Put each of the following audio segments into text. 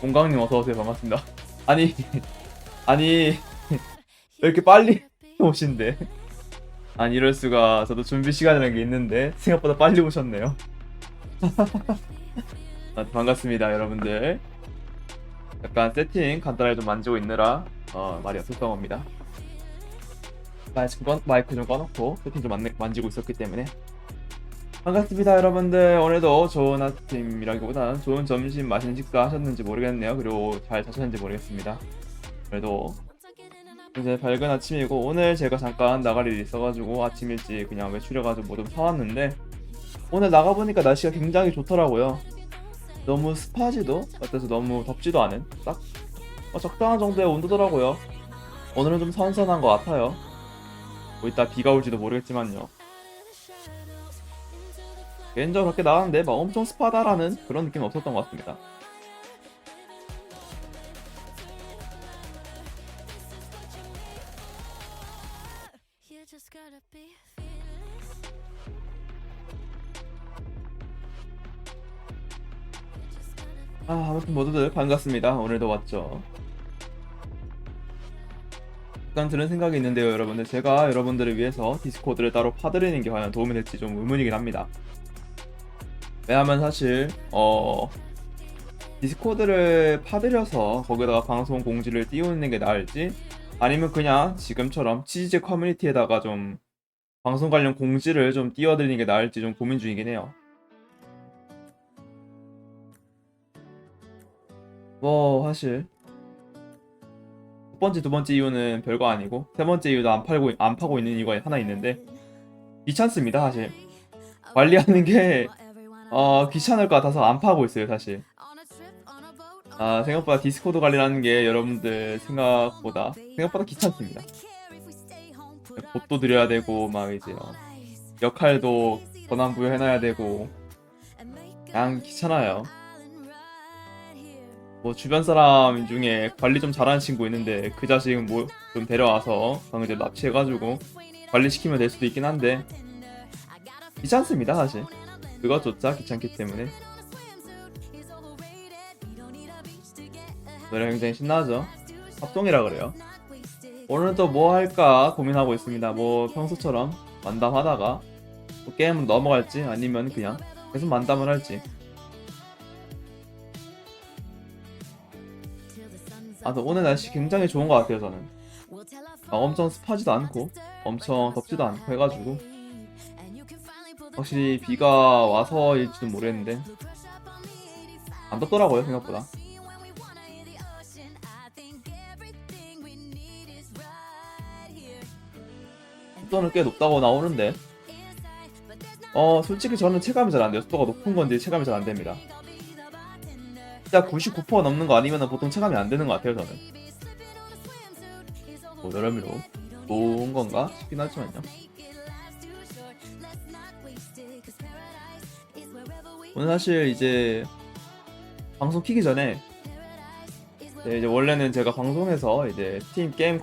공강님 어서오세요. 반갑습니다. 아니 아니 왜 이렇게 빨리 오신대? 아니 이럴 수가. 저도 준비 시간이라는 게 있는데 생각보다 빨리 오셨네요. 반갑습니다 여러분들. 약간 세팅 간단하게 좀 만지고 있느라 말이 없었던 겁니다. 마이크 좀 꺼놓고 세팅 좀 만지고 있었기 때문에. 반갑습니다 여러분들. 오늘도 좋은 아침이라기보다는 좋은 점심 맛있는 식사 하셨는지 모르겠네요. 그리고 잘 자셨는지 모르겠습니다. 그래도 이제 밝은 아침이고, 오늘 제가 잠깐 나갈 일이 있어가지고 아침 일찍 그냥 외출해가지고 뭐 좀 사왔는데, 오늘 나가보니까 날씨가 굉장히 좋더라고요. 너무 습하지도 어때서 너무 덥지도 않은 딱 적당한 정도의 온도더라고요. 오늘은 좀 선선한 것 같아요. 뭐 이따 비가 올지도 모르겠지만요. 개인적으로 밖에 나갔는데 막 엄청 습하다라는 그런 느낌은 없었던 것 같습니다. 아무튼 모두들 반갑습니다. 오늘도 왔죠. 약간 드는 생각이 있는데요 여러분들. 제가 여러분들을 위해서 디스코드를 따로 파드리는 게 과연 도움이 될지 좀 의문이긴 합니다. 왜냐하면 사실 디스코드를 파드려서 거기다가 방송 공지를 띄우는 게 나을지, 아니면 그냥 지금처럼 치즈 커뮤니티에다가 좀 방송 관련 공지를 좀 띄워드리는 게 나을지 좀 고민 중이긴 해요. 뭐 사실 첫 번째, 두 번째 이유는 별거 아니고, 세 번째 이유도 안 파고 있는 이유가 하나 있는데, 귀찮습니다 사실. 관리하는 게 귀찮을 것 같아서 안 파고 있어요 사실. 생각보다 디스코드 관리라는 게 여러분들 생각보다 귀찮습니다. 봇도 들여야 되고 막 이제 역할도 권한 부여해놔야 되고 그냥 귀찮아요. 뭐 주변 사람 중에 관리 좀 잘하는 친구 있는데 그 자식 뭐 좀 데려와서 강제 납치해가지고 관리시키면 될 수도 있긴 한데, 귀찮습니다 사실. 그것조차 귀찮기 때문에. 노래 굉장히 신나죠? 합동이라 그래요. 오늘은 또 뭐 할까 고민하고 있습니다. 뭐 평소처럼 만담하다가 뭐 게임은 넘어갈지, 아니면 그냥 계속 만담을 할지. 오늘 날씨 굉장히 좋은 것 같아요 저는. 엄청 습하지도 않고 엄청 덥지도 않고 해가지고, 확실히 비가 와서일지도 모르겠는데 안 덥더라고요 생각보다. 습도는 꽤 높다고 나오는데 솔직히 저는 체감이 잘 안 돼요. 습도가 높은 건지 체감이 잘 안 됩니다. 진짜 99% 넘는 거 아니면 보통 체감이 안 되는 것 같아요 저는. 뭐 여러미로 좋은 건가 싶긴 하지만요. 오늘 사실 이제 방송 키기 전에 이제 원래는 제가 방송에서 이제 스팀 게임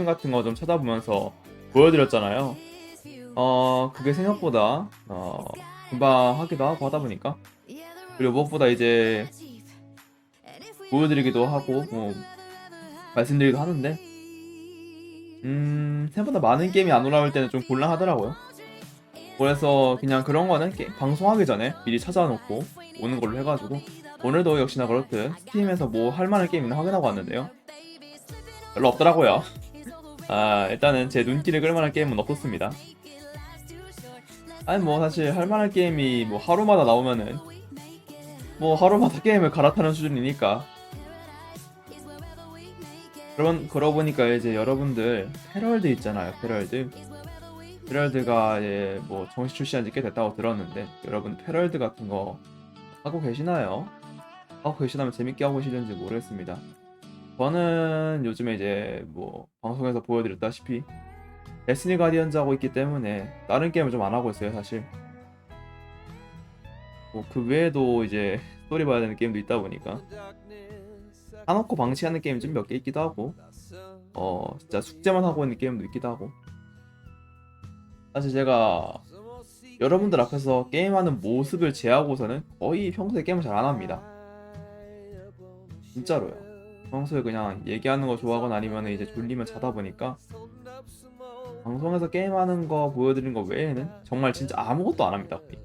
같은 거 좀 찾아보면서 보여드렸잖아요. 그게 생각보다 금방 하기도 하고 하다 보니까, 그리고 무엇보다 이제 보여드리기도 하고 뭐 말씀드리기도 하는데, 생각보다 많은 게임이 안 올라올 때는 좀 곤란하더라고요. 그래서 그냥 그런 거는 방송하기 전에 미리 찾아놓고 오는 걸로 해가지고, 오늘도 역시나 그렇듯 스팀에서 뭐 할만한 게임 있나 확인하고 왔는데요, 별로 없더라고요. 일단은 제 눈길을 끌만한 게임은 없었습니다. 아니 뭐 사실 할만한 게임이 뭐 하루마다 나오면은 뭐 하루마다 게임을 갈아타는 수준이니까. 그러고 보니까 이제 여러분들 패럴드 있잖아요. 패럴드가 이제 뭐 정식 출시한 지 꽤 됐다고 들었는데, 여러분 패럴드 같은 거 하고 계시나요? 하고 계시다면 재밌게 하고 계시는지 모르겠습니다. 저는 요즘에 이제 뭐 방송에서 보여드렸다시피 데스니 가디언즈 하고 있기 때문에 다른 게임을 좀 안 하고 있어요 사실. 뭐 그 외에도 이제 스토리 봐야 되는 게임도 있다 보니까 사놓고 방치하는 게임 좀 몇 개 있기도 하고, 진짜 숙제만 하고 있는 게임도 있기도 하고. 사실 제가 여러분들 앞에서 게임하는 모습을 제하고서는 거의 평소에 게임을 잘 안 합니다. 진짜로요. 평소에 그냥 얘기하는 거 좋아하거나 아니면 이제 졸리면 자다 보니까 방송에서 게임하는 거 보여드리는 거 외에는 정말 진짜 아무것도 안 합니다. 거의.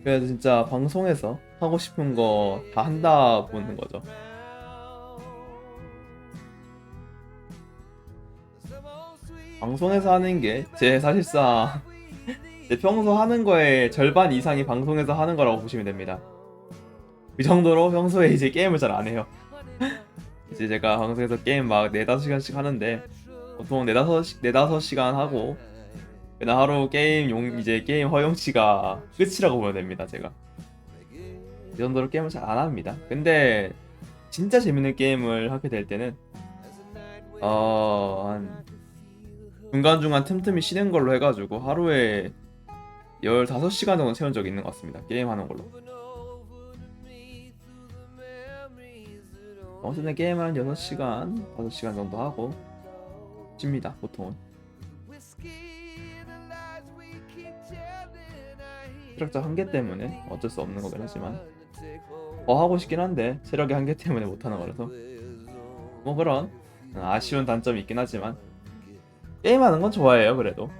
그래서 진짜 방송에서 하고 싶은 거 다 한다 보는 거죠. 방송에서 하는 게 제 사실상 제 평소 하는 거의 절반 이상이 방송에서 하는 거라고 보시면 됩니다. 그 정도로 평소에 이제 게임을 잘 안 해요. 이제 제가 방송에서 게임 막 4-5시간씩 하는데 보통 4-5시간 하고 그냥 하루 이제 게임 허용치가 끝이라고 보면 됩니다. 제가 이 정도로 게임을 잘 안 합니다. 근데 진짜 재밌는 게임을 하게 될 때는 한 중간중간 틈틈이 쉬는 걸로 해가지고 하루에 15시간 정도 채운 적이 있는 것 같습니다. 게임하는 걸로. 어쨌든 게임을 한 6시간, 5시간 정도 하고 쉽니다. 보통은. 체력적 한계 때문에 어쩔 수 없는 거긴 하지만 더 하고 싶긴 한데 체력의 한계 때문에 못하는 거라서 뭐 그런 아쉬운 단점이 있긴 하지만 게임하는 건 좋아해요. 그래도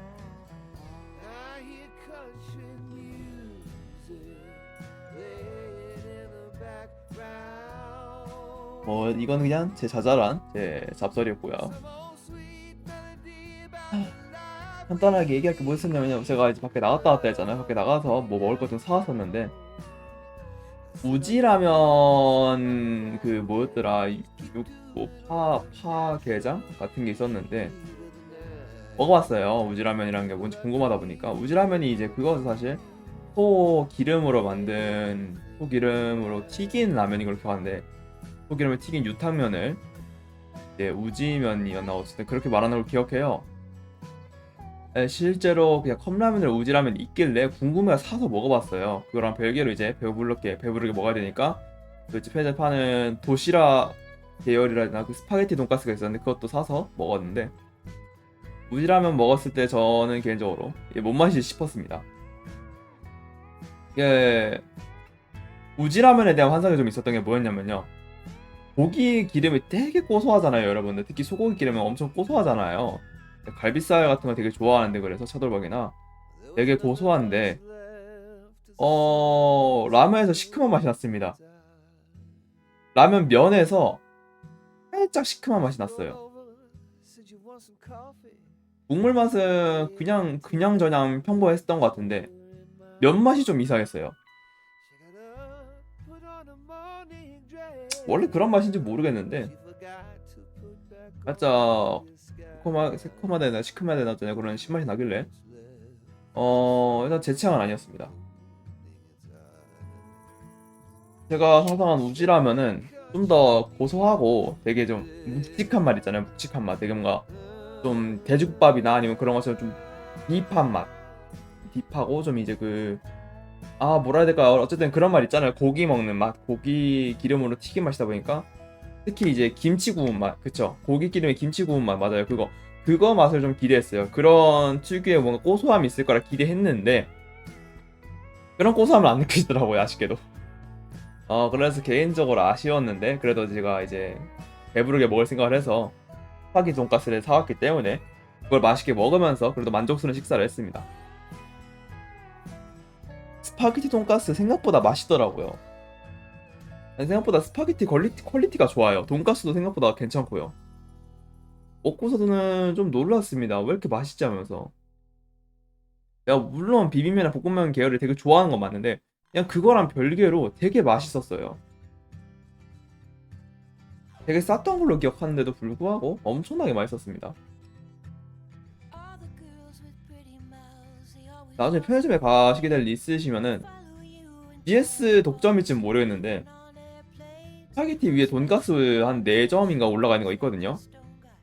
뭐 이건 그냥 제 자잘한 제 잡설이었고요. 간단하게 얘기할 게 뭐 있었냐면요. 제가 이제 밖에 나갔다 왔다 했잖아요. 밖에 나가서 뭐 먹을 것 좀 사왔었는데 우지라면 그 뭐였더라 파게장 같은 게 있었는데 먹어봤어요. 우지라면이라는 게 뭔지 궁금하다 보니까 우지라면이 이제 그거 사실 소 기름으로 튀긴 라면인 걸로 기억하는데 소기름에 튀긴 유탕면을 이제 우지면이었나 어쨌든 그렇게 말하는 걸 기억해요. 실제로 그냥 컵라면을 우지라면 있길래 궁금해서 사서 먹어봤어요. 그거랑 별개로 이제 배부르게 먹어야 되니까 그 집에서 파는 도시락 계열이라 해야 되나 그 스파게티 돈가스가 있었는데 그것도 사서 먹었는데 우지라면 먹었을 때 저는 개인적으로 못 마시지 싶었습니다. 이게 우지라면에 대한 환상이 좀 있었던 게 뭐였냐면요. 고기 기름이 되게 고소하잖아요, 여러분들. 특히 소고기 기름은 엄청 고소하잖아요. 갈비살 같은 거 되게 좋아하는데 그래서 차돌박이나 되게 고소한데 라면에서 시큼한 맛이 났습니다. 라면 면에서 살짝 시큼한 맛이 났어요. 국물 맛은 그냥 평범했던 것 같은데 면 맛이 좀 이상했어요. 원래 그런 맛인지 모르겠는데 살짝 새콤하다 해야 되나 시큼하다 해야 되나 그런 신맛이 나길래 일단 제 취향은 아니었습니다. 제가 상상한 우지라면은 좀 더 고소하고 되게 좀 묵직한 맛 있잖아요. 묵직한 맛 되게 뭔가 좀 돼지국밥이나 아니면 그런 것처럼 좀 딥한 맛 딥하고 좀 이제 뭐라 해야 될까 어쨌든 그런 맛 있잖아요. 고기 먹는 맛 고기 기름으로 튀긴 맛이다 보니까 특히 이제 김치 구운 맛 그쵸 고기 기름에 김치 구운 맛 맞아요. 그거 맛을 좀 기대했어요. 그런 특유의 뭔가 고소함이 있을 거라 기대했는데 그런 고소함을 안 느끼시더라고요. 아쉽게도 그래서 개인적으로 아쉬웠는데 그래도 제가 이제 배부르게 먹을 생각을 해서 스파게티 돈가스를 사왔기 때문에 그걸 맛있게 먹으면서 그래도 만족스러운 식사를 했습니다. 스파게티 돈가스 생각보다 맛있더라고요. 생각보다 스파게티 퀄리티가 좋아요. 돈가스도 생각보다 괜찮고요. 먹고서는 좀 놀랐습니다. 왜 이렇게 맛있지 하면서. 물론 비빔면이나 볶음면 계열을 되게 좋아하는 건 맞는데 그냥 그거랑 별개로 되게 맛있었어요. 되게 쌌던 걸로 기억하는데도 불구하고 엄청나게 맛있었습니다. 나중에 편의점에 가시게 될 일 있으시면은 GS 독점일지는 모르겠는데 스파게티 위에 돈가스 한 4점인가 올라가 있는 거 있거든요.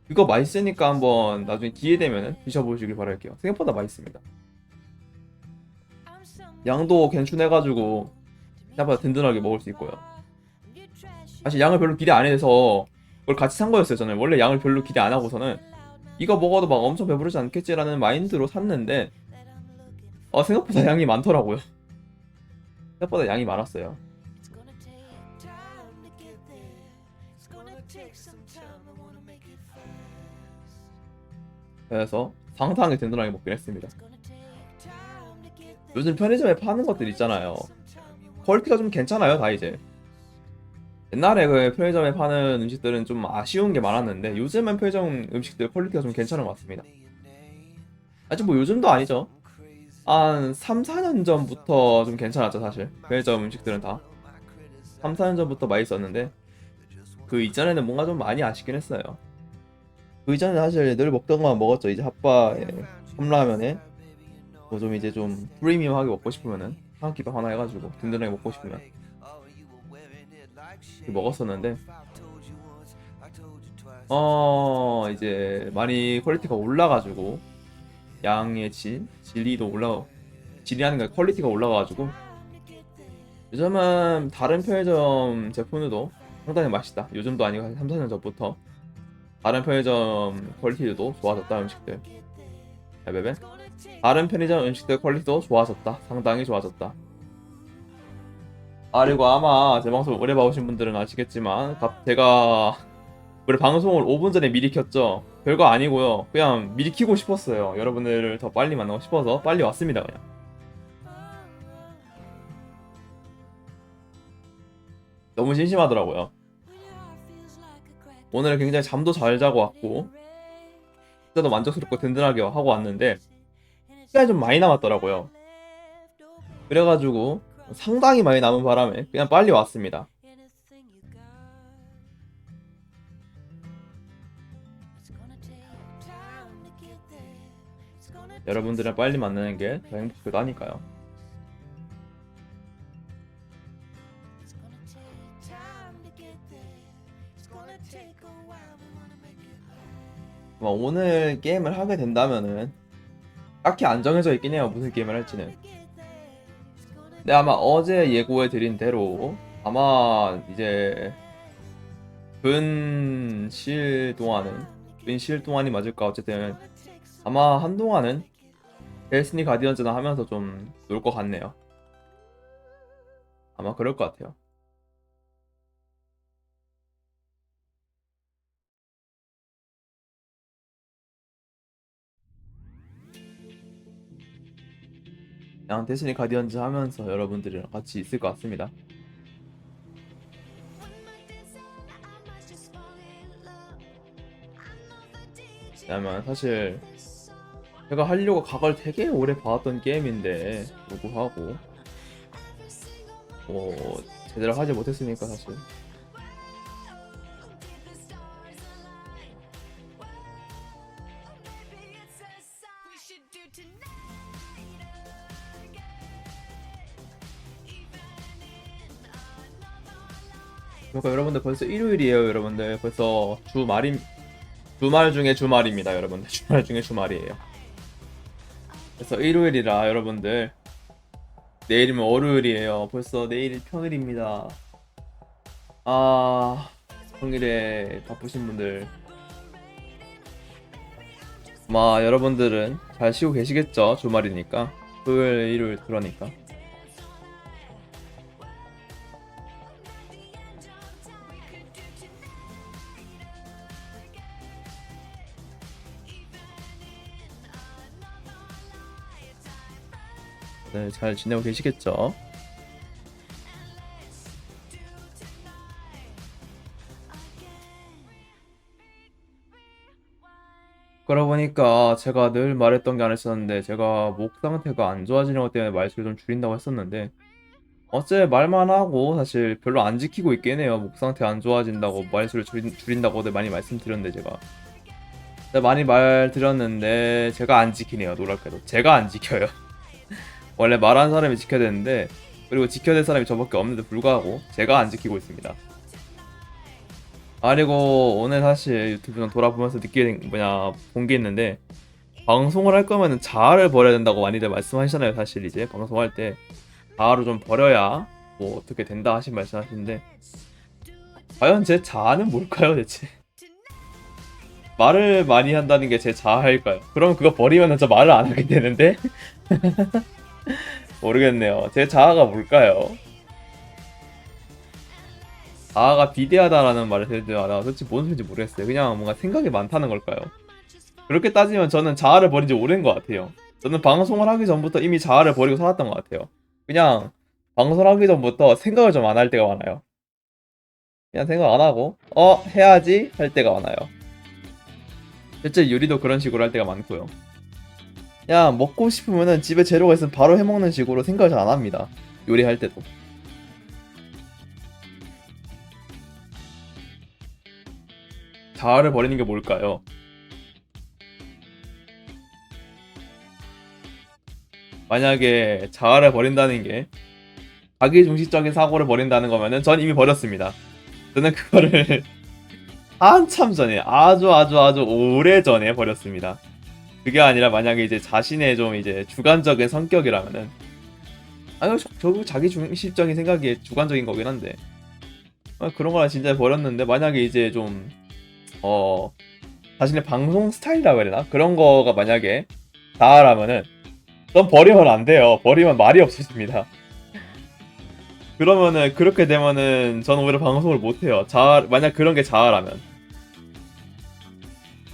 그거 맛있으니까 한번 나중에 기회 되면은 드셔보시길 바랄게요. 생각보다 맛있습니다. 양도 괜찮해가지고 생각보다 든든하게 먹을 수 있고요. 사실 양을 별로 기대 안 해서 그걸 같이 산 거였어요. 저는 원래 양을 별로 기대 안 하고서는 이거 먹어도 막 엄청 배부르지 않겠지라는 마인드로 샀는데 생각보다 양이 많더라고요. 생각보다 양이 많았어요. 그래서 상당히 든든하게 먹긴 했습니다. 요즘 편의점에 파는 것들 있잖아요. 퀄리티가 좀 괜찮아요, 다 이제. 옛날에 그 편의점에 파는 음식들은 좀 아쉬운 게 많았는데 요즘은 편의점 음식들 퀄리티가 좀 괜찮은 것 같습니다. 아직 뭐 요즘도 아니죠. 한 3, 4년 전부터 좀 괜찮았죠, 사실. 편의점 음식들은 다. 3, 4년 전부터 맛있었는데 그 이전에는 뭔가 좀 많이 아쉽긴 했어요. 그 이전에 사실 늘 먹던 거만 먹었죠. 이제 핫바에 컵라면에 뭐 좀 이제 좀 프리미엄하게 먹고 싶으면은 한 끼도 하나 해가지고 든든하게 먹고 싶으면 먹었었는데 이제 많이 퀄리티가 올라가지고 양의 질리도 질이하는 게 퀄리티가 올라가가지고 요즘은 다른 편의점 제품들도 상당히 맛있다. 요즘도 아니고 한 3, 4년 전부터 다른 편의점 퀄리티도 좋아졌다. 음식들 베베 다른 편의점 음식들 퀄리티도 좋아졌다. 상당히 좋아졌다. 그리고 아마 제 방송 오래 봐오신 분들은 아시겠지만 제가 우리 방송을 5분 전에 미리 켰죠. 별거 아니고요. 그냥 미리 키고 싶었어요. 여러분들을 더 빨리 만나고 싶어서 빨리 왔습니다. 그냥 너무 심심하더라고요. 오늘 굉장히 잠도 잘 자고 왔고 진짜도 만족스럽고 든든하게 하고 왔는데 시간이 좀 많이 남았더라고요. 그래가지고 상당히 많이 남은 바람에 그냥 빨리 왔습니다. 여러분들이랑 빨리 만나는 게 더 행복하기도 하니까요. 오늘 게임을 하게 된다면은 딱히 안 정해져 있긴 해요. 무슨 게임을 할지는. 근데 아마 어제 예고해 드린 대로 아마 이제 근실 동안이 맞을까 어쨌든 아마 한동안은 데스니 가디언즈나 하면서 좀 놀 것 같네요. 아마 그럴 것 같아요. 그냥 데스니 가디언즈 하면서 여러분들이랑 같이 있을 것 같습니다. 왜냐면 사실 제가 하려고 각을 되게 오래 봐왔던 게임인데 불구하고 뭐 제대로 하지 못했으니까 사실 그러니까 여러분들 벌써 일요일이에요. 여러분들 벌써 주말 중에 주말입니다. 여러분들 주말 중에 주말이에요. 그래서 일요일이라 여러분들 내일이면 월요일이에요. 벌써 내일 평일입니다. 아 평일에 바쁘신 분들 여러분들은 잘 쉬고 계시겠죠? 주말이니까 토요일 일요일 그러니까 네, 잘 지내고 계시겠죠? 그러고 보니까 제가 늘 말했던 게 하나 있었는데 제가 목 상태가 안 좋아지는 것 때문에 말수를 좀 줄인다고 했었는데 어째 말만 하고 사실 별로 안 지키고 있긴 해요. 목 상태 안 좋아진다고 말수를 줄인다고들 많이 말씀드렸는데 제가 많이 말드렸는데 제가 안 지키네요. 놀랍게도 제가 안 지켜요. 원래 말한 사람이 지켜야 되는데 그리고 지켜야 될 사람이 저밖에 없는데 불구하고 제가 안 지키고 있습니다. 그리고 오늘 사실 유튜브 좀 돌아보면서 본 게 있는데 방송을 할 거면은 자아를 버려야 된다고 많이들 말씀하시잖아요. 사실 이제 방송할 때 자아를 좀 버려야 뭐 어떻게 된다 하신 말씀하시는데 과연 제 자아는 뭘까요, 대체? 말을 많이 한다는 게 제 자아일까요? 그럼 그거 버리면 저 말을 안 하게 되는데? 모르겠네요. 제 자아가 뭘까요? 자아가 비대하다라는 말을 들을 때마다 도대체 뭔 소리인지 모르겠어요. 그냥 뭔가 생각이 많다는 걸까요? 그렇게 따지면 저는 자아를 버린 지 오래인 것 같아요. 저는 방송을 하기 전부터 이미 자아를 버리고 살았던 것 같아요. 그냥 방송을 하기 전부터 생각을 좀 안 할 때가 많아요. 그냥 생각 안 하고 해야지 할 때가 많아요. 실제 요리도 그런 식으로 할 때가 많고요. 그냥 먹고 싶으면은 집에 재료가 있으면 바로 해먹는 식으로 생각을 잘 안 합니다. 요리할 때도. 자아를 버리는 게 뭘까요? 만약에 자아를 버린다는 게 자기중심적인 사고를 버린다는 거면은 전 이미 버렸습니다. 저는 그거를 한참 전에 아주 오래 전에 버렸습니다. 그게 아니라 만약에 이제 자신의 좀 이제 주관적인 성격이라면은 결국 자기 중심적인 생각이 주관적인 거긴 한데 그런 거는 진짜 버렸는데 만약에 이제 좀 자신의 방송 스타일이라고 해야 되나? 그런 거가 만약에 자아라면은 넌 버리면 안 돼요. 버리면 말이 없어집니다. 그러면은 그렇게 되면은 저는 오히려 방송을 못 해요. 만약 그런 게 자아라면.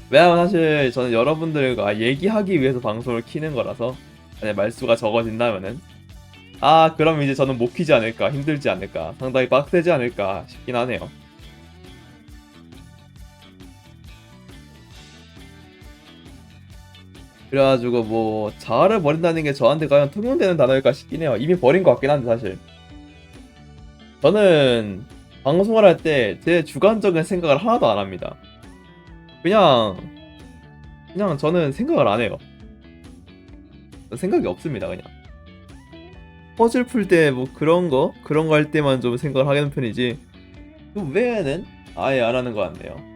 왜냐면 사실 저는 여러분들과 얘기하기 위해서 방송을 키는 거라서 만약 말수가 적어진다면은 그럼 이제 저는 못 키지 않을까, 힘들지 않을까, 상당히 빡세지 않을까 싶긴 하네요. 그래가지고 뭐 자아를 버린다는 게 저한테 과연 통용되는 단어일까 싶긴 해요. 이미 버린 것 같긴 한데 사실 저는 방송을 할 때 제 주관적인 생각을 하나도 안 합니다. 그냥 저는 생각을 안 해요. 생각이 없습니다. 그냥 퍼즐 풀 때 뭐 그런 거 할 때만 좀 생각을 하는 편이지 그 외에는 아예 안 하는 것 같네요.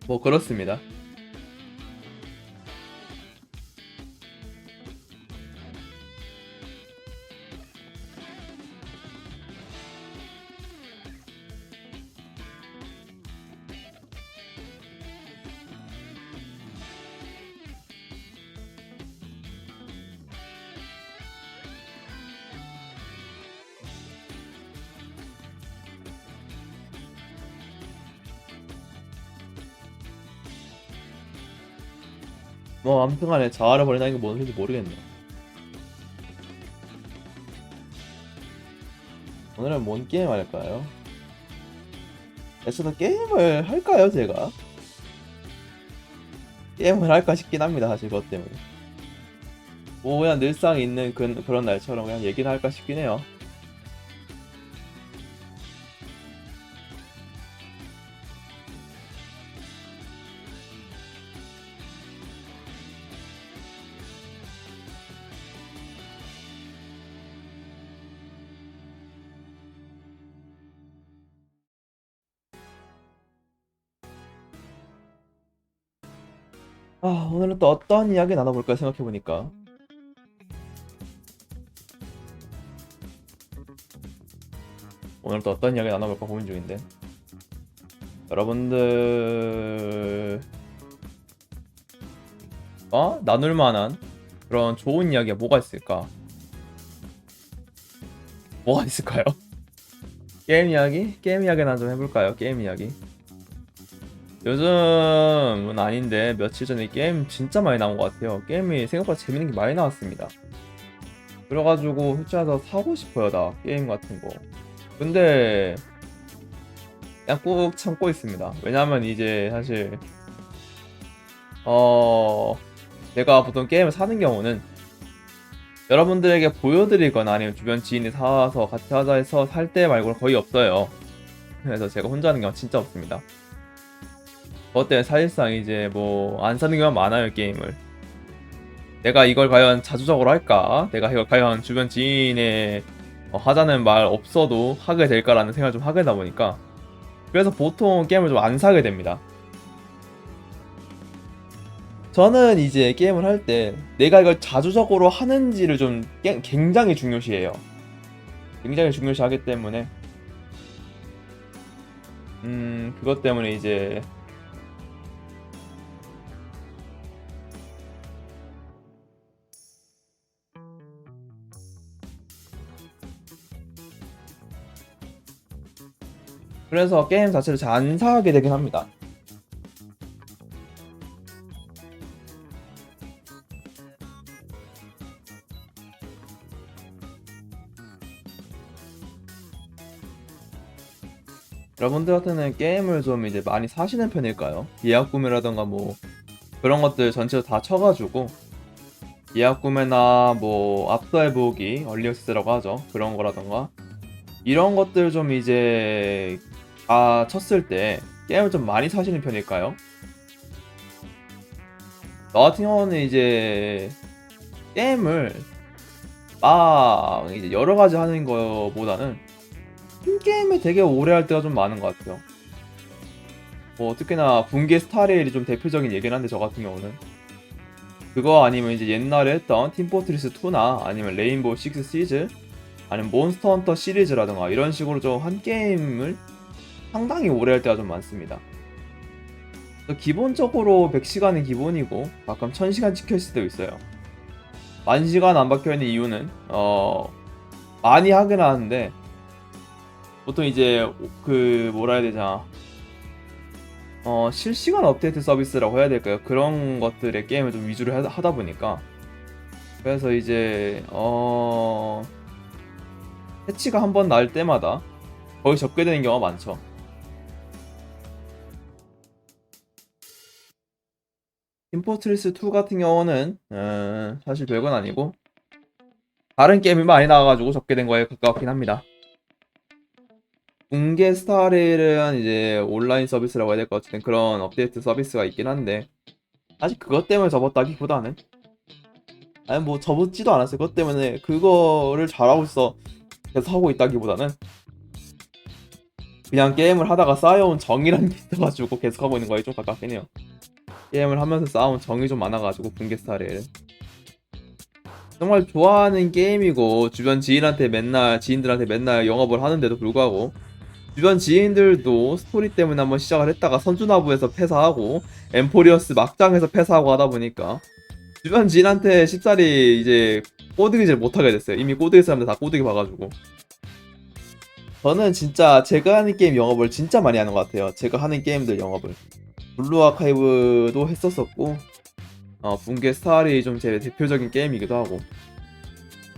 뭐 그렇습니다. 뭐 아무튼간에 자아를 버린다는 게 뭔 소리인지 모르겠네요. 오늘은 뭔 게임 할까요? 애초에 게임을 할까요, 제가? 게임을 할까 싶긴 합니다, 사실 그것 때문에. 뭐 그냥 늘상 있는 그런 날처럼 그냥 얘기를 할까 싶긴 해요. 오늘은 또 어떤 이야기 나눠볼까 생각해보니까 오늘 또 어떤 이야기 나눠볼까 고민 중인데 여러분들 나눌 만한 그런 좋은 이야기가 뭐가 있을까? 뭐가 있을까요? 게임 이야기? 게임 이야기나 좀 해볼까요? 게임 이야기. 요즘은 아닌데 며칠 전에 게임 진짜 많이 나온 것 같아요. 게임이 생각보다 재밌는 게 많이 나왔습니다. 그래가지고 솔직해서 사고 싶어요, 나 게임 같은 거. 근데 그냥 꾹 참고 있습니다. 왜냐면 이제 사실 제가 보통 게임을 사는 경우는 여러분들에게 보여드리거나 아니면 주변 지인이 사와서 같이 하자 해서 살 때 말고는 거의 없어요. 그래서 제가 혼자 하는 경우가 진짜 없습니다. 그것 때문에 사실상 이제 뭐 안 사는 경우가 많아요, 게임을. 내가 이걸 과연 자주적으로 할까? 내가 이걸 과연 주변 지인의 하자는 말 없어도 하게 될까라는 생각을 좀 하게 되다 보니까 그래서 보통 게임을 좀 안 사게 됩니다. 저는 이제 게임을 할 때 내가 이걸 자주적으로 하는지를 좀 굉장히 중요시해요. 굉장히 중요시하기 때문에 그것 때문에 이제 그래서 게임 자체를 잘 안 사게 되긴 합니다. 여러분들 같은 게임을 좀 이제 많이 사시는 편일까요? 예약 구매라던가 뭐 그런 것들 전체로 다 쳐가지고 예약 구매나 뭐 앞서해보기 얼리어스라고 하죠. 그런 거라던가 이런 것들 좀 이제 다 쳤을 때 게임을 좀 많이 사시는 편일까요? 나 같은 경우는 이제 게임을 막 이제 여러 가지 하는 거보다는 한 게임을 되게 오래 할 때가 좀 많은 것 같아요. 뭐 특히나 붕괴 스타레일이 좀 대표적인 얘기긴 한데 저 같은 경우는 그거 아니면 이제 옛날에 했던 팀포트리스 2나 아니면 레인보우 식스 시즈 아니면 몬스터 헌터 시리즈라든가 이런 식으로 좀 한 게임을 상당히 오래 할 때가 좀 많습니다. 기본적으로 100시간은 기본이고 가끔 1000시간 찍혀있을 때도 있어요. 10,000시간 안 박혀있는 이유는 많이 하긴 하는데 보통 이제 그 뭐라 해야 되냐 실시간 업데이트 서비스라고 해야 될까요? 그런 것들의 게임을 좀 위주로 하다 보니까 그래서 이제 패치가 한 번 날 때마다 거의 접게 되는 경우가 많죠. 팀포트리스 2 같은 경우는 사실 별건 아니고 다른 게임이 많이 나와가지고 접게 된 거에 가깝긴 합니다. 붕괴 스타레일은 이제 온라인 서비스라고 해야 될 것 같은 그런 업데이트 서비스가 있긴 한데 사실 그것 때문에 접었다기보다는 아니 뭐 접었지도 않았어요. 그것 때문에 그거를 잘하고 있어 계속 하고 있다기보다는 그냥 게임을 하다가 쌓여온 정이라는 게 있어가지고 계속 하고 있는 거에 좀 가깝긴 해요. 게임을 하면서 쌓아온 정이 좀 많아가지고 붕괴 스타레일 정말 좋아하는 게임이고 주변 지인들한테 맨날 영업을 하는데도 불구하고 주변 지인들도 스토리 때문에 한번 시작을 했다가 선주나부에서 패사하고 엠포리어스 막장에서 패사하고 하다 보니까 주변 지인한테 쉽사리 이제 꼬드기질 못하게 됐어요. 이미 꼬드기 사람들 다 꼬드기 봐가지고 저는 진짜 제가 하는 게임 영업을 진짜 많이 하는 것 같아요. 제가 하는 게임들 영업을 블루 아카이브도 했었었고 붕괴 스타일이 좀 제 대표적인 게임이기도 하고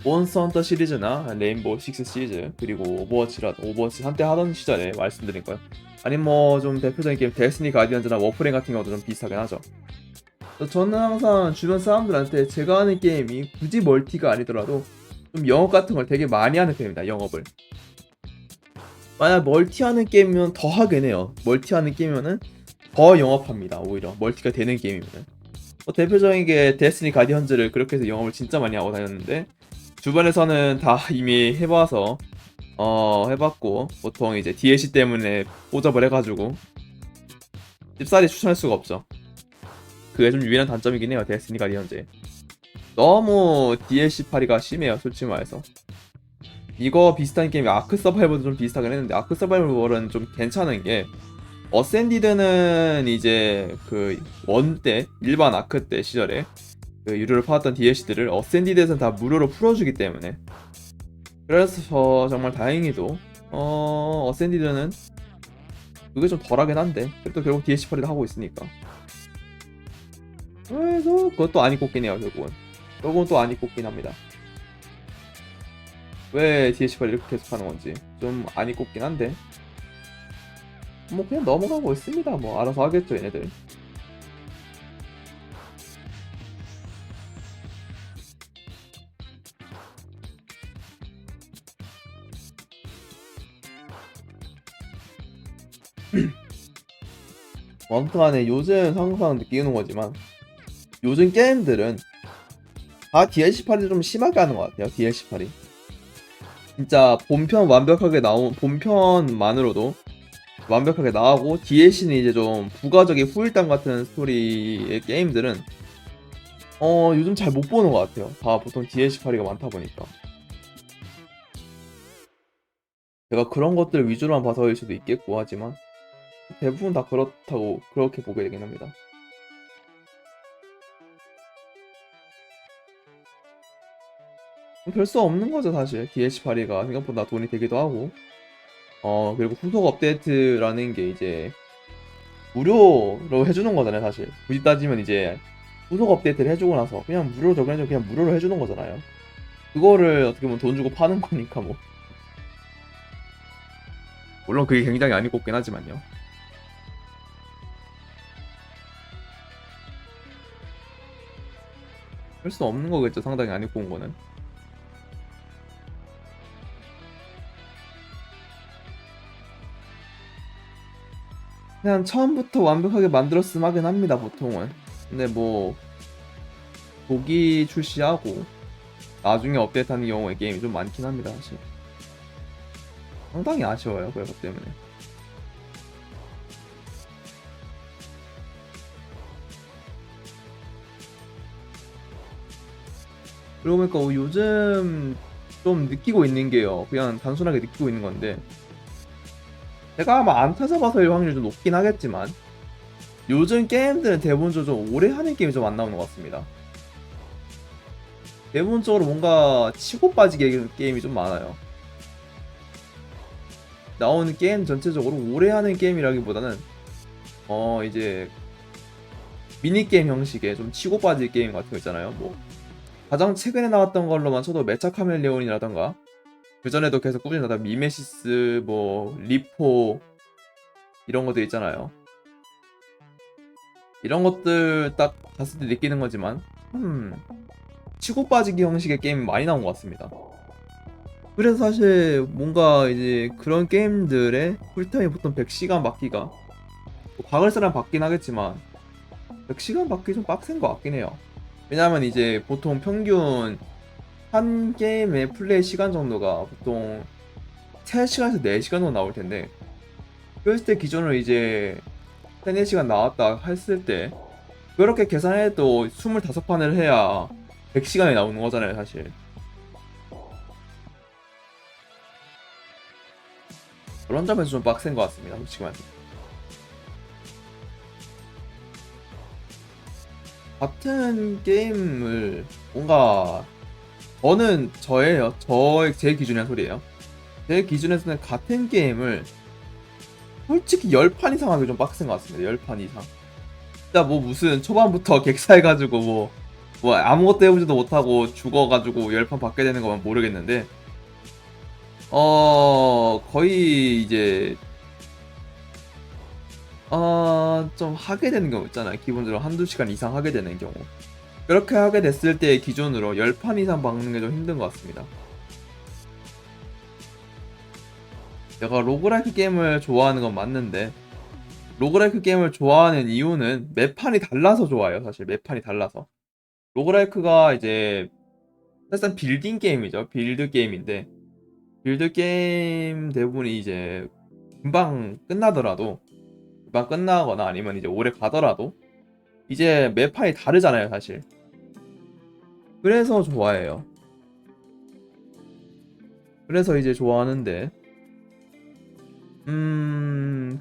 몬스터 헌터 시리즈나 레인보우 식스 시리즈 그리고 오버워치 한때 하던 시절에 말씀드린 거요. 아니면 뭐 좀 대표적인 게임 데스니 가디언즈나 워프레임 같은 경우도 좀 비슷하긴 하죠. 저는 항상 주변 사람들한테 제가 하는 게임이 굳이 멀티가 아니더라도 좀 영업 같은 걸 되게 많이 하는 편입니다. 영업을 만약 멀티하는 게임이면 더 하긴 해요. 멀티하는 게임이면은 더 영업합니다. 오히려 멀티가 되는 게임이면 대표적인 게 데스니 가디언즈를 그렇게 해서 영업을 진짜 많이 하고 다녔는데 주변에서는 다 이미 해봐서 해봤고 보통 이제 DLC 때문에 꼬잡을 해가지고 찝사리 추천할 수가 없죠. 그게 좀 유일한 단점이긴 해요. 데스니 가디언즈 너무 DLC 파리가 심해요. 솔직히 말해서 이거 비슷한 게임이 아크 서바이벌도 좀 비슷하긴 했는데 아크 서바이벌은 좀 괜찮은 게 어센디드는 이제 그 원 때 일반 아크 때 시절에 그 유료를 팔았던 DLC들을 어센디드에서는 다 무료로 풀어주기 때문에 그래서 정말 다행히도 어센디드는 그게 좀 덜하긴 한데 그래도 결국 DLC 팔이도 하고 있으니까 그래서 그것도 아니 꼽긴 해요. 결국은 또 아니 꼽긴 합니다. 왜 DLC 팔이 이렇게 계속 하는 건지 좀 아니 꼽긴 한데 뭐 그냥 넘어가고 있습니다. 뭐 알아서 하겠죠 얘네들. 아무튼 간에 요즘 항상 느끼는 거지만 요즘 게임들은 다 DLC 팔이 좀 심하게 하는 것 같아요. DLC 팔이 진짜 본편 완벽하게 나온 본편만으로도 완벽하게 나오고 DLC는 이제 좀 부가적인 후일담 같은 스토리의 게임들은 요즘 잘 못 보는 것 같아요. 다 보통 DLC 파리가 많다 보니까. 제가 그런 것들 위주로만 봐서일 수도 있겠고 하지만 대부분 다 그렇다고 그렇게 보게 되긴 합니다. 별 수 없는 거죠 사실. DLC 파리가 생각보다 돈이 되기도 하고 그리고 후속 업데이트라는 게 이제 무료로 해주는 거잖아요 사실. 굳이 따지면 이제 후속 업데이트를 해주고 나서 그냥 무료로 적용해줘 그냥 무료로 해주는 거잖아요. 그거를 어떻게 보면 돈 주고 파는 거니까 뭐. 물론 그게 굉장히 안 입고 긴 하지만요. 할 수 없는 거겠죠 상당히 안 입고 온 거는. 그냥 처음부터 완벽하게 만들었으면 하긴 합니다 보통은. 근데 뭐 고기 출시하고 나중에 업데이트하는 경우에 게임이 좀 많긴 합니다 사실. 상당히 아쉬워요 그것 때문에. 그러고 보니까 요즘 좀 느끼고 있는 게요. 그냥 단순하게 느끼고 있는 건데 제가 아마 안 찾아봐서일 확률이 좀 높긴 하겠지만 요즘 게임들은 대부분적으로 좀 오래 하는 게임이 좀 안 나오는 것 같습니다. 대부분적으로 뭔가 치고 빠지게 게임이 좀 많아요. 나오는 게임 전체적으로 오래 하는 게임이라기보다는 이제 미니게임 형식의 좀 치고 빠질 게임 같은 거 있잖아요. 뭐 가장 최근에 나왔던 걸로만 쳐도 메차 카멜레온이라던가 그전에도 계속 꾸준히 나왔던 미메시스 뭐 리포 이런 것들 있잖아요. 이런 것들 딱 봤을 때 느끼는 거지만 치고 빠지기 형식의 게임이 많이 나온 것 같습니다. 그래서 사실 뭔가 이제 그런 게임들의 쿨타임이 보통 100시간 받기가 뭐 박을 사람 받긴 하겠지만 100시간 받기 좀 빡센 것 같긴 해요. 왜냐면 이제 보통 평균 한 게임의 플레이 시간 정도가 보통 3시간에서 4시간 정도 나올 텐데 그랬을 때 기준으로 이제 3, 4시간 나왔다 했을 때 그렇게 계산해도 25판을 해야 100시간이 나오는 거잖아요 사실. 그런 점에서 좀 빡센 것 같습니다 솔직히 말해서. 같은 게임을 뭔가 저는 저예요. 제 기준이란 소리예요. 제 기준에서는 같은 게임을 솔직히 10판 이상 하기 좀 빡센 것 같습니다. 10판 이상. 진짜 뭐 무슨 초반부터 객사해가지고 뭐 아무것도 해보지도 못하고 죽어가지고 10판 받게 되는 것만 모르겠는데 거의 이제 좀 하게 되는 경우 있잖아요. 기본적으로 한두 시간 이상 하게 되는 경우. 그렇게 하게 됐을 때 기준으로 10판 이상 박는 게 좀 힘든 것 같습니다. 내가 로그라이크 게임을 좋아하는 건 맞는데 로그라이크 게임을 좋아하는 이유는 매판이 달라서 좋아요. 사실 매판이 달라서. 로그라이크가 이제 사실상 빌딩 게임이죠. 빌드 게임인데 빌드 게임 대부분이 이제 금방 끝나거나 아니면 이제 오래 가더라도 이제 매판이 다르잖아요, 사실. 그래서 좋아해요. 그래서 이제 좋아하는데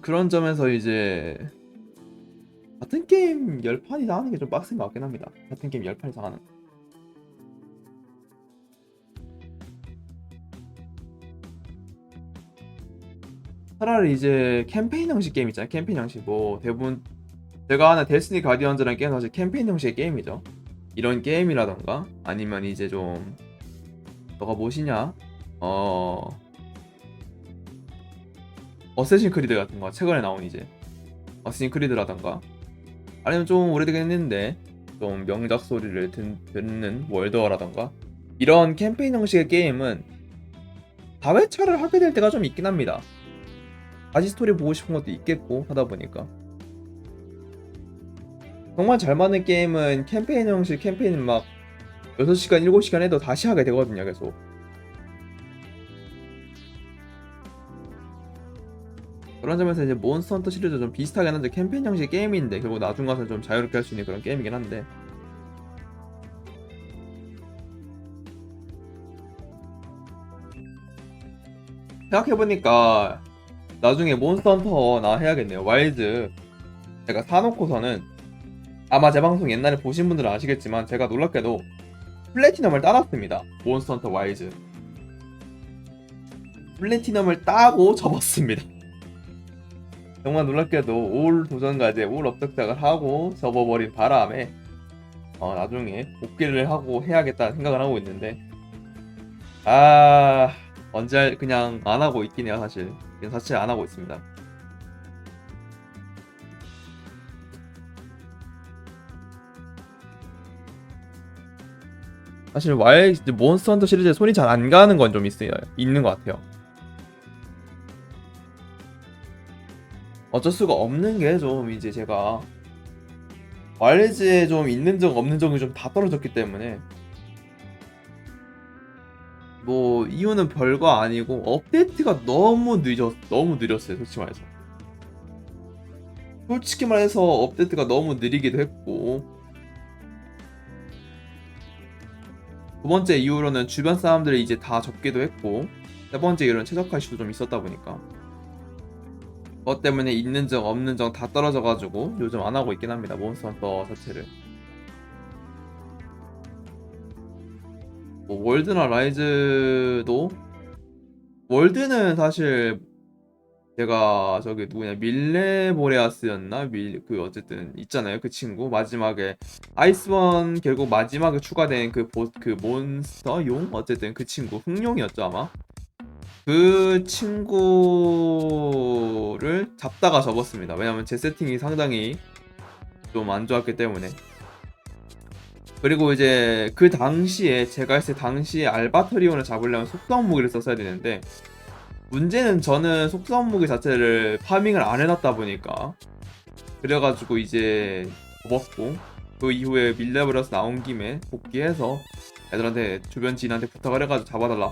그런 점에서 이제 같은 게임 10판 이상 하는 게 좀 빡센 것 같긴 합니다. 같은 게임 10판 이상 하는. 차라리 이제 캠페인 형식 게임 있잖아요. 캠페인 형식 뭐 대부분 제가 아는 데스티니 가디언즈라는 게임은 사실 캠페인 형식의 게임이죠. 이런 게임이라던가 아니면 이제 좀 너가 무엇이냐 어쌔신 크리드 같은 거 최근에 나온 이제 어쌔신 크리드라던가 아니면 좀 오래되긴 했는데 좀 명작 소리를 듣는 월드워라던가 이런 캠페인 형식의 게임은 다회차를 하게 될 때가 좀 있긴 합니다. 다시 스토리 보고 싶은 것도 있겠고 하다 보니까 정말 잘 맞는 게임은 캠페인 형식 캠페인 막 6시간 7시간 해도 다시 하게 되거든요 계속. 그런 점에서 이제 몬스터 헌터 시리즈 좀 비슷하긴 한데 캠페인 형식 게임인데 결국 나중 가서 좀 자유롭게 할 수 있는 그런 게임이긴 한데 생각해보니까 나중에 몬스터 헌터나 해야겠네요. 와일드 제가 사놓고서는 아마 제 방송 옛날에 보신 분들은 아시겠지만 제가 놀랍게도 플래티넘을 따놨습니다. 몬스터 헌터 와일드 플래티넘을 따고 접었습니다. 정말 놀랍게도 올 도전과제 올 업적작을 하고 접어버린 바람에 나중에 복귀를 하고 해야겠다는 생각을 하고 있는데 언제 그냥 안 하고 있긴 해요. 사실 그냥 자체 안 하고 있습니다. 사실 몬스터 헌터 시리즈에 손이 잘 안 가는 건 좀 있는 것 같아요. 어쩔 수가 없는 게 좀 이제 제가 와일즈에 좀 있는 적 없는 적이 좀 다 떨어졌기 때문에 뭐 이유는 별거 아니고 업데이트가 너무 느렸어요. 솔직히 말해서 업데이트가 너무 느리기도 했고, 두 번째 이유로는 주변 사람들이 이제 다 접기도 했고, 세 번째 이유로는 최적화 이슈도 좀 있었다 보니까 그것 때문에 있는 정 없는 정 다 떨어져가지고 요즘 안 하고 있긴 합니다. 몬스터 헌터 자체를. 뭐 월드나 라이즈도, 월드는 사실 제가 저기 누구냐 밀레보레아스였나 그 어쨌든 있잖아요. 그 친구 마지막에 아이스번 결국 마지막에 추가된 그 몬스터 용 어쨌든 그 친구 흑룡이었죠 아마. 그 친구를 잡다가 접었습니다. 왜냐면 제 세팅이 상당히 좀 안 좋았기 때문에. 그리고 이제 그 당시에 제가 했을 당시에 알바토리온을 잡으려면 속성 무기를 썼어야 되는데, 문제는 저는 속성 무기 자체를 파밍을 안 해놨다 보니까 그래가지고 이제 접었고, 그 이후에 밀레브라스 나온 김에 복귀해서 애들한테 주변 지인한테 부탁을 해가지고 잡아달라.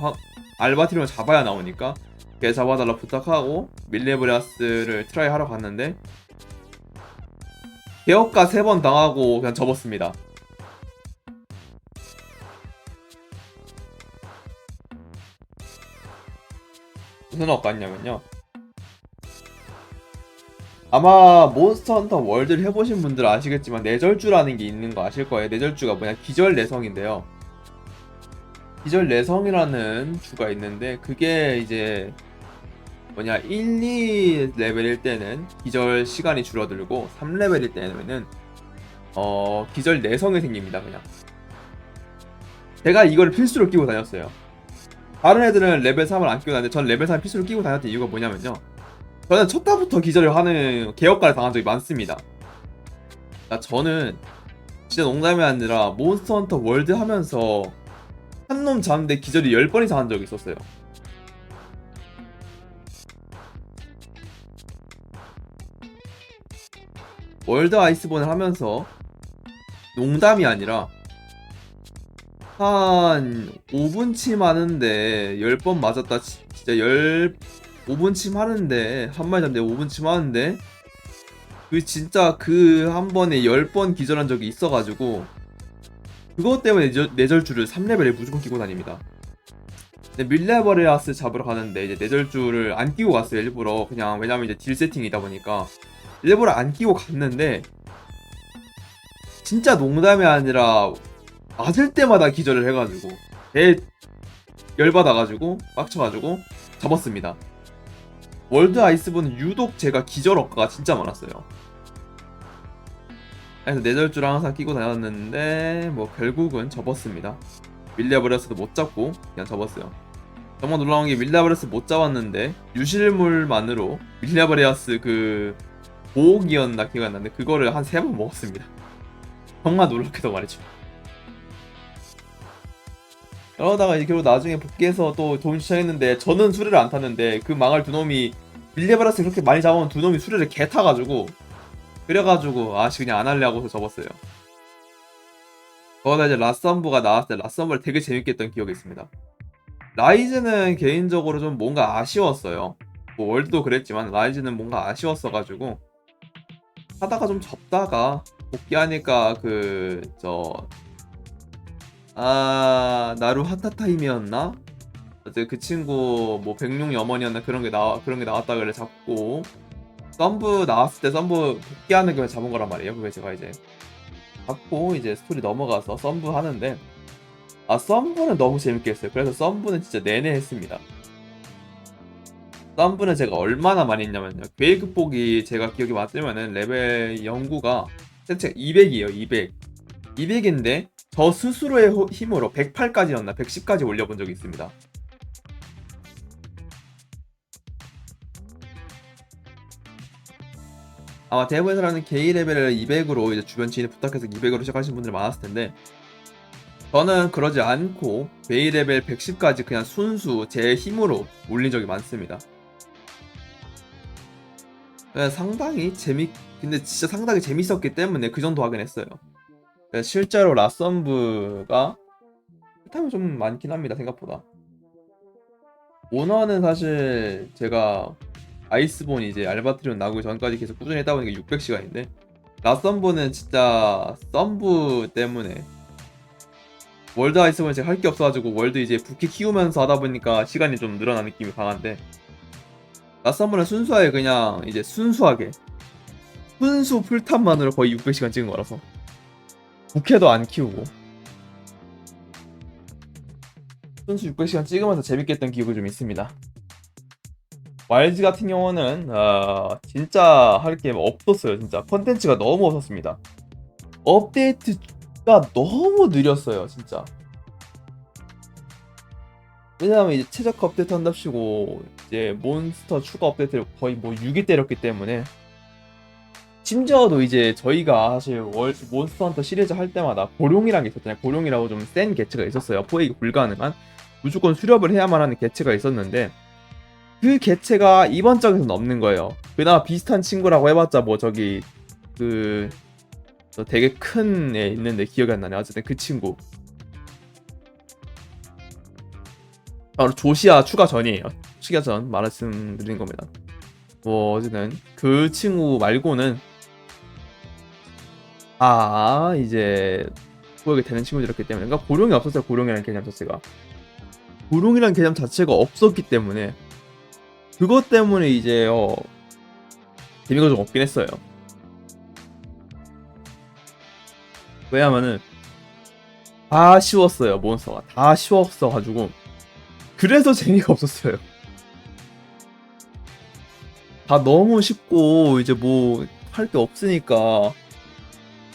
알바티론을 잡아야 나오니까 걔 잡아달라 부탁하고 밀레브라스를 트라이 하러 갔는데 개업가 3번 당하고 그냥 접었습니다. 무슨 억같냐면요, 아마 몬스터 헌터 월드를 해보신 분들 아시겠지만 내절주라는 게 있는 거 아실 거예요. 내절주가 뭐냐, 기절 내성인데요. 기절 내성이라는 주가 있는데 그게 이제 뭐냐 1, 2레벨일 때는 기절 시간이 줄어들고 3레벨일 때는 기절 내성이 생깁니다. 그냥 제가 이걸 필수로 끼고 다녔어요. 다른 애들은 레벨 3을 안 끼고 다녔는데 전 레벨 3 필수로 끼고 다녔던 이유가 뭐냐면요, 저는 첫 타부터 기절을 하는 개업가를 당한 적이 많습니다. 저는 진짜 농담이 아니라 몬스터 헌터 월드 하면서 한 놈 잡는데 기절이 10번 이상 한 적이 있었어요. 월드 아이스본을 하면서 농담이 아니라 한 5분 침 하는데 10번 맞았다. 진짜 5분 침 하는데 한 마리 잡는데 5분 침 하는데 진짜 그 한 번에 10번 기절한 적이 있어가지고 그것 때문에 내절주를 3레벨에 무조건 끼고 다닙니다. 밀레버레아스 잡으러 가는데 이제 내절주를 안 끼고 갔어요. 일부러. 그냥 왜냐면 이제 딜 세팅이다 보니까 일부러 안 끼고 갔는데 진짜 농담이 아니라 맞을 때마다 기절을 해가지고 열받아가지고 빡쳐가지고 잡았습니다. 월드 아이스본은 유독 제가 기절 억가가 진짜 많았어요. 그래서 내절주를 항상 끼고 다녔는데 뭐 결국은 접었습니다. 밀레버레스도 못 잡고 그냥 접었어요. 정말 놀라운 게 밀레버레스 못 잡았는데 유실물만으로 밀레버레스 그 보호기였나 기억이 안 나는데 그거를 한 3번 먹었습니다. 정말 놀랍게도 말이죠. 그러다가 이제 결국 나중에 복귀해서 또 돈 시작했는데 저는 수레를 안 탔는데 그 망할 두 놈이 밀레버레스 그렇게 많이 잡아온 두 놈이 수레를 개 타가지고 그래가지고 그냥 안 할래 하고서 접었어요. 거기다 이제 라썸브가 나왔을 때 라썸브를 되게 재밌게 했던 기억이 있습니다. 라이즈는 개인적으로 좀 뭔가 아쉬웠어요. 뭐 월드도 그랬지만 라이즈는 뭔가 아쉬웠어가지고 하다가 좀 접다가 복귀하니까 나루 하타타임이었나? 어제 그 친구 뭐 백룡 염원이었나 그런 게 나왔다 그래 잡고 썸브 나왔을 때 썸브 복귀하는 게 잡은 거란 말이에요. 그게 제가 이제 잡고 이제 스토리 넘어가서 썸브 하는데 썸브는 너무 재밌게 했어요. 그래서 썸브는 진짜 내내 했습니다. 썸브는 제가 얼마나 많이 했냐면요. 괴일 극복이 제가 기억이 맞으면은 레벨 연구가 대체 200이에요. 200. 200인데 저 스스로의 힘으로 108까지였나 110까지 올려본 적이 있습니다. 아마 대부분 사람은 게이 레벨을 200으로 이제 주변 지인이 부탁해서 200으로 시작하시는 분들이 많았을 텐데 저는 그러지 않고 게이 레벨 110까지 그냥 순수 제 힘으로 올린 적이 많습니다. 상당히 근데 진짜 상당히 재밌었기 때문에 그 정도 하긴 했어요. 실제로 라썸브가 타임이 좀 많긴 합니다, 생각보다. 오너는 사실 제가 아이스본 이제 알바트리온 나오기 전까지 계속 꾸준히 했다 보니까 600시간인데 라썸브는 진짜 썸브 때문에 월드 아이스본 제가 할 게 없어가지고 월드 이제 부캐 키우면서 하다 보니까 시간이 좀 늘어난 느낌이 강한데 라썸브는 순수하게 그냥 이제 순수하게 순수 풀탑만으로 거의 600시간 찍은 거라서 부캐도 안 키우고 순수 600시간 찍으면서 재밌게 했던 기억이 좀 있습니다. 와일즈 같은 경우는 진짜 할 게 없었어요. 진짜 컨텐츠가 너무 없었습니다. 업데이트가 너무 느렸어요. 진짜. 왜냐하면 이제 최저가 업데이트 한답시고 이제 몬스터 추가 업데이트를 거의 뭐 6일 때렸기 때문에 심지어도 이제 저희가 사실 몬스터 헌터 시리즈 할 때마다 고룡이라는 게 있었잖아요. 고룡이라고 좀 센 개체가 있었어요. 포획이 불가능한 무조건 수렵을 해야만 하는 개체가 있었는데 그 개체가 이번 작에서는 없는 거예요. 그나마 비슷한 친구라고 해봤자 뭐 저기 저 되게 큰 애 있는데 기억이 안 나네. 어쨌든 그 친구 바로 조시아 추가 전이에요. 추가 전 말씀드린 겁니다. 뭐 어쨌든 그 친구 말고는 이제 구하게 되는 친구들이었기 때문에 그러니까 고룡이 없었어요. 고룡이라는 개념 자체가 고룡이라는 개념 자체가 없었기 때문에 그것 때문에 이제 재미가 좀 없긴 했어요. 왜냐면은 다 쉬웠어요. 몬스터가 다 쉬웠어가지고 그래서 재미가 없었어요. 다 너무 쉽고 이제 뭐 할 게 없으니까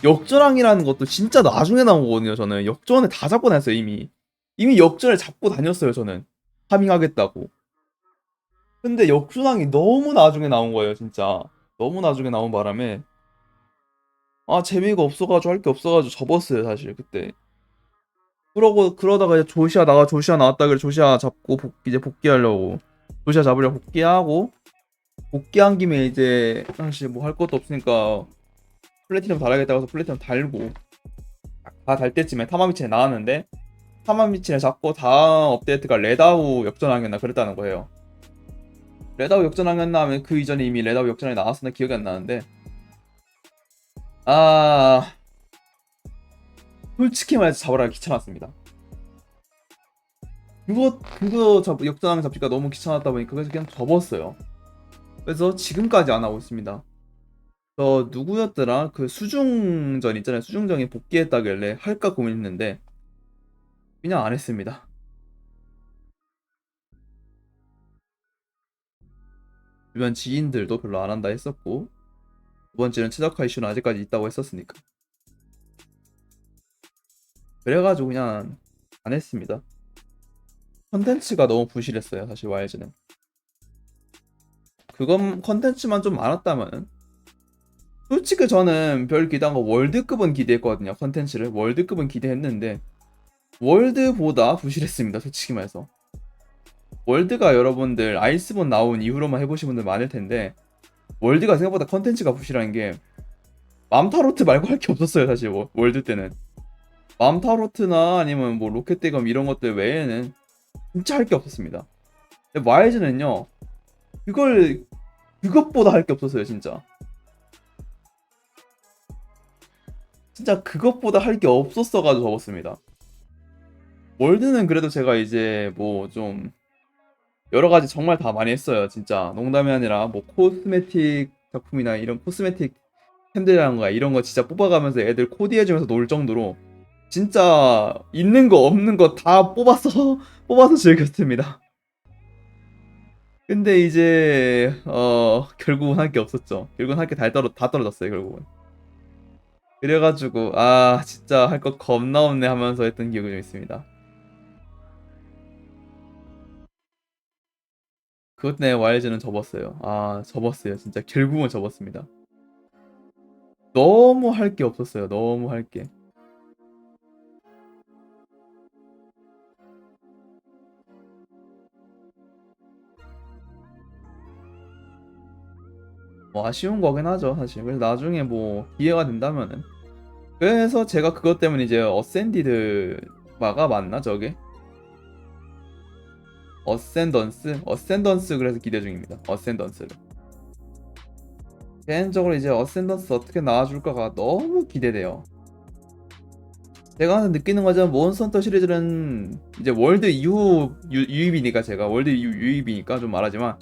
역전왕이라는 것도 진짜 나중에 나온 거거든요. 저는 역전을 다 잡고 다녔어요. 이미 역전을 잡고 다녔어요. 저는 파밍하겠다고. 근데 역전왕이 너무 나중에 나온 거예요. 진짜 너무 나중에 나온 바람에 재미가 없어가지고 할 게 없어가지고 접었어요. 사실 그때. 그러다가 이제 조시아 나왔다 그래. 조시아 잡고 이제 복귀하려고 조시아 잡으려고 복귀한 김에 이제 사실 뭐 할 것도 없으니까 플래티넘 달아야겠다고 해서 플래티넘 달고 다 달 때쯤에 타마미친에 나왔는데 타마미친을 잡고 다음 업데이트가 레다우 역전왕이었나 그랬다는 거예요. 레다우 역전왕이었나 하면 그 이전에 이미 레다우 역전왕이 나왔었나 기억이 안 나는데 솔직히 말해서 잡으라 귀찮았습니다. 역전왕 잡기가 너무 귀찮았다 보니까 그래서 그냥 접었어요. 그래서 지금까지 안 하고 있습니다. 저 누구였더라? 그 수중전 있잖아요. 수중전이 복귀했다길래 할까 고민했는데 그냥 안 했습니다. 주변 지인들도 별로 안 한다 했었고 두 번째는 최적화 이슈는 아직까지 있다고 했었으니까 그래가지고 그냥 안 했습니다. 컨텐츠가 너무 부실했어요. 사실 와이즈는 그건 컨텐츠만 좀 많았다면 솔직히 저는 별 기대한 거 월드급은 기대했거든요. 컨텐츠를 월드급은 기대했는데 월드보다 부실했습니다. 솔직히 말해서 월드가 여러분들 아이스본 나온 이후로만 해보신 분들 많을 텐데 월드가 생각보다 컨텐츠가 부실한 게 맘타로트 말고 할 게 없었어요. 사실 월드 때는 맘타로트나 아니면 뭐 로켓대검 이런 것들 외에는 진짜 할 게 없었습니다. 근데 와이즈는요 그것보다 할 게 없었어요. 진짜 그것보다 할 게 없었어가지고 접었습니다. 월드는 그래도 제가 이제 뭐 좀 여러 가지 정말 다 많이 했어요. 진짜 농담이 아니라 뭐 코스메틱 작품이나 이런 코스메틱 템들이란가 이런 거 진짜 뽑아가면서 애들 코디해주면서 놀 정도로 진짜 있는 거 없는 거 다 뽑아서 뽑아서 즐겼습니다. 근데 이제 결국은 할 게 없었죠. 결국은 할 게 다 떨어졌어요. 결국은. 그래가지고 아 진짜 할 거 겁나 없네 하면서 했던 기억이 좀 있습니다. 그것 때문에 와일즈는 접었어요. 아 접었어요. 진짜 결국은 접었습니다. 너무 할 게 없었어요. 너무 할 게. 뭐 아쉬운 거긴 하죠, 사실. 그래서 나중에 뭐 기회가 된다면은. 그래서 제가 그것 때문에 이제 어센디드마가 맞나 저게? 어센던스 그래서 기대 중입니다. 어센던스를. 개인적으로 이제 어센던스 어떻게 나와줄까가 너무 기대돼요. 제가 항상 느끼는 거죠. 몬스터 시리즈는 이제 월드 이후 유입이니까 제가 월드 이후 유입이니까 좀 말하지만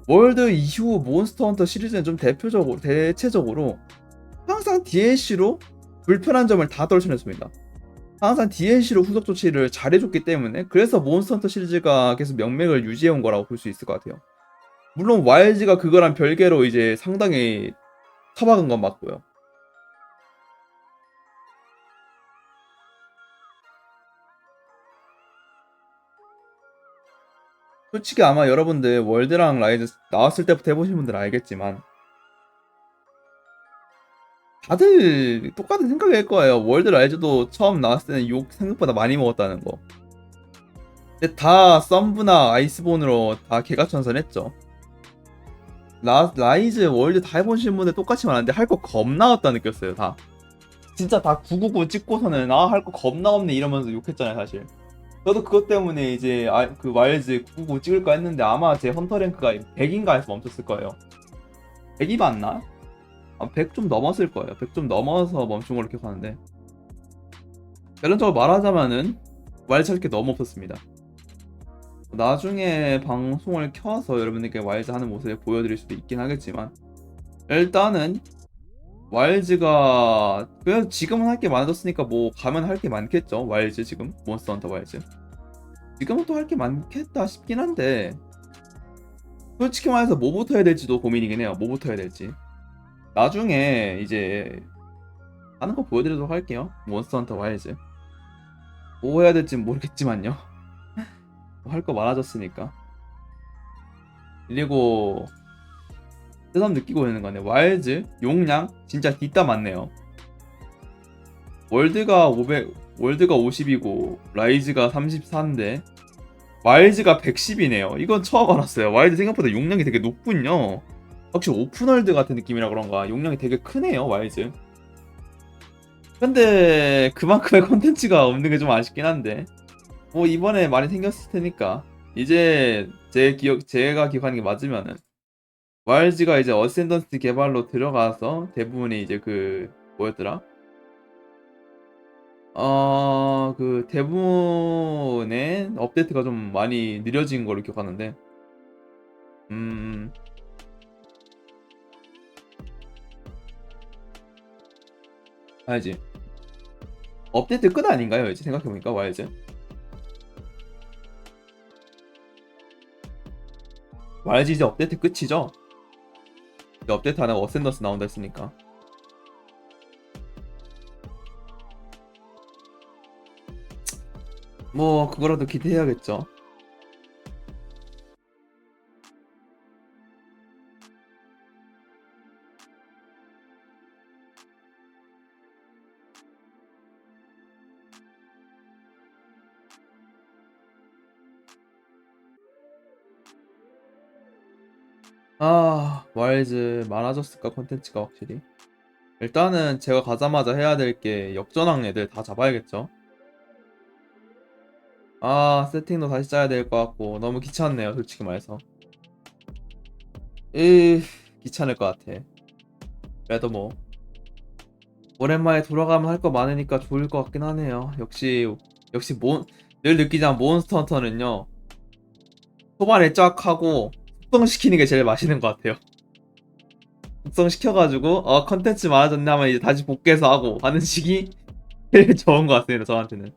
월드 이후 몬스터 헌터 시리즈는 좀 대체적으로 항상 DLC로 불편한 점을 다 떨쳐냈습니다. 항상 DLC로 후속 조치를 잘해줬기 때문에 그래서 몬스터 헌터 시리즈가 계속 명맥을 유지해온 거라고 볼 수 있을 것 같아요. 물론 YG가 그거랑 별개로 이제 상당히 타박은 건 맞고요. 솔직히 아마 여러분들 월드랑 라이즈 나왔을 때부터 해보신 분들은 알겠지만 다들 똑같은 생각일 거예요. 월드 라이즈도 처음 나왔을 때는 욕 생각보다 많이 먹었다는 거. 근데 다 썸브나 아이스본으로 다 개가천선했죠. 라이즈 월드 다 해보신 분들 똑같이 말하는데 할 거 겁나 없다 느꼈어요. 다 진짜 다 999 찍고서는 아 할 거 겁나 없네 이러면서 욕했잖아요 사실. 저도 그것 때문에 이제 그 와일즈 999 찍을까 했는데 아마 제 헌터 랭크가 100인가 해서 멈췄을 거예요. 100이 맞나? 100 좀 넘었을 거예요. 100 좀 넘어서 멈춘 걸로 기억하는데 결론적으로 말하자면은 와일즈 할 게 너무 없었습니다. 나중에 방송을 켜서 여러분들께 와일즈 하는 모습을 보여드릴 수도 있긴 하겠지만 일단은 와일즈가 그냥 지금은 할 게 많아졌으니까 뭐 가면 할 게 많겠죠. 와일즈 지금 몬스터 헌터 와일즈 지금은 또 할 게 많겠다 싶긴 한데 솔직히 말해서 뭐부터 해야 될지도 고민이긴 해요. 뭐부터 해야 될지 나중에 이제 하는 거 보여드리도록 할게요. 몬스터 헌터 와일즈 뭐 해야 될지 모르겠지만요. 할 거 많아졌으니까. 그리고 새삼 느끼고 있는 거네. 와일즈 용량 진짜 뒷다 많네요. 월드가 50이고 라이즈가 34인데 와일즈가 110이네요. 이건 처음 알았어요. 와일즈 생각보다 용량이 되게 높군요. 확실히 오픈월드 같은 느낌이라 그런가 용량이 되게 크네요. 와일즈. 근데 그만큼의 컨텐츠가 없는 게 좀 아쉽긴 한데 뭐 이번에 많이 생겼을 테니까 이제 제가 기억하는 게 맞으면은 YG가 이제 어센던스 개발로 들어가서 대부분이 이제 그 뭐였더라? 그 대부분의 업데이트가 좀 많이 느려진 걸로 기억하는데 음 알지? 업데이트 끝 아닌가요? 이제 생각해보니까 YG 이제 업데이트 끝이죠? 이제 업데이트 안 하고 어센던스 나온다 했으니까 뭐 그거라도 기대해야겠죠. 와일즈 많아졌을까 콘텐츠가 확실히. 일단은 제가 가자마자 해야 될 게 역전왕 애들 다 잡아야겠죠. 세팅도 다시 짜야 될 것 같고 너무 귀찮네요 솔직히 말해서. 으 귀찮을 것 같아. 그래도 뭐 오랜만에 돌아가면 할 거 많으니까 좋을 것 같긴 하네요. 역시 늘 느끼지만 몬스터 헌터는요, 초반에 쫙 하고 숙성시키는 게 제일 맛있는 것 같아요. 숙성시켜가지고 컨텐츠 많아졌네 하면 이제 다시 복귀해서 하고 하는 식이 제일 좋은 것 같습니다, 저한테는.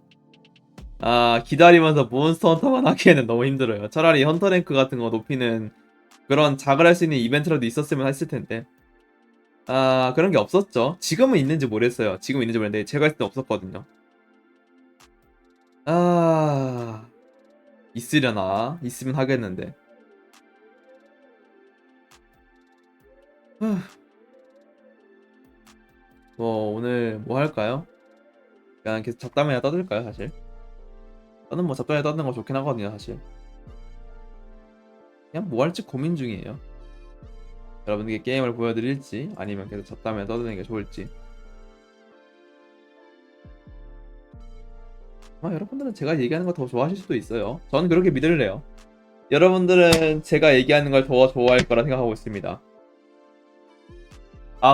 기다리면서 몬스터 헌터만 하기에는 너무 힘들어요. 차라리 헌터 랭크 같은 거 높이는 그런 자글할 수 있는 이벤트라도 있었으면 했을 텐데. 그런 게 없었죠. 지금은 있는지 모르겠어요. 지금 있는지 모르겠는데 제가 했을 때 없었거든요. 있으려나? 있으면 하겠는데. 오늘 뭐 할까요? 그냥 계속 잡담이나 떠들까요, 사실? 저는 뭐 잡담이나 떠드는 거 좋긴 하거든요, 사실. 그냥 뭐 할지 고민 중이에요. 여러분들께 게임을 보여드릴지 아니면 계속 잡담이나 떠드는 게 좋을지. 여러분들은 제가 얘기하는 거 더 좋아하실 수도 있어요. 저는 그렇게 믿을래요. 여러분들은 제가 얘기하는 걸 더 좋아할 거라 생각하고 있습니다.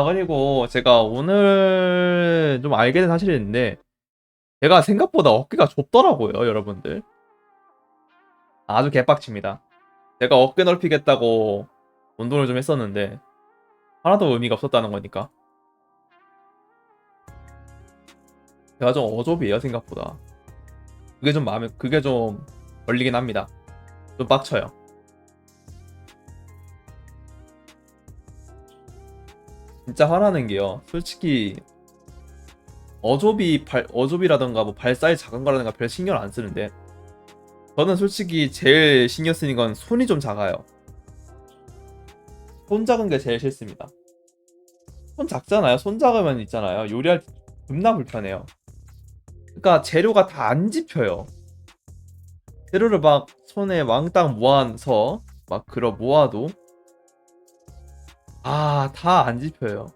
그리고 제가 오늘 좀 알게 된 사실이 있는데, 제가 생각보다 어깨가 좁더라고요, 여러분들. 아주 개빡칩니다. 제가 어깨 넓히겠다고 운동을 좀 했었는데, 하나도 의미가 없었다는 거니까. 제가 좀 어좁이에요, 생각보다. 그게 좀 걸리긴 합니다. 좀 빡쳐요. 진짜 화나는 게요. 솔직히 어좁이라던가 뭐 발 사이즈 작은 거라든가 별 신경 안 쓰는데, 저는 솔직히 제일 신경 쓰는 건 손이 좀 작아요. 손 작은 게 제일 싫습니다. 손 작잖아요. 손 작으면 있잖아요. 요리할 때 존나 불편해요. 그러니까 재료가 다 안 집혀요. 재료를 막 손에 왕딱 모아서 막 모아도 다 안 집혀요.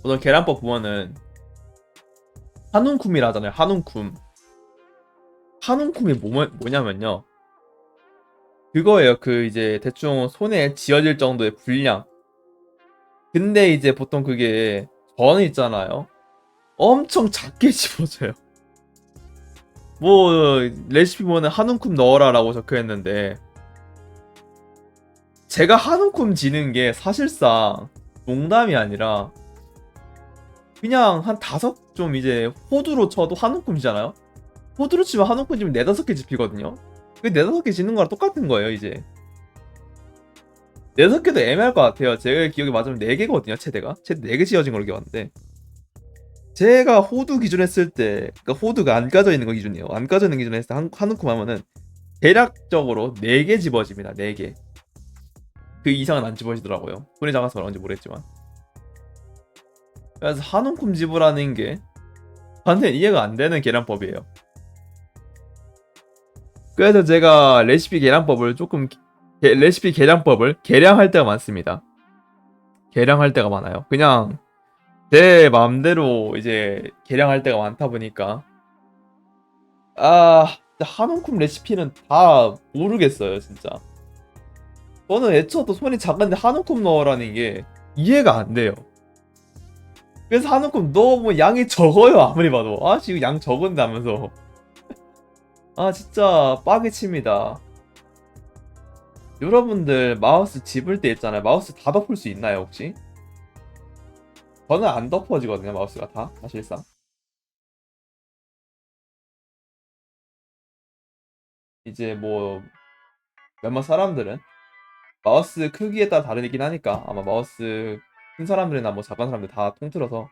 오늘 계란법 보면은 한움쿰이라 하잖아요. 한움쿰. 한움쿰이 뭐냐면요. 그거예요. 이제 대충 손에 쥐어질 정도의 분량. 근데 이제 보통 그게 전 있잖아요. 엄청 작게 집어져요. 뭐 레시피 보면 한움쿰 넣어라라고 적혀 있는데, 제가 한움쿰 지는 게 사실상 농담이 아니라 그냥 한 다섯 좀 이제 호두로 쳐도 한움쿰이잖아요. 호두로 치면 한움쿰 지면 네다섯 개 집히거든요. 그 네다섯 개 지는 거랑 똑같은 거예요, 이제. 네다섯 개도 애매할 것 같아요. 제 기억이 맞으면 네 개거든요, 최대가. 최대 네 개 지어진 걸로 기억하는데, 제가 호두 기준 했을 때, 그러니까 호두가 안 까져 있는 거 기준이에요. 안 까져 있는 기준 했을 때 한움쿰 하면은 대략적으로 4개 집어집니다. 4개. 그 이상은 안 집어지더라고요. 손이 작아서 그런지 모르겠지만. 그래서 한움쿰 집으라는 게 저한테 이해가 안 되는 계량법이에요. 그래서 제가 레시피 계량법을 계량할 때가 많습니다. 계량할 때가 많아요. 그냥 제 마음대로 이제 계량할 때가 많다 보니까 한움쿰 레시피는 다 모르겠어요, 진짜. 저는 애초부터 손이 작은데 한움쿰 넣으라는 게 이해가 안 돼요. 그래서 한움쿰 너무 양이 적어요, 아무리 봐도. 지금 양 적은데 하면서. 진짜 빠개 칩니다. 여러분들 마우스 집을 때 있잖아요. 마우스 다 덮을 수 있나요, 혹시? 저는 안 덮어지거든요, 마우스가 다, 사실상. 이제 뭐, 몇몇 사람들은 마우스 크기에 따라 다르긴 하니까 아마 마우스 큰 사람들이나 뭐 작은 사람들 다 통틀어서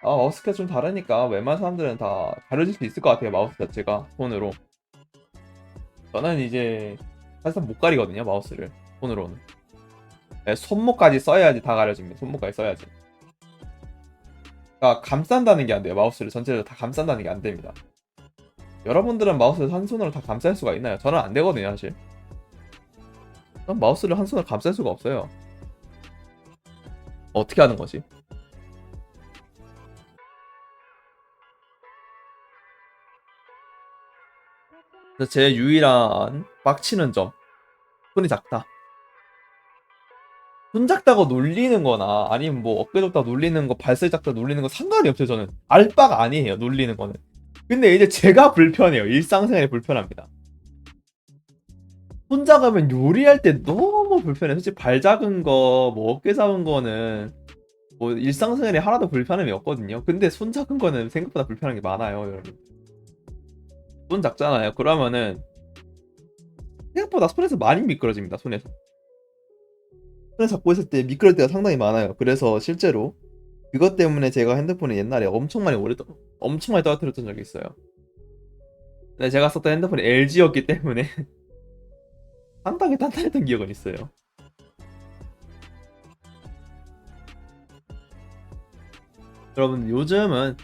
마우스가 좀 다르니까 웬만한 사람들은 다 다르질 수 있을 것 같아요, 마우스 자체가 손으로. 저는 이제 사실상 못 가리거든요, 마우스를 손으로는. 네, 손목까지 써야지 다 가려집니다. 손목까지 써야지. 그러니까 감싼다는 게 안 돼요. 마우스를 전체를 다 감싼다는 게 안 됩니다. 여러분들은 마우스를 한 손으로 다 감쌀 수가 있나요? 저는 안 되거든요, 사실. 전 마우스를 한 손으로 감쌀 수가 없어요. 어떻게 하는 거지? 그래서 제 유일한 빡치는 점, 손이 작다. 손 작다고 놀리는 거나 아니면 뭐 어깨 좁다고 놀리는 거, 발살 작다고 놀리는 거 상관이 없어요. 저는 알바가 아니에요, 놀리는 거는. 근데 이제 제가 불편해요. 일상생활이 불편합니다. 손 작으면 요리할 때 너무 불편해. 솔직히 발 작은 거, 뭐 어깨 작은 거는 뭐 일상생활에 하나도 불편함이 없거든요. 근데 손 작은 거는 생각보다 불편한 게 많아요, 여러분. 손 작잖아요. 그러면은 생각보다 손에서 많이 미끄러집니다. 손에 잡고 있을 때 미끄러질 때가 상당히 많아요. 그래서 실제로 그것 때문에 제가 핸드폰을 옛날에 엄청 많이 떨어뜨렸던 적이 있어요. 근데 제가 썼던 핸드폰이 LG였기 때문에 상당히 단단했던 기억은 있어요. 여러분, 요즘은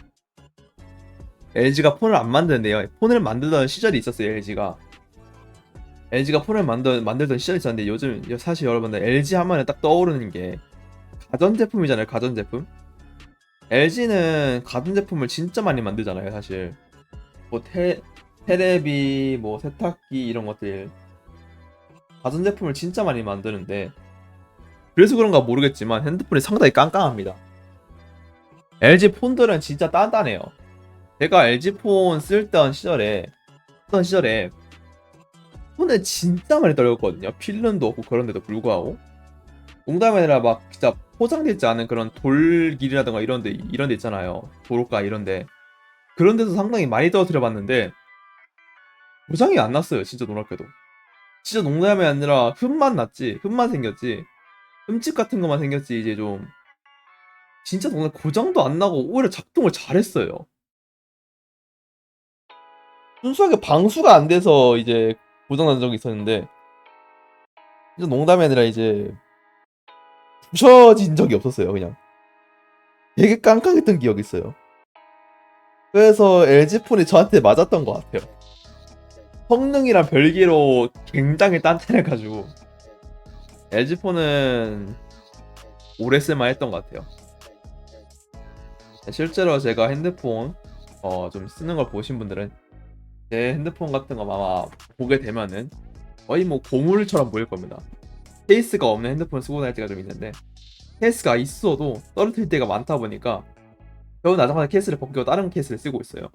LG가 폰을 안 만드는데요. 폰을 만들던 시절이 있었어요. LG가 폰을 만들던 시절이 있었는데, 요즘 사실 여러분들 LG 하면은 딱 떠오르는 게 가전제품이잖아요. 가전제품. LG는 가전제품을 진짜 많이 만들잖아요. 사실 뭐 테레비, 뭐 세탁기 이런 것들 가전제품을 진짜 많이 만드는데, 그래서 그런가 모르겠지만 핸드폰이 상당히 깜깜합니다. LG 폰들은 진짜 단단해요. 제가 LG 폰 쓰던 시절에 폰에 진짜 많이 떨궜거든요. 필름도 없고 그런데도 불구하고. 농담이 아니라 막 진짜 포장되지 않은 그런 돌길이라든가 이런 데 있잖아요. 도로가 이런데. 그런 데서 상당히 많이 떨어뜨려 봤는데 고장이 안 났어요. 진짜 놀랍게도. 진짜 농담이 아니라 흠만 났지. 흠만 생겼지. 흠집 같은 것만 생겼지. 이제 좀 진짜 정말 고장도 안 나고 오히려 작동을 잘했어요. 순수하게 방수가 안 돼서 이제 고장 난 적이 있었는데, 진짜 농담이 아니라 이제 부셔진 적이 없었어요. 그냥 되게 깜깜했던 기억이 있어요. 그래서 LG폰이 저한테 맞았던 것 같아요. 성능이랑 별개로 굉장히 단단해가지고 LG폰은 오래 쓸만 했던 것 같아요. 실제로 제가 핸드폰 좀 쓰는 걸 보신 분들은 제 핸드폰 같은 거 아마 보게 되면은 거의 뭐 고물처럼 보일 겁니다. 케이스가 없는 핸드폰 쓰고 다닐 때가 좀 있는데, 케이스가 있어도 떨어뜨릴 때가 많다 보니까 겨우 나중에 케이스를 벗기고 다른 케이스를 쓰고 있어요.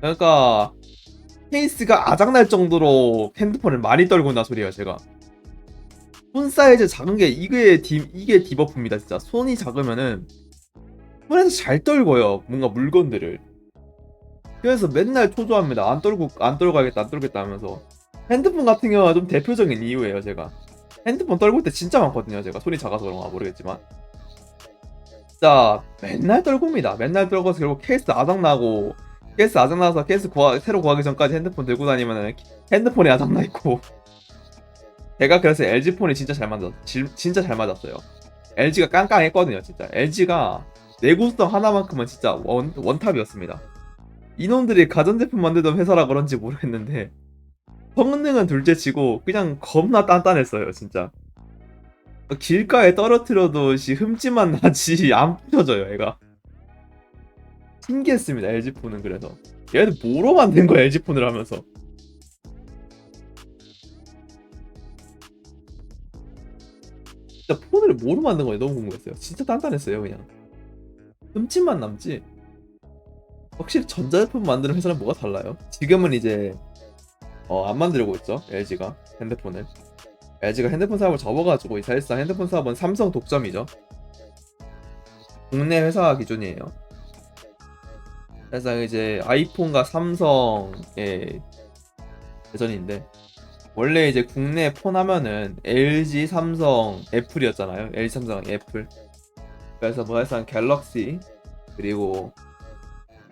그러니까 케이스가 아작날 정도로 핸드폰을 많이 떨고 나 소리예요, 제가. 손 사이즈 작은 게 이게 디버프입니다, 진짜. 손이 작으면은 손에서 잘 떨궈요, 뭔가 물건들을. 그래서 맨날 초조합니다. 안 떨고 가야겠다 하면서. 핸드폰 같은 경우가 좀 대표적인 이유예요, 제가. 핸드폰 떨굴 때 진짜 많거든요, 제가. 손이 작아서 그런가 모르겠지만. 진짜 맨날 떨굽니다. 맨날 떨궈서 결국 케이스 아작나서 새로 구하기 전까지 핸드폰 들고 다니면은 핸드폰이 아작나 있고. 제가 그래서 LG폰이 진짜 잘 맞았어요. LG가 깡깡했거든요, 진짜. LG가 내구성 하나만큼은 진짜 원탑이었습니다. 이놈들이 가전제품 만들던 회사라 그런지 모르겠는데 성능은 둘째치고 그냥 겁나 단단했어요, 진짜. 길가에 떨어뜨려도 흠집만 나지 안 부셔져요, 얘가. 신기했습니다, LG폰은. 그래서 얘들 뭐로 만든 거야, LG폰을 하면서. 진짜 폰을 뭐로 만든 거야, 너무 궁금했어요. 진짜 단단했어요, 그냥. 흠집만 남지. 확실히 전자제품 만드는 회사랑 뭐가 달라요? 지금은 이제 안 만들고 있죠, LG가 핸드폰을. LG가 핸드폰 사업을 접어가지고 사실상 핸드폰 사업은 삼성 독점이죠. 국내 회사 기준이에요. 사실상 이제 아이폰과 삼성의 대전인데, 원래 이제 국내 폰 하면은 LG, 삼성, 애플이었잖아요. LG, 삼성, 애플. 그래서 뭐 사실상 갤럭시, 그리고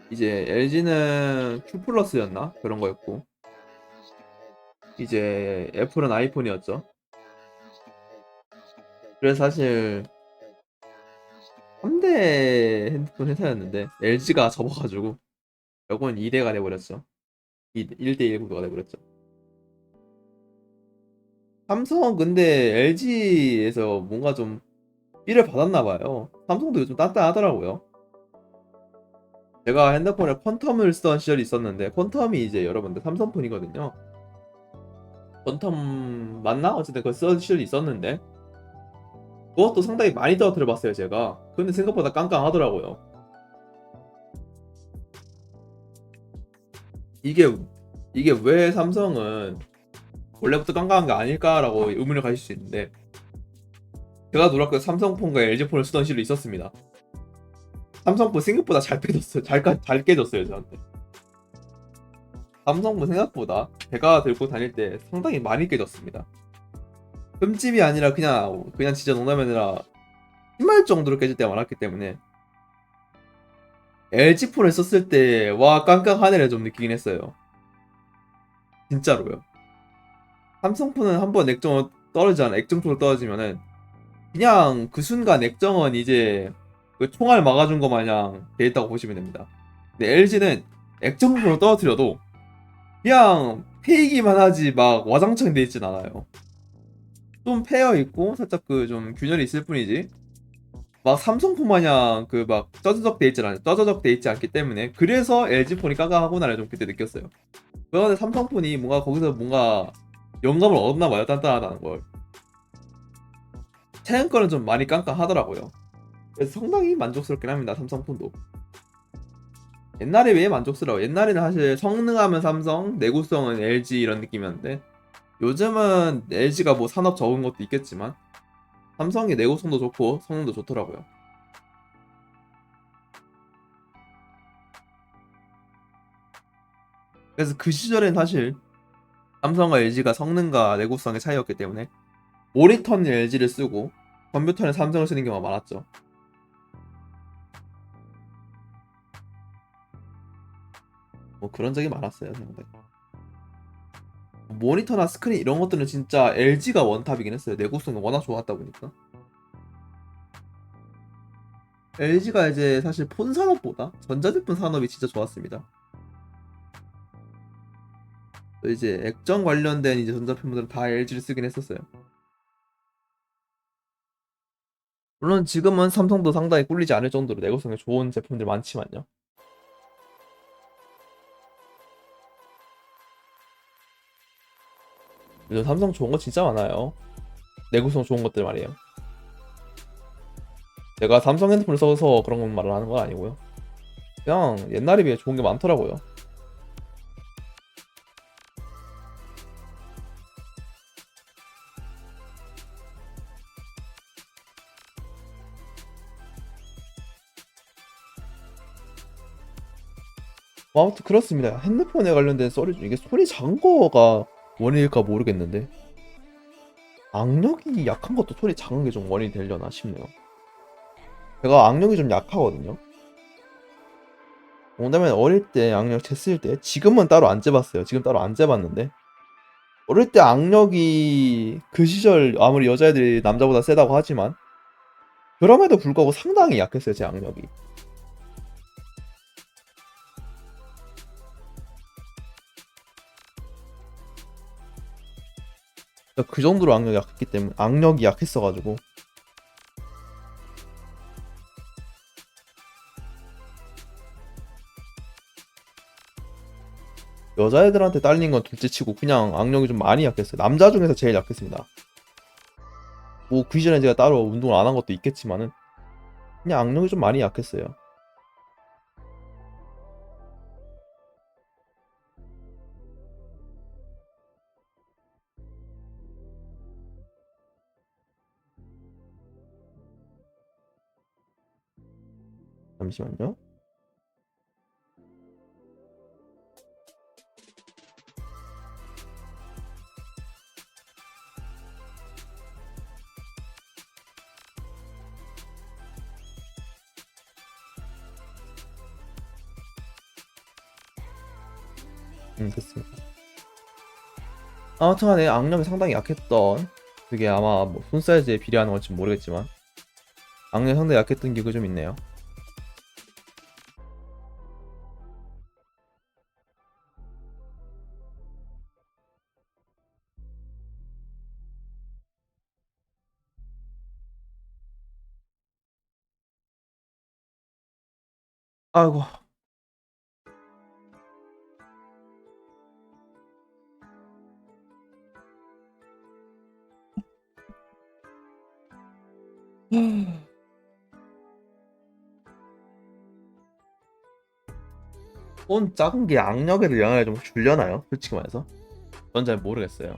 이제 LG는 Q 플러스였나? 그런 거였고, 이제 애플은 아이폰이었죠. 그래서 사실 3대 핸드폰 회사였는데 LG가 접어가지고 결국은 2대가 돼버렸죠. 1대1 구도가 돼버렸죠. 삼성은 근데 LG에서 뭔가 좀 삐를 받았나봐요. 삼성도 요즘 단단하더라고요. 제가 핸드폰에 퀀텀을 쓰던 시절이 있었는데, 퀀텀이 이제 여러분들 삼성폰이거든요. 퀀텀 맞나? 어쨌든 그거 쓰던 시절이 있었는데 그것도 상당히 많이 떨어뜨려 봤어요 제가. 근데 생각보다 깡깡하더라고요. 이게 이게 왜 삼성은 원래부터 깡깡한 게 아닐까라고 의문을 가질 수 있는데, 제가 놀랍게도 삼성폰과 LG폰을 쓰던 시절이 있었습니다. 삼성폰 생각보다 잘 깨졌어요. 잘 깨졌어요 저한테. 삼성폰 생각보다 제가 들고 다닐 때 상당히 많이 깨졌습니다. 흠집이 아니라 그냥 진짜 농담이 아니라 심할 정도로 깨질 때가 많았기 때문에 LG폰을 썼을 때 와 깡깡하네를 좀 느끼긴 했어요. 진짜로요. 삼성폰은 한번 액정 쪽으로 떨어지면은 그냥 그 순간 액정은 이제 그 총알 막아준 거 마냥 돼 있다고 보시면 됩니다. 근데 LG는 액정 쪽으로 떨어뜨려도 그냥 패이기만 하지 막 와장창 돼 있진 않아요. 좀 패여 있고 살짝 그 좀 균열이 있을 뿐이지 막 삼성폰 마냥 그 막 쪄저적 돼 있지 않기 때문에, 그래서 LG 폰이 깡깡하구나를 좀 그때 느꼈어요. 그런데 삼성폰이 뭔가 거기서 뭔가 영감을 얻었나 봐요. 단단하다는 걸. 최근 거는 좀 많이 깡깡하더라고요. 그래서 상당히 만족스럽긴 합니다. 삼성폰도. 옛날에 왜 만족스러워? 옛날에는 사실 성능하면 삼성, 내구성은 LG 이런 느낌이었는데, 요즘은 LG가 뭐 산업 적은 것도 있겠지만 삼성이 내구성도 좋고 성능도 좋더라고요. 그래서 그 시절엔 사실 삼성과 LG가 성능과 내구성의 차이였기 때문에 모니터는 LG를 쓰고 컴퓨터는 삼성을 쓰는 경우가 많았죠. 뭐 그런 적이 많았어요, 상당히. 모니터나 스크린 이런 것들은 진짜 LG가 원탑이긴 했어요. 내구성이 워낙 좋았다 보니까. LG가 이제 사실 폰 산업보다 전자제품 산업이 진짜 좋았습니다. 또 이제 액정 관련된 이제 전자제품들은 다 LG를 쓰긴 했었어요. 물론 지금은 삼성도 상당히 꿀리지 않을 정도로 내구성이 좋은 제품들 많지만요. 요즘 삼성 좋은 거 진짜 많아요. 내구성 좋은 것들 말이에요. 제가 삼성 핸드폰을 써서 그런 건 말을 하는 건 아니고요. 그냥 옛날에 비해 좋은 게 많더라고요. 뭐 아무튼 그렇습니다. 핸드폰에 관련된 썰이 이게 손이 작은 거가 원인일까 모르겠는데, 악력이 약한 것도 손이 작은 게 좀 원인이 되려나 싶네요. 제가 악력이 좀 약하거든요. 농담에 어릴 때 악력 쟀을 때, 지금은 따로 안 재봤어요. 지금 따로 안 재봤는데, 어릴 때 악력이 그 시절 아무리 여자애들이 남자보다 세다고 하지만 그럼에도 불구하고 상당히 약했어요, 제 악력이. 그러니까 그 정도로 악력이 약했어가지고 여자애들한테 딸린 건 둘째치고 그냥 악력이 좀 많이 약했어요. 남자 중에서 제일 약했습니다. 뭐 그 시절에 제가 따로 운동을 안 한 것도 있겠지만은 그냥 악력이 좀 많이 약했어요. 잠시만요. 됐습니다. 아무튼 간에 악력이 상당히 약했던, 그게 아마 뭐 손 사이즈에 비례하는 건지 모르겠지만 악력이 상당히 약했던 기억이 좀 있네요. 아이고. 손 작은 게 악력에도 영향을 좀 주려나요? 솔직히 말해서 전 잘 모르겠어요.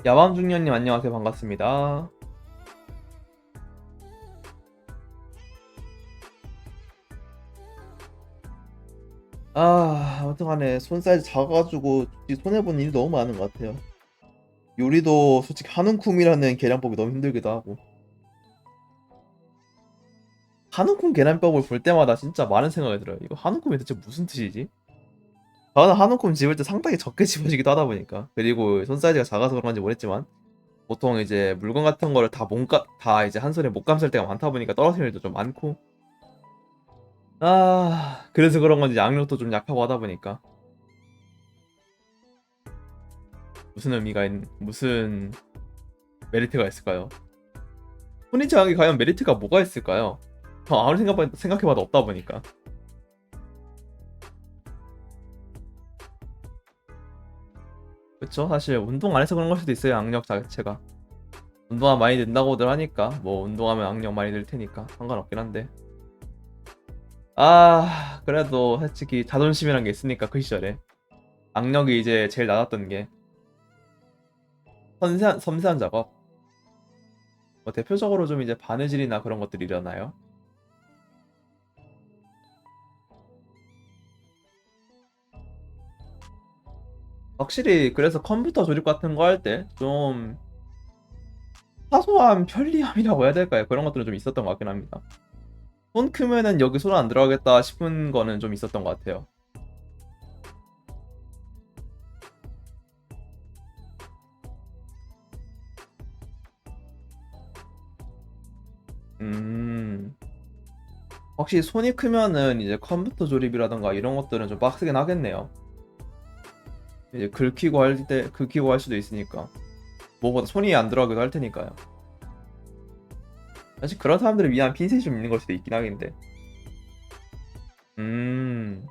야밤중년님 안녕하세요. 반갑습니다. 아무튼 간에 손 사이즈 작아가지고 손해보는 일이 너무 많은 것 같아요. 요리도 솔직히 한움쿰이라는 계량법이 너무 힘들기도 하고, 한움쿰 계량법을 볼 때마다 진짜 많은 생각이 들어요. 이거 한움쿰이 대체 무슨 뜻이지? 저는 한움쿰 집을 때 상당히 적게 집어지기도 하다 보니까, 그리고 손 사이즈가 작아서 그런 건지 모르겠지만 보통 이제 물건 같은 거를 다 이제 한 손에 못 감쌀 때가 많다 보니까 떨어뜨릴 일도 좀 많고, 그래서 그런 건지 악력도 좀 약하고 하다 보니까 무슨 메리트가 있을까요? 손이 작은 게 과연 메리트가 뭐가 있을까요? 아무리 생각해봐도 없다 보니까. 그쵸? 사실 운동 안 해서 그런 걸 수도 있어요. 악력 자체가 운동하면 많이 는다고들 하니까, 뭐 운동하면 악력 많이 늘 테니까 상관없긴 한데, 그래도 솔직히 자존심이란 게 있으니까 그 시절에 악력이 이제 제일 낮았던 게 섬세한 작업. 뭐 대표적으로 좀 이제 바느질이나 그런 것들이 일어나요. 확실히 그래서 컴퓨터 조립 같은 거 할 때 좀 사소한 편리함이라고 해야 될까요? 그런 것들은 좀 있었던 것 같긴 합니다. 손 크면은 여기 손 안 들어가겠다 싶은 거는 좀 있었던 것 같아요. 음, 확실히 손이 크면은 이제 컴퓨터 조립이라던가 이런 것들은 좀 빡세긴 하겠네요. 이제 긁히고 할 수도 있으니까. 뭐보다 손이 안 들어가기도 할 테니까요. 사실 그런 사람들을 위한 핀셋이 좀 있는 걸 수도 있긴 하겠는데. 음,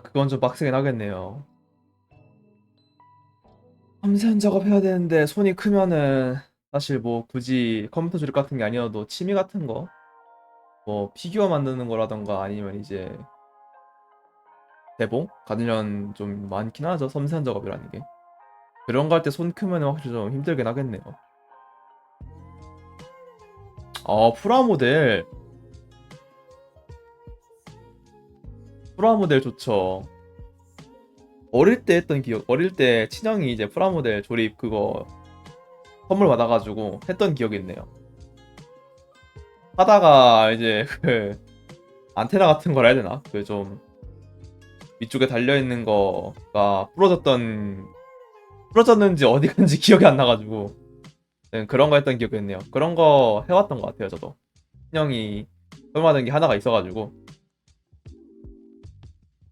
그건 좀 빡세긴 하겠네요. 섬세한 작업해야 되는데 손이 크면은 사실 뭐 굳이 컴퓨터 조립 같은 게 아니어도 취미 같은 거, 뭐 피규어 만드는 거라던가 아니면 이제 대봉 관련 좀 많긴 하죠. 섬세한 작업이라는 게. 그런 거 할 때 손 크면 확실히 좀 힘들긴 하겠네요. 프라모델. 프라모델 좋죠. 어릴 때 친형이 이제 프라모델 조립 그거 선물 받아가지고 했던 기억이 있네요. 하다가 이제 그 안테나 같은 걸 해야 되나? 그 좀 위쪽에 달려 있는 거가 부러졌는지 어디 간지 기억이 안 나가지고, 네, 그런 거 했던 기억이 있네요. 그런 거 해왔던 것 같아요, 저도. 친형이 설마된 게 하나가 있어가지고.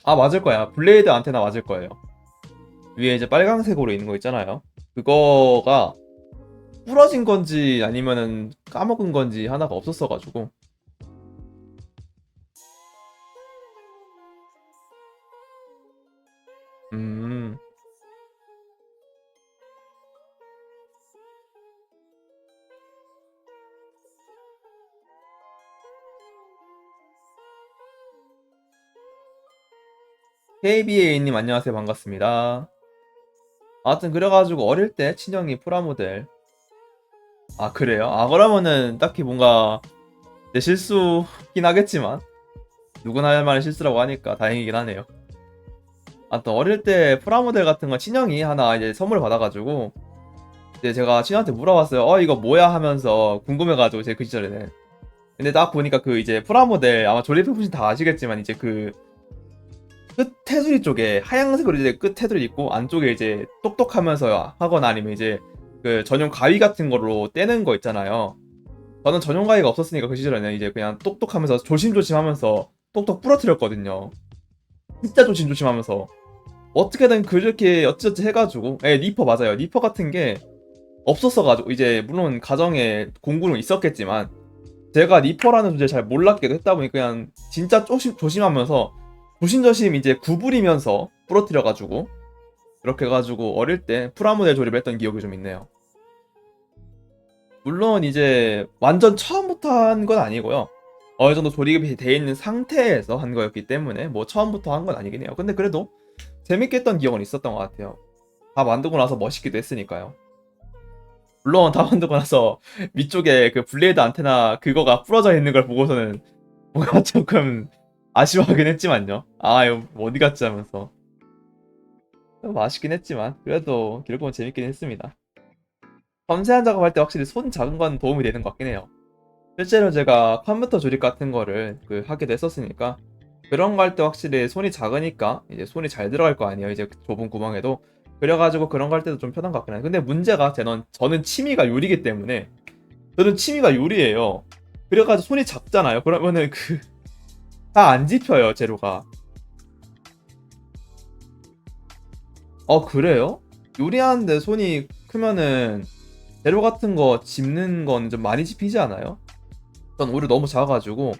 맞을 거야. 블레이드 안테나 맞을 거예요. 위에 이제 빨강색으로 있는 거 있잖아요. 그거가 부러진 건지 아니면은 까먹은 건지 하나가 없었어가지고. 음, KBA님 안녕하세요. 반갑습니다. 아무튼 그래가지고 어릴 때 친형이 프라모델. 그래요? 그러면은 딱히 뭔가 내 실수긴 하겠지만 누구나 할 만한 실수라고 하니까 다행이긴 하네요. 또 어릴 때 프라모델 같은 거 친형이 하나 이제 선물 받아가지고, 이제 제가 친형한테 물어봤어요. 이거 뭐야 하면서 궁금해가지고 제 그 시절에는. 근데 딱 보니까 그 이제 프라모델 아마 조립해보신 다 아시겠지만 이제 그 끝 테두리 쪽에 하얀색으로 이제 끝 테두리 있고 안쪽에 이제 똑똑하면서 하거나 아니면 이제 그 전용 가위 같은 걸로 떼는 거 있잖아요. 저는 전용 가위가 없었으니까 그 시절에는 이제 그냥 똑똑하면서 조심조심하면서 똑똑 부러뜨렸거든요. 진짜 조심조심하면서 어떻게든 그렇게 어찌어찌 해가지고, 니퍼 맞아요. 니퍼 같은 게 없었어가지고, 이제 물론 가정에 공구는 있었겠지만 제가 리퍼라는 존재를 잘 몰랐기도 했다 보니 그냥 진짜 조심하면서 조심조심 이제 구부리면서 부러뜨려가지고 이렇게 해가지고 어릴 때 프라모델 조립을 했던 기억이 좀 있네요. 물론 이제 완전 처음부터 한 건 아니고요. 어느 정도 조립이 돼 있는 상태에서 한 거였기 때문에 뭐 처음부터 한 건 아니긴 해요. 근데 그래도 재밌게 했던 기억은 있었던 것 같아요. 다 만들고 나서 멋있기도 했으니까요. 물론 다 만들고 나서 위쪽에 그 블레이드 안테나 그거가 부러져 있는 걸 보고서는 뭔가 조금 아쉬워하긴 했지만요. 아 이거 어디 갔지 하면서 뭐 아쉽긴 했지만 그래도 결국은 재밌긴 했습니다. 섬세한 작업할 때 확실히 손 작은 건 도움이 되는 것 같긴 해요. 실제로 제가 컴퓨터 조립 같은 거를 하기도 했었으니까 그런 거 할 때 확실히 손이 작으니까 이제 손이 잘 들어갈 거 아니에요. 이제 좁은 구멍에도. 그래가지고 그런 거 할 때도 좀 편한 것 같긴 해요. 근데 문제가 저는 취미가 요리기 때문에 저는 취미가 요리예요. 그래가지고 손이 작잖아요. 그러면은 다 안 집혀요, 재료가. 그래요? 요리하는데 손이 크면은 재료 같은 거 집는 건 좀 많이 집히지 않아요? 전 오히려 너무 작아가지고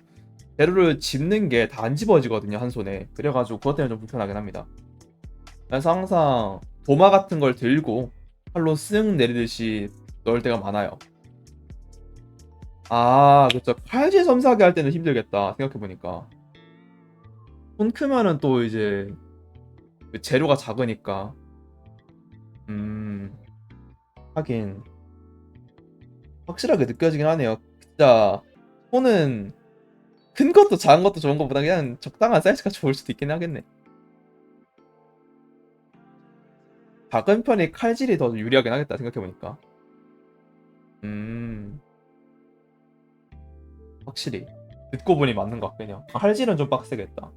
재료를 집는 게 다 안 집어지거든요, 한 손에. 그래가지고 그것 때문에 좀 불편하긴 합니다. 그래서 항상 도마 같은 걸 들고 팔로 쓱 내리듯이 넣을 때가 많아요. 아, 그쵸. 칼질 섬세하게 할 때는 힘들겠다, 생각해보니까. 손 크면은 또 이제 그 재료가 작으니까. 음, 하긴 확실하게 느껴지긴 하네요. 진짜 손은 큰 것도 작은 것도 좋은 것보다 그냥 적당한 사이즈가 좋을 수도 있긴 하겠네. 작은 편이 칼질이 더 유리하긴 하겠다 생각해보니까. 음, 확실히 듣고 보니 맞는 것 같긴 해요. 칼질은 좀 빡세겠다.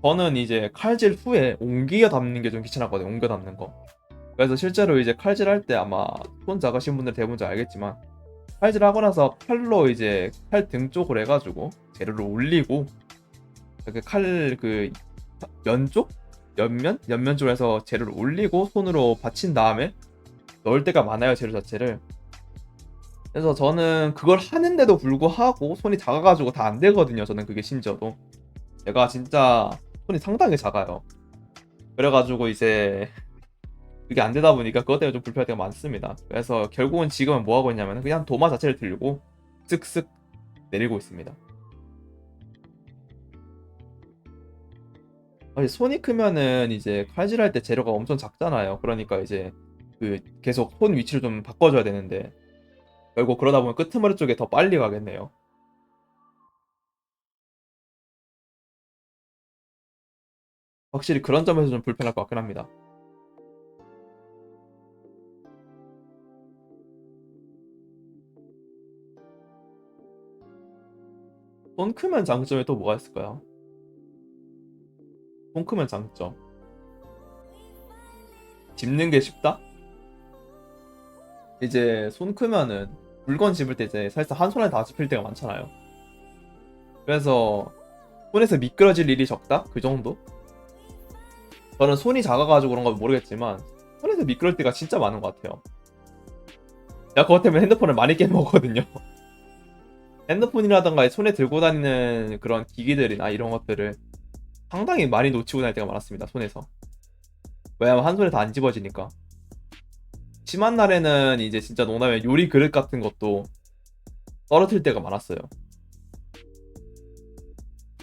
저는 이제 칼질 후에 옮겨 담는 게 좀 귀찮았거든요. 옮겨 담는 거. 그래서 실제로 이제 칼질할 때 아마 손 작으신 분들 대부분 잘 알겠지만 칼질하고 나서 칼로 이제 칼 등 쪽으로 해가지고 재료를 올리고 칼 면쪽? 옆면 쪽으로 해서 재료를 올리고 손으로 받친 다음에 넣을 때가 많아요, 재료 자체를. 그래서 저는 그걸 하는데도 불구하고 손이 작아가지고 다 안 되거든요. 저는 그게 심지어도 제가 진짜 손이 상당히 작아요. 그래가지고 이제 그게 안 되다 보니까 그것 때문에 좀 불편할 때가 많습니다. 그래서 결국은 지금은 뭐 하고 있냐면 그냥 도마 자체를 들고 쓱쓱 내리고 있습니다. 아니, 손이 크면은 이제 칼질할 때 재료가 엄청 작잖아요. 그러니까 이제 계속 손 위치를 좀 바꿔줘야 되는데 결국 그러다 보면 끄트머리 쪽에 더 빨리 가겠네요. 확실히 그런 점에서 좀 불편할 것 같긴 합니다. 손 크면 장점이 또 뭐가 있을까요? 손 크면 장점. 집는 게 쉽다? 이제 손 크면은 물건 집을 때 이제 사실상 한 손에 다 집힐 때가 많잖아요. 그래서 손에서 미끄러질 일이 적다? 그 정도? 저는 손이 작아가지고 그런 건 모르겠지만 손에서 미끄러질 때가 진짜 많은 것 같아요. 내가 그것 때문에 핸드폰을 많이 깨먹거든요. 핸드폰이라던가 손에 들고 다니는 그런 기기들이나 이런 것들을 상당히 많이 놓치고 다닐 때가 많았습니다. 손에서. 왜냐면 한 손에 다 안 집어지니까. 심한 날에는 이제 진짜 농담에 요리 그릇 같은 것도 떨어뜨릴 때가 많았어요.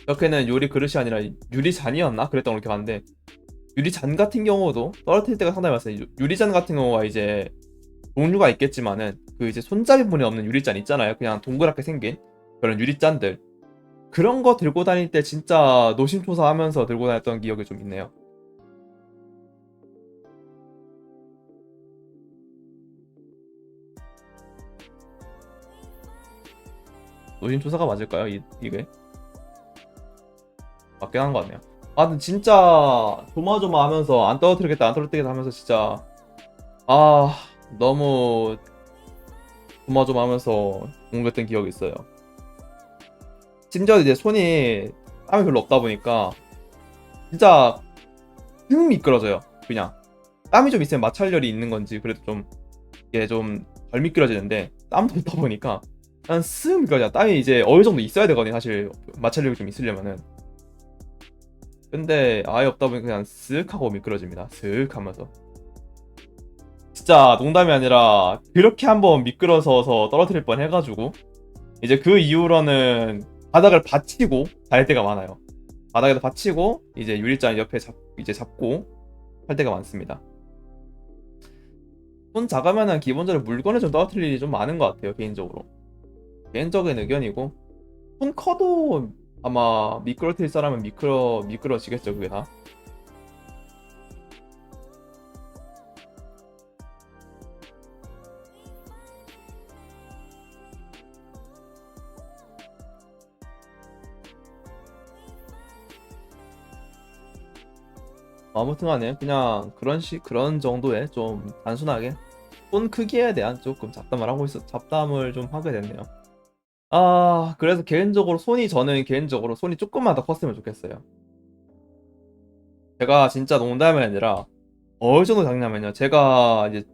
이렇게는 요리 그릇이 아니라 유리잔이었나? 그랬던 걸 기억하는데 유리잔 같은 경우도 떨어뜨릴 때가 상당히 많았어요. 유리잔 같은 경우가 이제 종류가 있겠지만은 이제 손잡이분이 없는 유리잔 있잖아요. 그냥 동그랗게 생긴 그런 유리잔들. 그런 거 들고 다닐 때 진짜 노심초사하면서 들고 다녔던 기억이 좀 있네요. 노심초사가 맞을까요? 이게? 맞긴 한 것 같네요. 아, 근데 진짜 조마조마하면서 안 떨어뜨리겠다 안 떨어뜨리겠다 하면서 진짜 너무 조마조마하면서 공격했던 기억이 있어요. 심지어 이제 손이 땀이 별로 없다 보니까 진짜 흠 미끄러져요. 그냥 땀이 좀 있으면 마찰열이 있는 건지 그래도 좀 이게 좀 덜 미끄러지는데 땀도 없다 보니까 한 쓱 미끄러져. 땀이 이제 어느 정도 있어야 되거든요. 사실 마찰력이 좀 있으려면은. 근데 아예 없다 보니 그냥 쓱 하고 미끄러집니다. 쓱 하면서. 진짜 농담이 아니라 그렇게 한번 미끄러져서 떨어뜨릴 뻔 해가지고 이제 그 이후로는 바닥을 받치고 달 때가 많아요. 바닥에다 받치고 이제 유리잔 옆에 이제 잡고 할 때가 많습니다. 손 작으면은 기본적으로 물건을 좀 떨어뜨릴 일이 좀 많은 것 같아요. 개인적인 의견이고, 손 커도 아마 미끄러뜨릴 사람은 미끄러지겠죠, 그게 다. 아무튼 간에 그냥 그런 정도의 좀 단순하게 손 크기에 대한 조금 잡담을 좀 하게 됐네요. 그래서 저는 개인적으로 손이 조금만 더 컸으면 좋겠어요. 제가 진짜 농담이 아니라 어느 정도 작냐면요. 제가 이제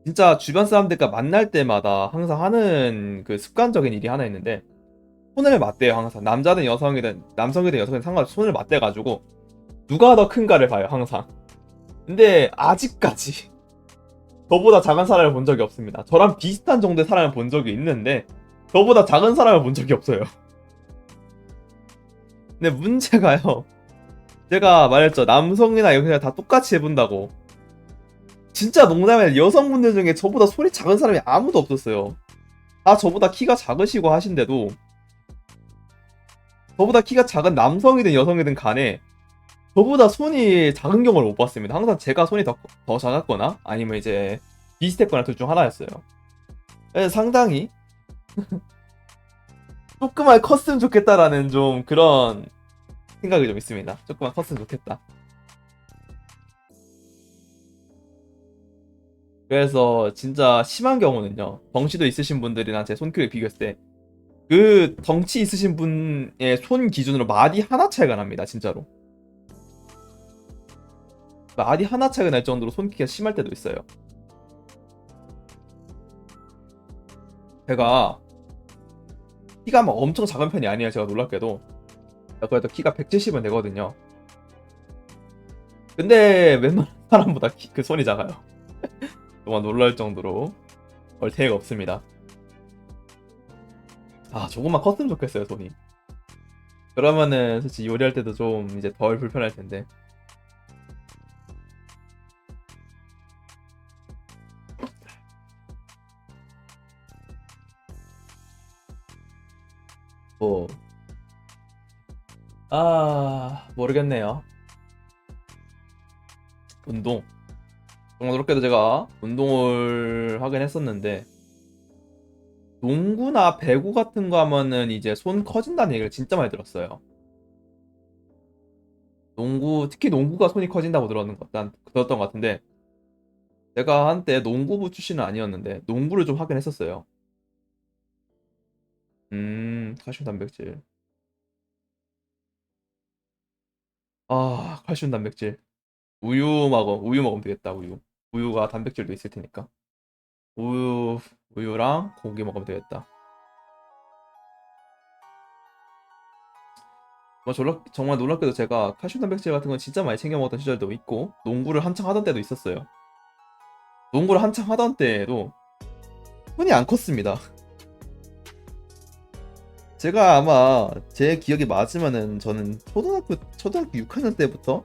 진짜 주변 사람들과 만날 때마다 항상 하는 그 습관적인 일이 하나 있는데, 손을 맞대요. 항상 남자든 여성이든 남성이든 여성이든 상관없이 손을 맞대가지고 누가 더 큰가를 봐요. 항상. 근데 아직까지 저보다 작은 사람을 본 적이 없습니다. 저랑 비슷한 정도의 사람을 본 적이 있는데 저보다 작은 사람을 본 적이 없어요. 근데 문제가요, 제가 말했죠. 남성이나 여성이나 다 똑같이 해본다고. 진짜 농담이 아니라 여성분들 중에 저보다 손이 작은 사람이 아무도 없었어요. 다 저보다 키가 작으시고 하신데도 저보다 키가 작은 남성이든 여성이든 간에 저보다 손이 작은 경우를 못 봤습니다. 항상 제가 손이 더 작았거나 아니면 이제 비슷했거나 둘 중 하나였어요. 그래서 상당히 조금만 컸으면 좋겠다라는 좀 그런 생각이 좀 있습니다. 조금만 컸으면 좋겠다. 그래서 진짜 심한 경우는요, 덩치도 있으신 분들이랑 제 손크기를 비교했을 때 그 덩치 있으신 분의 손 기준으로 마디 하나 차이가 납니다. 진짜로. 마디 하나 차이가 날 정도로 손 크기가 심할 때도 있어요. 제가 키가 막 엄청 작은 편이 아니에요. 제가 놀랍게도 그래도 키가 170은 되거든요. 근데 웬만한 사람보다 그 손이 작아요. 정말 놀랄 정도로 얼태가 없습니다. 조금만 컸으면 좋겠어요, 손이. 그러면은 솔직히 요리할 때도 좀 이제 덜 불편할 텐데. 뭐, 모르겠네요. 운동. 정말 놀랍게도 제가 운동을 하긴 했었는데, 농구나 배구 같은 거 하면은 이제 손 커진다는 얘기를 진짜 많이 들었어요. 특히 농구가 손이 커진다고 들었던 것 같은데, 제가 한때 농구부 출신은 아니었는데, 농구를 좀 하긴 했었어요. 칼슘 단백질. 칼슘 단백질. 우유 먹으면 되겠다, 우유. 우유가 단백질도 있을 테니까. 우유랑 고기 먹으면 되겠다. 정말 놀랍게도 제가 칼슘 단백질 같은 건 진짜 많이 챙겨 먹었던 시절도 있고, 농구를 한창 하던 때도 있었어요. 농구를 한창 하던 때에도 손이 안 컸습니다. 제가 아마 제 기억이 맞으면은 저는 초등학교 6학년 때부터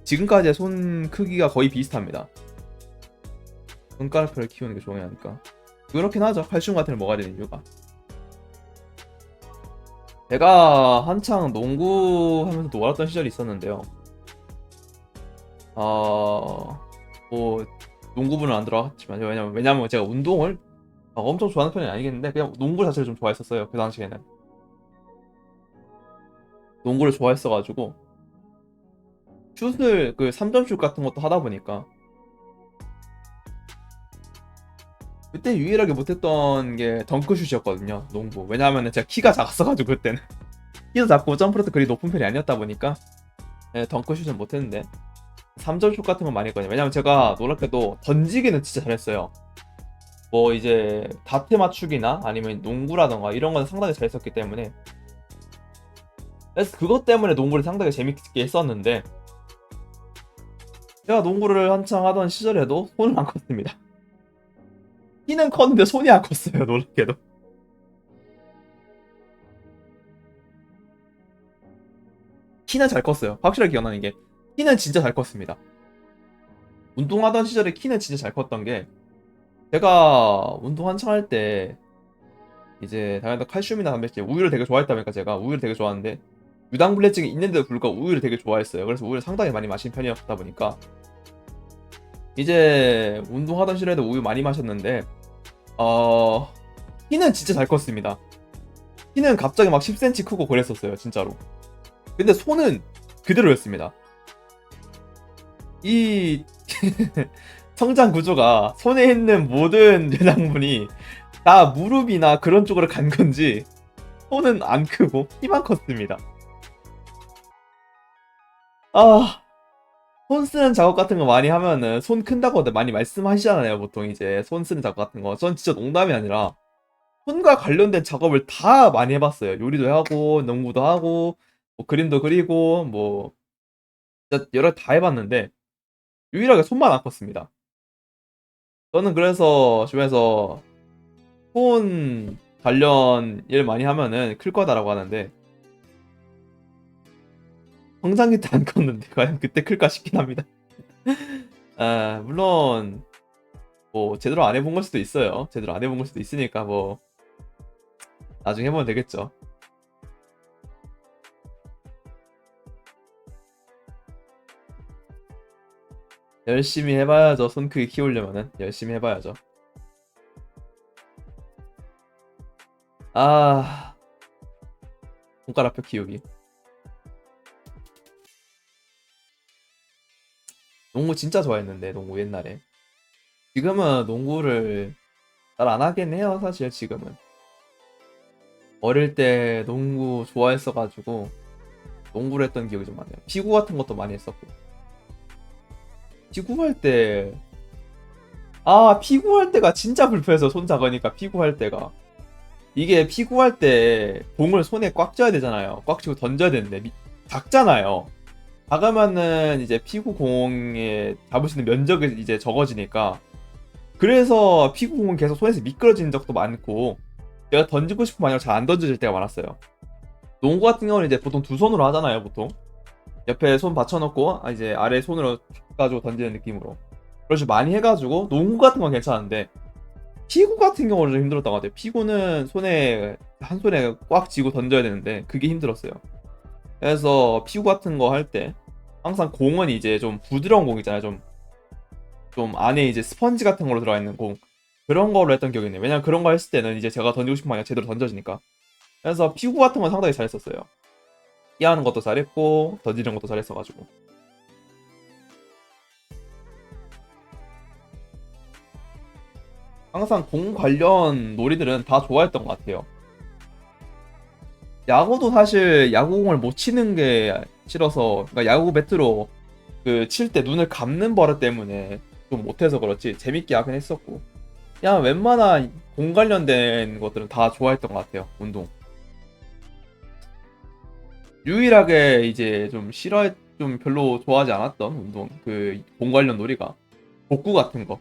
지금까지의 손 크기가 거의 비슷합니다. 손가락뼈를 키우는 게 중요하니까. 그렇긴 하죠. 칼슘 같은 걸 먹어야 되는 이유가. 제가 한창 농구하면서 놀았던 시절이 있었는데요. 뭐 농구부는 안 들어갔지만, 왜냐면 제가 운동을 엄청 좋아하는 편이 아니겠는데 그냥 농구 자체를 좀 좋아했었어요. 그 당시에는 농구를 좋아했어가지고 슛을 그 3점 슛 같은 것도 하다 보니까 그때 유일하게 못했던 게 덩크슛이었거든요. 농구. 왜냐하면 제가 키가 작았어가지고 그때는 키도 작고 점프력도 그리 높은 편이 아니었다 보니까 덩크슛은 못했는데 3점 슛 같은 건 많이 했거든요. 왜냐면 제가 놀랍게도 던지기는 진짜 잘했어요. 뭐 이제 다트 맞추기나 아니면 농구라던가 이런 건 상당히 잘 썼기 때문에, 그래서 그것 때문에 농구를 상당히 재밌게 했었는데, 제가 농구를 한창 하던 시절에도 손은 안 컸습니다. 키는 컸는데 손이 안 컸어요, 놀랍게도. 키는 잘 컸어요. 확실하게 기억나는 게 키는 진짜 잘 컸습니다. 운동하던 시절에 키는 진짜 잘 컸던 게, 제가 운동 한창 할 때 이제 당연히 칼슘이나 단백질, 우유를 되게 좋아했다 보니까 제가 우유를 되게 좋아하는데, 유당불내증이 있는데도 불구하고 우유를 되게 좋아했어요. 그래서 우유를 상당히 많이 마시는 편이었다 보니까 이제 운동하던 시절에도 우유 많이 마셨는데, 어 키는 진짜 잘 컸습니다. 키는 갑자기 막 10cm 크고 그랬었어요, 진짜로. 근데 손은 그대로였습니다. 이 성장 구조가 손에 있는 모든 영양분이 다 무릎이나 그런 쪽으로 간 건지 손은 안 크고 키만 컸습니다. 아, 손 쓰는 작업 같은 거 많이 하면은 손 큰다고 많이 말씀하시잖아요, 보통 이제 손 쓰는 작업 같은 거. 전 진짜 농담이 아니라 손과 관련된 작업을 다 많이 해봤어요. 요리도 하고, 농구도 하고, 뭐 그림도 그리고, 뭐 진짜 여러 다 해봤는데 유일하게 손만 안 컸습니다. 저는 그래서 주변에서 손 관련 일 많이 하면은 클 거다라고 하는데, 성장기 때 안 컸는데 과연 그때 클까 싶긴 합니다. 아, 물론 뭐 제대로 안 해본 걸 수도 있어요. 제대로 안 해본 걸 수도 있으니까 뭐 나중에 해보면 되겠죠. 열심히 해봐야죠. 손 크기 키우려면은 열심히 해봐야죠. 아, 손가락뼈 키우기. 농구 진짜 좋아했는데, 농구 옛날에. 지금은 농구를 잘 안 하긴 해요, 사실 지금은. 어릴 때 농구 좋아했어가지고 농구를 했던 기억이 좀 많아요. 피구 같은 것도 많이 했었고. 피구 할 때, 피구 할 때가 진짜 불편해서, 손 작으니까 피구 할 때가. 이게 피구 할 때 공을 손에 꽉 쥐어야 되잖아요. 꽉 쥐고 던져야 되는데 작잖아요. 작으면은 이제 피구 공에 잡을 수 있는 면적이 이제 적어지니까, 그래서 피구 공은 계속 손에서 미끄러지는 적도 많고, 내가 던지고 싶은 마냥 잘 안 던져질 때가 많았어요. 농구 같은 경우는 이제 보통 두 손으로 하잖아요, 보통. 옆에 손 받쳐놓고 이제 아래 손으로 탁 가지고 던지는 느낌으로. 그렇지 많이 해가지고 농구 같은 건 괜찮은데, 피구 같은 경우는 좀 힘들었던 것 같아요. 피구는 손에 한 손에 꽉 쥐고 던져야 되는데 그게 힘들었어요. 그래서 피구 같은 거 할 때 항상 공은 이제 좀 부드러운 공 있잖아요. 좀 안에 이제 스펀지 같은 걸로 들어가 있는 공, 그런 걸로 했던 기억이 있네요. 왜냐면 그런 거 했을 때는 이제 제가 던지고 싶은 방향 제대로 던져지니까. 그래서 피구 같은 건 상당히 잘했었어요. 피하는 것도 잘했고 던지는 것도 잘했어가지고. 항상 공 관련 놀이들은 다 좋아했던 것 같아요. 야구도 사실 야구공을 못 치는 게 싫어서, 그러니까 야구 배트로 그 칠 때 눈을 감는 버릇 때문에 좀 못해서 그렇지 재밌게 하긴 했었고, 그냥 웬만한 공 관련된 것들은 다 좋아했던 것 같아요. 운동. 유일하게 이제 좀 별로 좋아하지 않았던 운동, 그 공 관련 놀이가 복구 같은 거.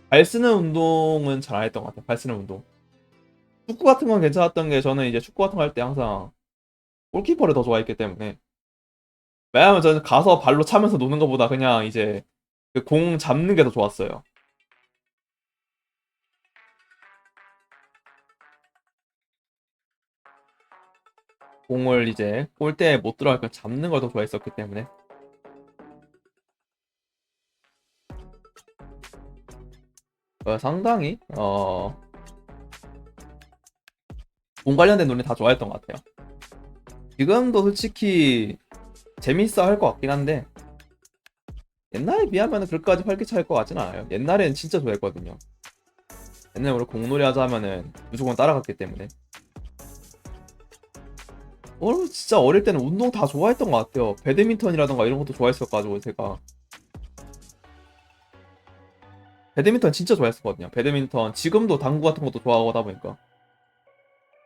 발 쓰는 운동은 잘 안 했던 것 같아요. 발 쓰는 운동. 축구 같은 건 괜찮았던 게, 저는 이제 축구 같은 거 할 때 항상 골키퍼를 더 좋아했기 때문에. 왜냐하면 저는 가서 발로 차면서 노는 것보다 그냥 이제 그 공 잡는 게 더 좋았어요. 공을 이제 골대에 못 들어갈 걸 잡는 걸 더 좋아했었기 때문에. 상당히 공 관련된 논리 다 좋아했던 것 같아요. 지금도 솔직히 재밌어 할 것 같긴 한데, 옛날에 비하면 그렇게까지 활기차할 것 같진 않아요. 옛날에는 진짜 좋아했거든요. 옛날에 우리 공놀이 하자 하면은 무조건 따라갔기 때문에. 진짜 어릴 때는 운동 다 좋아했던 것 같아요. 배드민턴이라던가 이런 것도 좋아했어가지고 제가. 배드민턴 진짜 좋아했었거든요. 배드민턴 지금도 당구 같은 것도 좋아하다 보니까.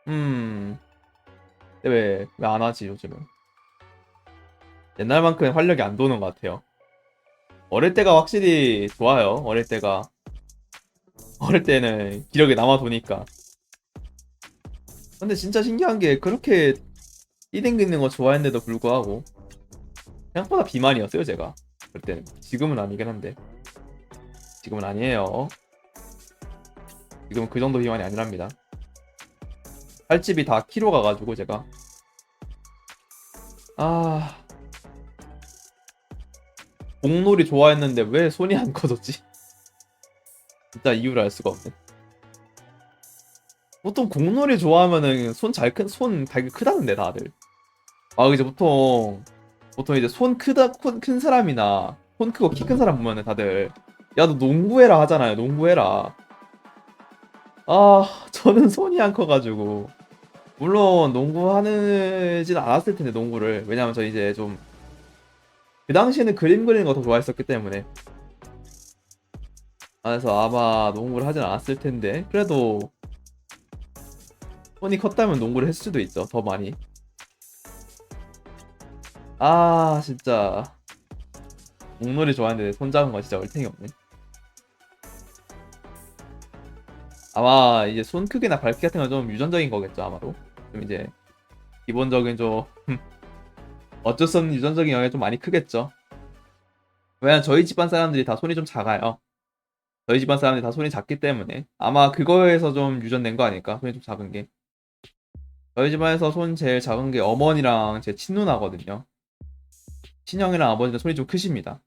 음. 왜 안 하지 요즘은? 옛날만큼 활력이 안 도는 것 같아요. 어릴 때가 확실히 좋아요. 어릴 때가. 어릴 때는 기력이 남아 도니까. 근데 진짜 신기한 게 그렇게 뛰댕기는 거 좋아했는데도 불구하고 생각보다 비만이었어요, 제가. 그때는. 지금은 아니긴 한데. 지금은 아니에요. 지금은 그 정도 비만이 아니랍니다. 살집이 다 키로 가가지고 제가. 아, 공놀이 좋아했는데 왜 손이 안 커졌지? 진짜 이유를 알 수가 없네. 보통 공놀이 좋아하면은 손 되게 크다는데 다들. 아, 이제 보통 이제 큰 사람이나 손 크고 키 큰 사람 보면은 다들 야, 너 농구해라 하잖아요. 농구해라. 아, 저는 손이 안 커가지고. 물론 농구하진 않았을 텐데 농구를. 왜냐면 저 이제 좀 그 당시에는 그림 그리는 거 더 좋아했었기 때문에. 그래서 아마 농구를 하진 않았을 텐데 그래도 손이 컸다면 농구를 했을 수도 있죠. 더 많이. 아, 진짜 공놀이 좋아하는데 손 작은 거 진짜 얼탱이 없네. 아마 이제 손 크기나 밝기 같은 건 좀 유전적인 거겠죠, 아마도. 좀 이제 기본적인 좀 어쩔 수 없는 유전적인 영향이 좀 많이 크겠죠. 왜냐면 저희 집안 사람들이 다 손이 좀 작아요. 저희 집안 사람들이 다 손이 작기 때문에 아마 그거에서 좀 유전된 거 아닐까? 손이 좀 작은 게. 저희 집안에서 손 제일 작은 게 어머니랑 제 친누나거든요. 친형이랑 아버지는 손이 좀 크십니다.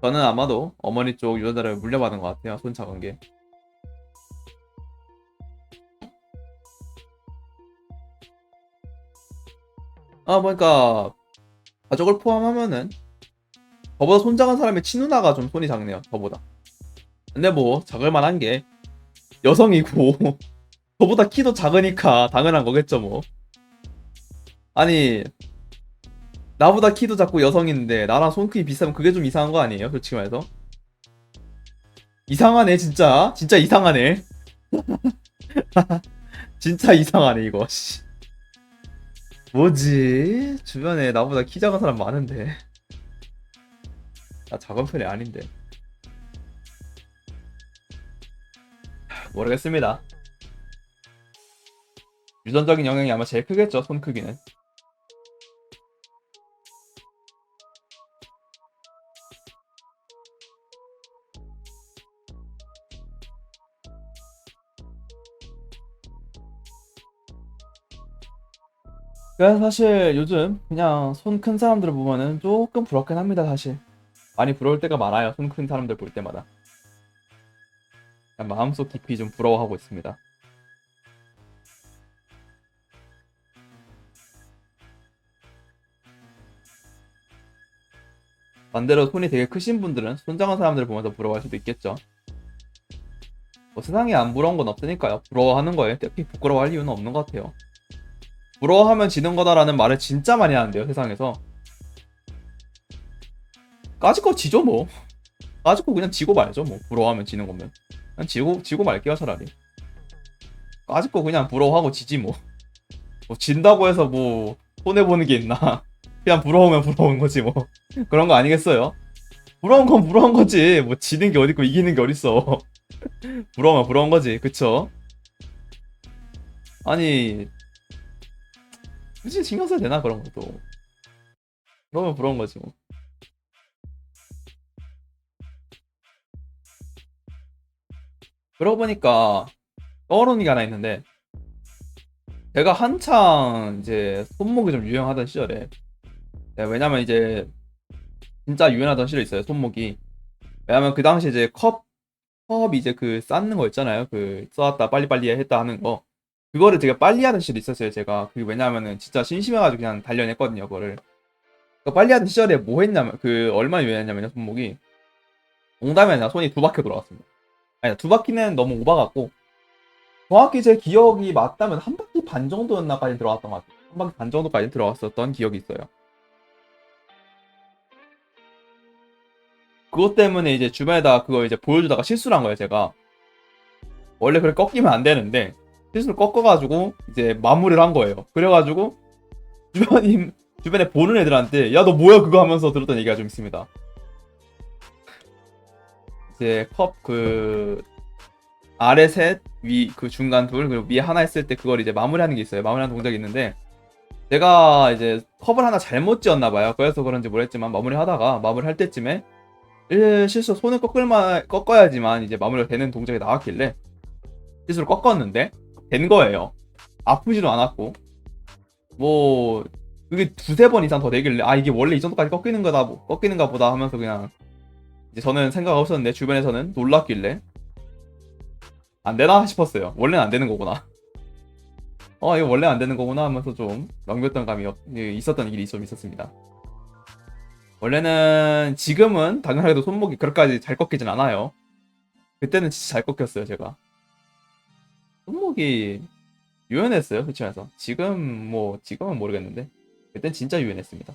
저는 아마도 어머니 쪽 유전자를 물려받은 것 같아요. 손 작은 게. 아, 그러니까 가족을 포함하면은 저보다 손 작은 사람의 친누나가 좀 손이 작네요. 저보다. 근데 뭐 작을 만한 게 여성이고 저보다 키도 작으니까 당연한 거겠죠 뭐. 아니, 나보다 키도 작고 여성인데 나랑 손 크기 비슷하면 그게 좀 이상한 거 아니에요? 솔직히 말해서. 이상하네 진짜. 진짜 이상하네. 진짜 이상하네 이거. 씨. 뭐지? 주변에 나보다 키 작은 사람 많은데 나 작은 편이 아닌데. 모르겠습니다. 유전적인 영향이 아마 제일 크겠죠, 손 크기는. 그래서 사실 요즘 그냥 손 큰 사람들을 보면은 조금 부럽긴 합니다, 사실. 많이 부러울 때가 많아요, 손 큰 사람들 볼 때마다. 그냥 마음속 깊이 좀 부러워하고 있습니다. 반대로 손이 되게 크신 분들은 손 작은 사람들을 보면서 부러워할 수도 있겠죠. 뭐 세상에 안 부러운 건 없으니까요. 부러워하는 거에 특히 부끄러워할 이유는 없는 것 같아요. 부러워하면 지는 거다라는 말을 진짜 많이 하는데요, 세상에서. 까짓거 지죠, 뭐. 까짓거 그냥 지고 말죠, 뭐. 부러워하면 지는 거면. 그냥 지고 말게요, 차라리. 까짓거 그냥 부러워하고 지지, 뭐. 뭐 진다고 해서 뭐, 손해보는 게 있나. 그냥 부러우면 부러운 거지, 뭐. 그런 거 아니겠어요? 부러운 건 부러운 거지. 뭐, 지는 게 어딨고, 이기는 게 어딨어. 부러우면 부러운 거지, 그쵸? 아니, 굳이 신경 써야 되나, 그런 것도. 부러우면 부러운 거지, 뭐. 그러고 보니까, 떠오르는 게 하나 있는데, 제가 한창 이제 손목이 좀 유행하던 시절에, 네, 왜냐면 이제 진짜 유행하던 시절이 있어요, 손목이. 왜냐면 그 당시 이제 컵 이제 그 쌓는 거 있잖아요. 그 써왔다 빨리빨리 했다 하는 거. 그거를 되게 빨리 하는 시절이 있었어요, 제가. 그 왜냐면은 진짜 심심해가지고 그냥 단련했거든요, 그거를. 그 빨리 하는 시절에 뭐 했냐면, 그 얼마나 유행했냐면요, 손목이. 농담이 아니라 손이 두 바퀴 돌아갔습니다. 아니, 두 바퀴는 너무 오바 같고, 정확히 제 기억이 맞다면 한 바퀴 반 정도였나까지 들어갔던 것 같아요. 한 바퀴 반 정도까지 들어갔었던 기억이 있어요. 그것 때문에 이제 주변에다 그거 이제 보여주다가 실수를 한 거예요, 제가. 원래 그렇게 꺾이면 안 되는데 실수로 꺾어가지고 이제 마무리를 한 거예요. 그래가지고 주변인 주변에 보는 애들한테 야 너 뭐야 그거 하면서 들었던 얘기가 좀 있습니다. 이제 컵 그 아래 셋, 위 그 중간 둘, 그리고 위에 하나 했을 때 그걸 이제 마무리하는 게 있어요. 마무리하는 동작이 있는데 제가 이제 컵을 하나 잘못 지었나 봐요. 그래서 그런지 모르겠지만 마무리하다가 마무리할 때쯤에 실수 손을 꺾어야지만 이제 마무리가 되는 동작이 나왔길래 실수로 꺾었는데 된 거예요. 아프지도 않았고 뭐 그게 두세 번 이상 더 되길래 아 이게 원래 이 정도까지 꺾이는가 보다 하면서 그냥 이제 저는 생각 없었는데 주변에서는 놀랐길래 안 되나 싶었어요. 원래는 안 되는 거구나. 이거 원래 안 되는 거구나 하면서 좀 넘겼던 감이 있었던 일이 좀 있었습니다. 원래는 지금은 당연하게도 손목이 그렇게까지 잘 꺾이진 않아요. 그때는 진짜 잘 꺾였어요 제가. 손목이 유연했어요 솔직히 말해서. 지금은 모르겠는데 그땐 진짜 유연했습니다.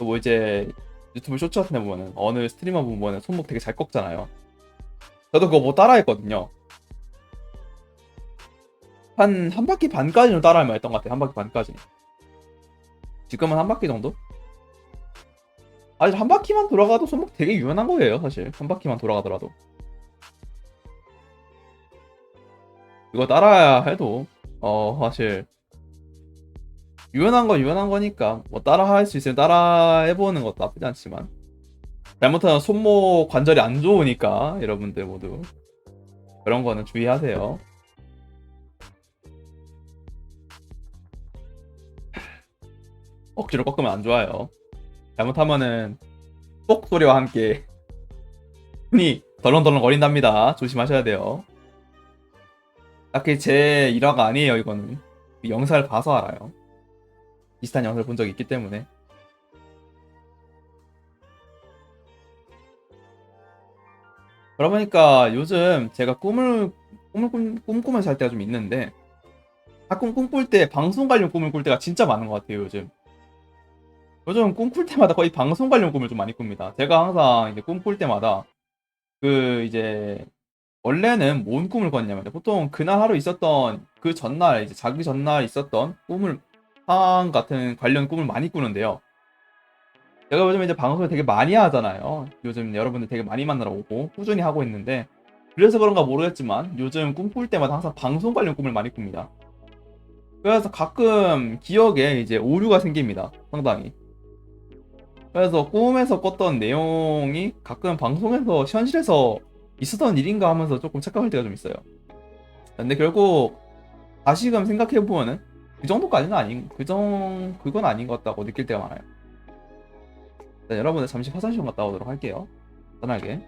뭐 이제 유튜브 쇼츠 같은 데 보면은 어느 스트리머 보면은 손목 되게 잘 꺾잖아요. 저도 그거 뭐 따라했거든요. 한 바퀴 반까지는 따라할만 했던 것 같아요. 한 바퀴 반까지. 지금은 한 바퀴 정도? 아직 한 바퀴만 돌아가도 손목 되게 유연한 거예요 사실. 한 바퀴만 돌아가더라도. 이거 따라야 해도 사실 유연한 건 유연한 거니까 뭐 따라 할 수 있으면 따라 해보는 것도 나쁘지 않지만 잘못하면 손목 관절이 안 좋으니까 여러분들 모두 그런 거는 주의하세요. 억지로 꺾으면 안 좋아요. 잘못하면은 뽁 소리와 함께 손이 덜렁덜렁 거린답니다. 조심하셔야 돼요. 딱히 제 일화가 아니에요 이거는. 영상을 봐서 알아요. 비슷한 영상을 본 적이 있기 때문에. 그러고 보니까 요즘 제가 꿈꾸면서 살 때가 좀 있는데 가끔 꿈꿀 때 방송 관련 꿈을 꿀 때가 진짜 많은 것 같아요 요즘. 요즘 꿈꿀 때마다 거의 방송 관련 꿈을 좀 많이 꿉니다. 제가 항상 이제 꿈꿀 때마다 그 이제 원래는 뭔 꿈을 꿨냐면 보통 그날 하루 있었던 그 전날 이제 자기 전날 있었던 상황 같은 관련 꿈을 많이 꾸는데요. 제가 요즘 이제 방송을 되게 많이 하잖아요. 요즘 여러분들 되게 많이 만나러 오고 꾸준히 하고 있는데 그래서 그런가 모르겠지만 요즘 꿈꿀 때마다 항상 방송 관련 꿈을 많이 꿉니다. 그래서 가끔 기억에 이제 오류가 생깁니다. 상당히. 그래서 꿈에서 꿨던 내용이 가끔 방송에서 현실에서 있었던 일인가 하면서 조금 착각할 때가 좀 있어요. 근데 결국 다시금 생각해보면은 그 정도까지는 그건 아닌 것 같다고 느낄 때가 많아요. 네, 여러분들 잠시 화장실 좀 갔다 오도록 할게요. 편하게.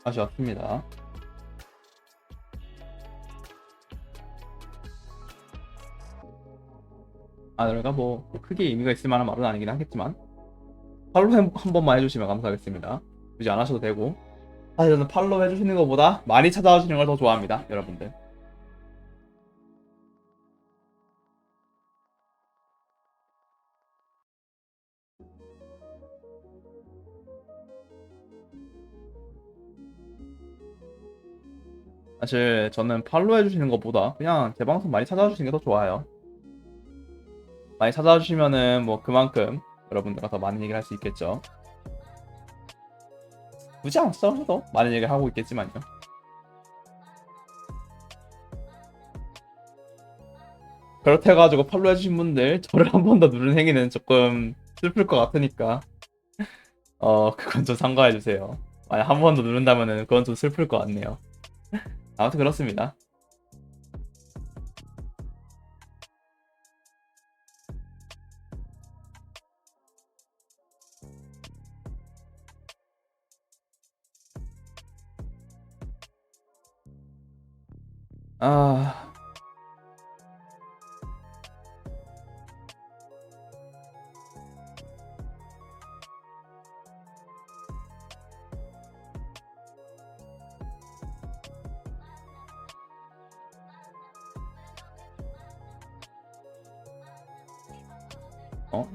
다시 왔습니다. 내가 뭐 크게 의미가 있을 만한 말은 아니긴 하겠지만 하루에 한 번만 해주시면 감사하겠습니다. 굳이 안 하셔도 되고 사실 저는 팔로우 해주시는 것보다 많이 찾아와 주시는 걸 더 좋아합니다, 여러분들. 사실 저는 팔로우 해주시는 것보다 그냥 제 방송 많이 찾아와 주시는 게 더 좋아요. 많이 찾아와 주시면은 뭐 그만큼 여러분들과 더 많은 얘기를 할 수 있겠죠. 굳이 안 찾아오셔도 많은 얘기를 하고 있겠지만요. 그렇다 해가지고 팔로우 해주신 분들 저를 한 번 더 누른 행위는 조금 슬플 것 같으니까 그건 좀 삼가해주세요. 만약 한 번 더 누른다면은 그건 좀 슬플 것 같네요. 아무튼 그렇습니다. 아,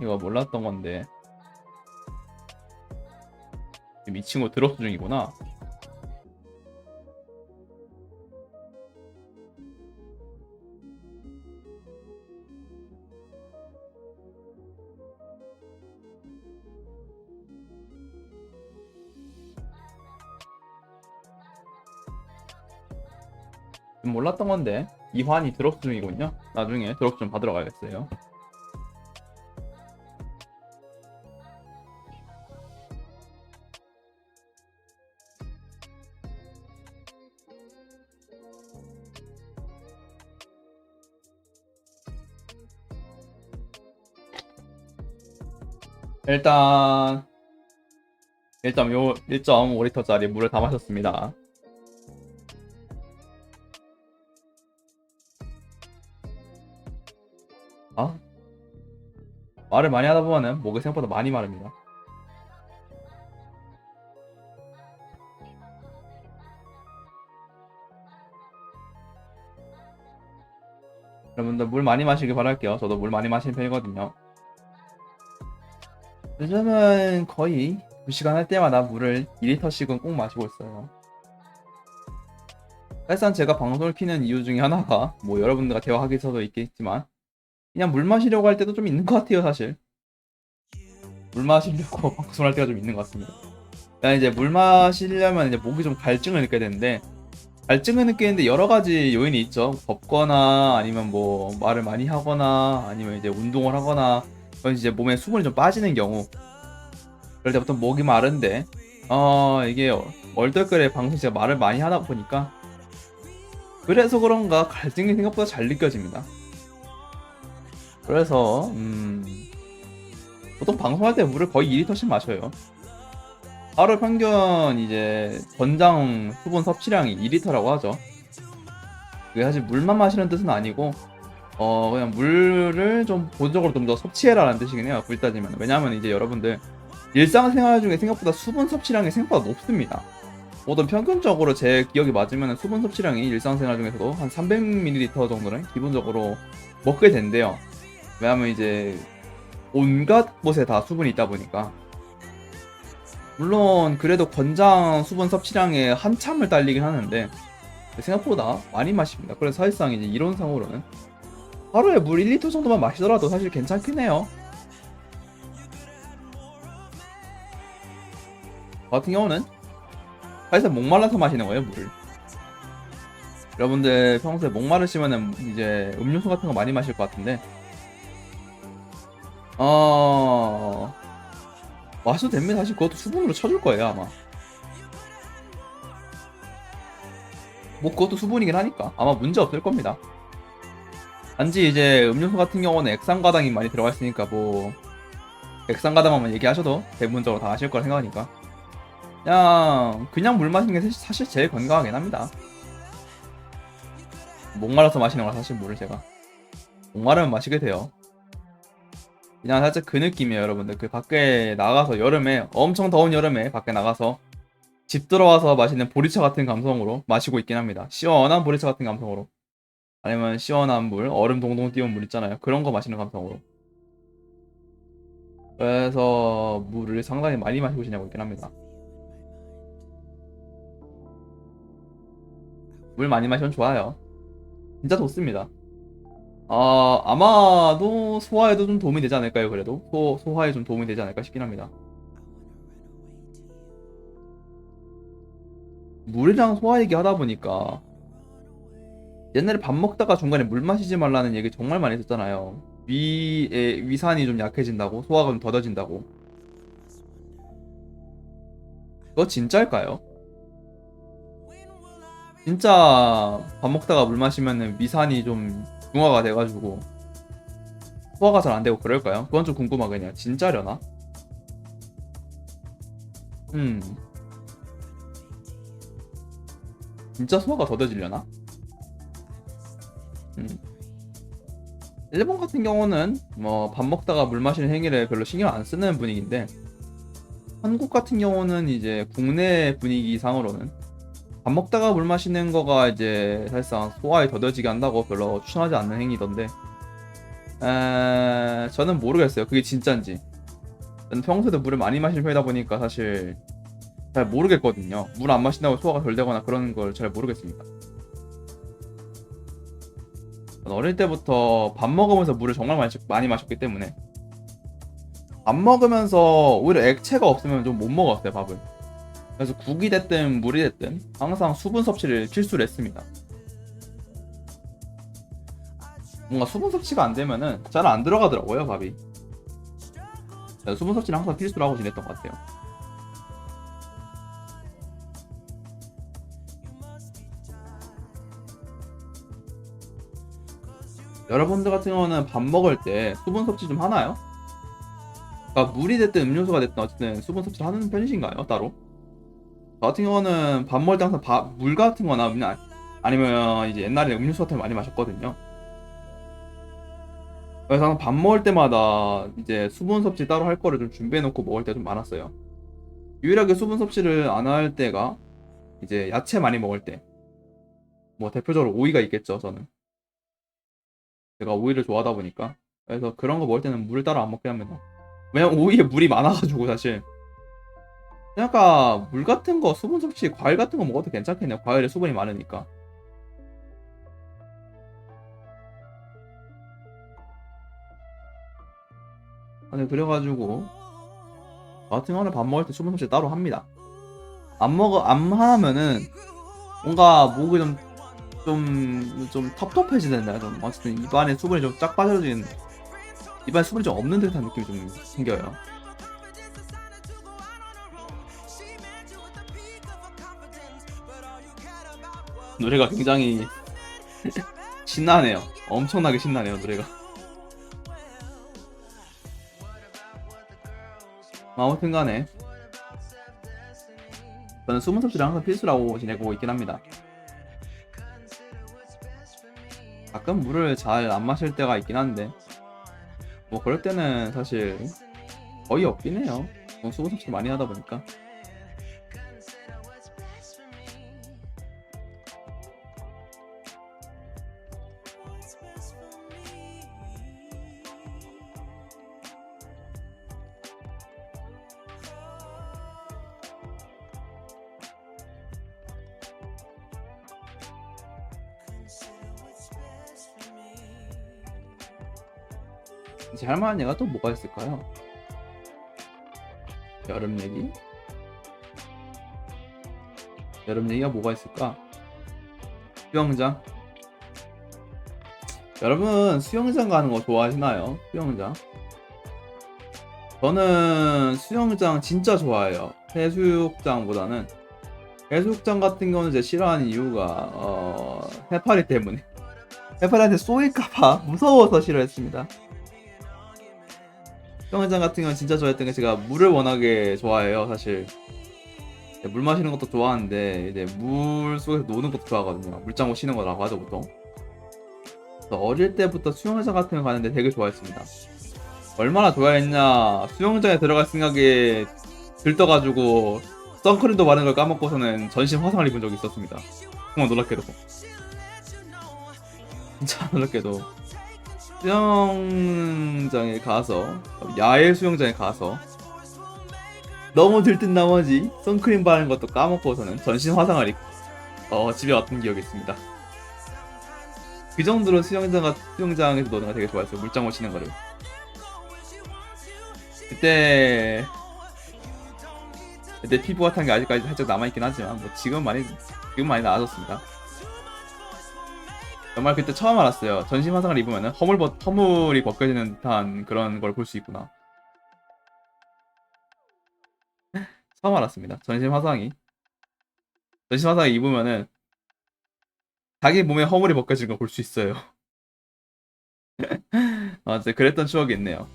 이거 몰랐던 건데 지금 이 친구 드롭 중이구나. 몰랐던 건데 이환이 드롭 중이군요. 나중에 드롭 좀 받으러 가야겠어요. 일단 1.5리터짜리 물을 다 마셨습니다. 아, 말을 많이 하다 보면은 목이 생각보다 많이 마릅니다. 여러분들 물 많이 마시길 바랄게요. 저도 물 많이 마시는 편이거든요. 요즘은 거의 2시간 할 때마다 물을 2리터씩은 꼭 마시고 있어요. 사실상 제가 방송을 키는 이유 중에 하나가 뭐 여러분들과 대화하기 위해서도 있겠지만 그냥 물 마시려고 할 때도 좀 있는 것 같아요, 사실. 물 마시려고 방송할 때가 좀 있는 것 같습니다. 그냥 이제 물 마시려면 이제 목이 좀 갈증을 느껴야 되는데 갈증을 느끼는데 여러 가지 요인이 있죠. 덥거나 아니면 뭐 말을 많이 하거나 아니면 이제 운동을 하거나 그런 이제 몸에 수분이 좀 빠지는 경우 그럴 때부터 목이 마른데 이게 얼떨결에 방송 제가 말을 많이 하다 보니까 그래서 그런가 갈증이 생각보다 잘 느껴집니다. 그래서 보통 방송할 때 물을 거의 2리터씩 마셔요. 하루 평균 이제 권장 수분 섭취량이 2리터라고 하죠. 그게 사실 물만 마시는 뜻은 아니고 그냥 물을 좀 보조적으로 좀 더 섭취해라라는 뜻이긴 해요. 물 따지면. 왜냐하면 이제 여러분들 일상생활 중에 생각보다 수분 섭취량이 생각보다 높습니다. 모든 평균적으로 제 기억이 맞으면 수분 섭취량이 일상생활 중에서도 한 300ml 정도는 기본적으로 먹게 된대요. 왜냐하면 이제 온갖 곳에 다 수분이 있다 보니까. 물론 그래도 권장 수분 섭취량에 한참을 달리긴 하는데 생각보다 많이 마십니다. 그래서 사실상 이제 이론상으로는 하루에 물 1리터 정도만 마시더라도 사실 괜찮긴 해요. 저 같은 경우는 사실상 목말라서 마시는 거예요, 물을. 여러분들 평소에 목마르시면은 이제 음료수 같은 거 많이 마실 것 같은데 마셔도 됩니다. 사실 그것도 수분으로 쳐줄 거예요, 아마. 뭐 그것도 수분이긴 하니까 아마 문제 없을 겁니다. 단지 이제 음료수 같은 경우는 액상과당이 많이 들어가 있으니까 뭐 액상과당만 얘기하셔도 대부분적으로 다 아실 거라 생각하니까 그냥 물 마시는 게 사실 제일 건강하긴 합니다. 목말라서 마시는 거라 사실 물을 제가 목마르면 마시게 돼요. 그냥 살짝 그 느낌이에요, 여러분들. 그 밖에 나가서 여름에 엄청 더운 여름에 밖에 나가서 집 들어와서 마시는 보리차 같은 감성으로 마시고 있긴 합니다. 시원한 보리차 같은 감성으로. 아니면 시원한 물, 얼음 동동 띄운 물 있잖아요. 그런 거 마시는 감성으로. 그래서 물을 상당히 많이 마시고 지내고 있긴 합니다. 물 많이 마시면 좋아요. 진짜 좋습니다. 아마도 소화에도 좀 도움이 되지 않을까요? 그래도 소화에 좀 도움이 되지 않을까 싶긴 합니다. 물이랑 소화 얘기 하다 보니까 옛날에 밥 먹다가 중간에 물 마시지 말라는 얘기 정말 많이 했었잖아요. 위에 위산이 좀 약해진다고, 소화가 좀 더뎌진다고. 그거 진짜일까요? 진짜 밥 먹다가 물 마시면은 위산이 좀 중화가 돼가지고 소화가 잘 안 되고 그럴까요? 그건 좀 궁금하거든요. 진짜려나? 음, 진짜 소화가 더뎌지려나? 음. 일본 같은 경우는 뭐 밥 먹다가 물 마시는 행위를 별로 신경 안 쓰는 분위기인데 한국 같은 경우는 이제 국내 분위기상으로는 밥 먹다가 물 마시는 거가 이제 사실상 소화에 더뎌지게 한다고 별로 추천하지 않는 행위던데 저는 모르겠어요. 그게 진짠지. 저는 평소에도 물을 많이 마시는 편이다 보니까 사실 잘 모르겠거든요. 물 안 마신다고 소화가 덜 되거나 그런 걸 잘 모르겠습니다. 저는 어릴 때부터 밥 먹으면서 물을 정말 많이 마셨기 때문에 밥 먹으면서 오히려 액체가 없으면 좀 못 먹었어요, 밥을. 그래서 국이 됐든 물이 됐든 항상 수분 섭취를 필수로 했습니다. 뭔가 수분 섭취가 안 되면은 잘 안 들어가더라고요, 밥이. 그래서 수분 섭취는 항상 필수로 하고 지냈던 것 같아요. 여러분들 같은 경우는 밥 먹을 때 수분 섭취 좀 하나요? 그러니까 물이 됐든 음료수가 됐든 어쨌든 수분 섭취를 하는 편이신가요, 따로? 저 같은 경우는 밥 먹을 때 항상 물 같은 거나 그냥 아니면 이제 옛날에 음료수 같은 거 많이 마셨거든요. 그래서 항상 밥 먹을 때마다 이제 수분 섭취 따로 할 거를 좀 준비해 놓고 먹을 때 좀 많았어요. 유일하게 수분 섭취를 안 할 때가 이제 야채 많이 먹을 때. 뭐 대표적으로 오이가 있겠죠, 저는. 제가 오이를 좋아하다 보니까. 그래서 그런 거 먹을 때는 물을 따로 안 먹게 합니다. 왜냐면 오이에 물이 많아가지고 사실. 그러니까 물 같은 거 수분 섭취 과일 같은 거 먹어도 괜찮겠네요. 과일에 수분이 많으니까. 아니 그래가지고 저 같은 경우는 밥 먹을 때 수분 섭취 따로 합니다. 안 하면은 뭔가 목이 좀 텁텁해지는다. 좀 어쨌든 입안에 수분이 좀 쫙 빠져진 입안에 수분이 좀 없는 듯한 느낌이 좀 생겨요. 노래가 굉장히 신나네요. 엄청나게 신나네요, 노래가. 아무튼 간에 저는 수분 섭취를 항상 필수라고 지내고 있긴 합니다. 가끔 물을 잘 안 마실 때가 있긴 한데 뭐 그럴 때는 사실 거의 없긴 해요. 수분 섭취를 많이 하다 보니까. 이제 할 만한 얘기가 또 뭐가 있을까요? 여름 얘기? 여름 얘기가 뭐가 있을까? 수영장? 여러분 수영장 가는 거 좋아하시나요? 수영장? 저는 수영장 진짜 좋아해요. 해수욕장보다는. 해수욕장 같은 경우는 제가 싫어하는 이유가 해파리 때문에. 해파리한테 쏘일까봐 무서워서 싫어했습니다. 수영장 같은 경우는 진짜 좋아했던 게 제가 물을 워낙에 좋아해요, 사실. 물 마시는 것도 좋아하는데 이제 물 속에서 노는 것도 좋아하거든요. 물장구 치는 거라고 하죠, 보통. 그래서 어릴 때부터 수영장 같은 거 가는데 되게 좋아했습니다. 얼마나 좋아했냐, 수영장에 들어갈 생각에 들떠가지고 선크림도 바른 걸 까먹고서는 전신 화상을 입은 적이 있었습니다. 정말 놀랍게도. 진짜 놀랍게도 수영장에 가서, 야외 수영장에 가서 너무 들뜬 나머지 선크림 바르는 것도 까먹고서는 전신 화상을 입고 집에 왔던 기억이 있습니다. 그 정도로 수영장에서 노는 거 되게 좋아했어요. 물장구 치는 거를. 그때 피부가 탄 게 아직까지 살짝 남아있긴 하지만 뭐 지금 많이 나아졌습니다. 정말 그때 처음 알았어요. 전신 화상을 입으면 허물이 벗겨지는 듯한 그런 걸 볼 수 있구나. 처음 알았습니다. 전신 화상이 입으면은 자기 몸에 허물이 벗겨지는 걸 볼 수 있어요. 진짜 그랬던 추억이 있네요.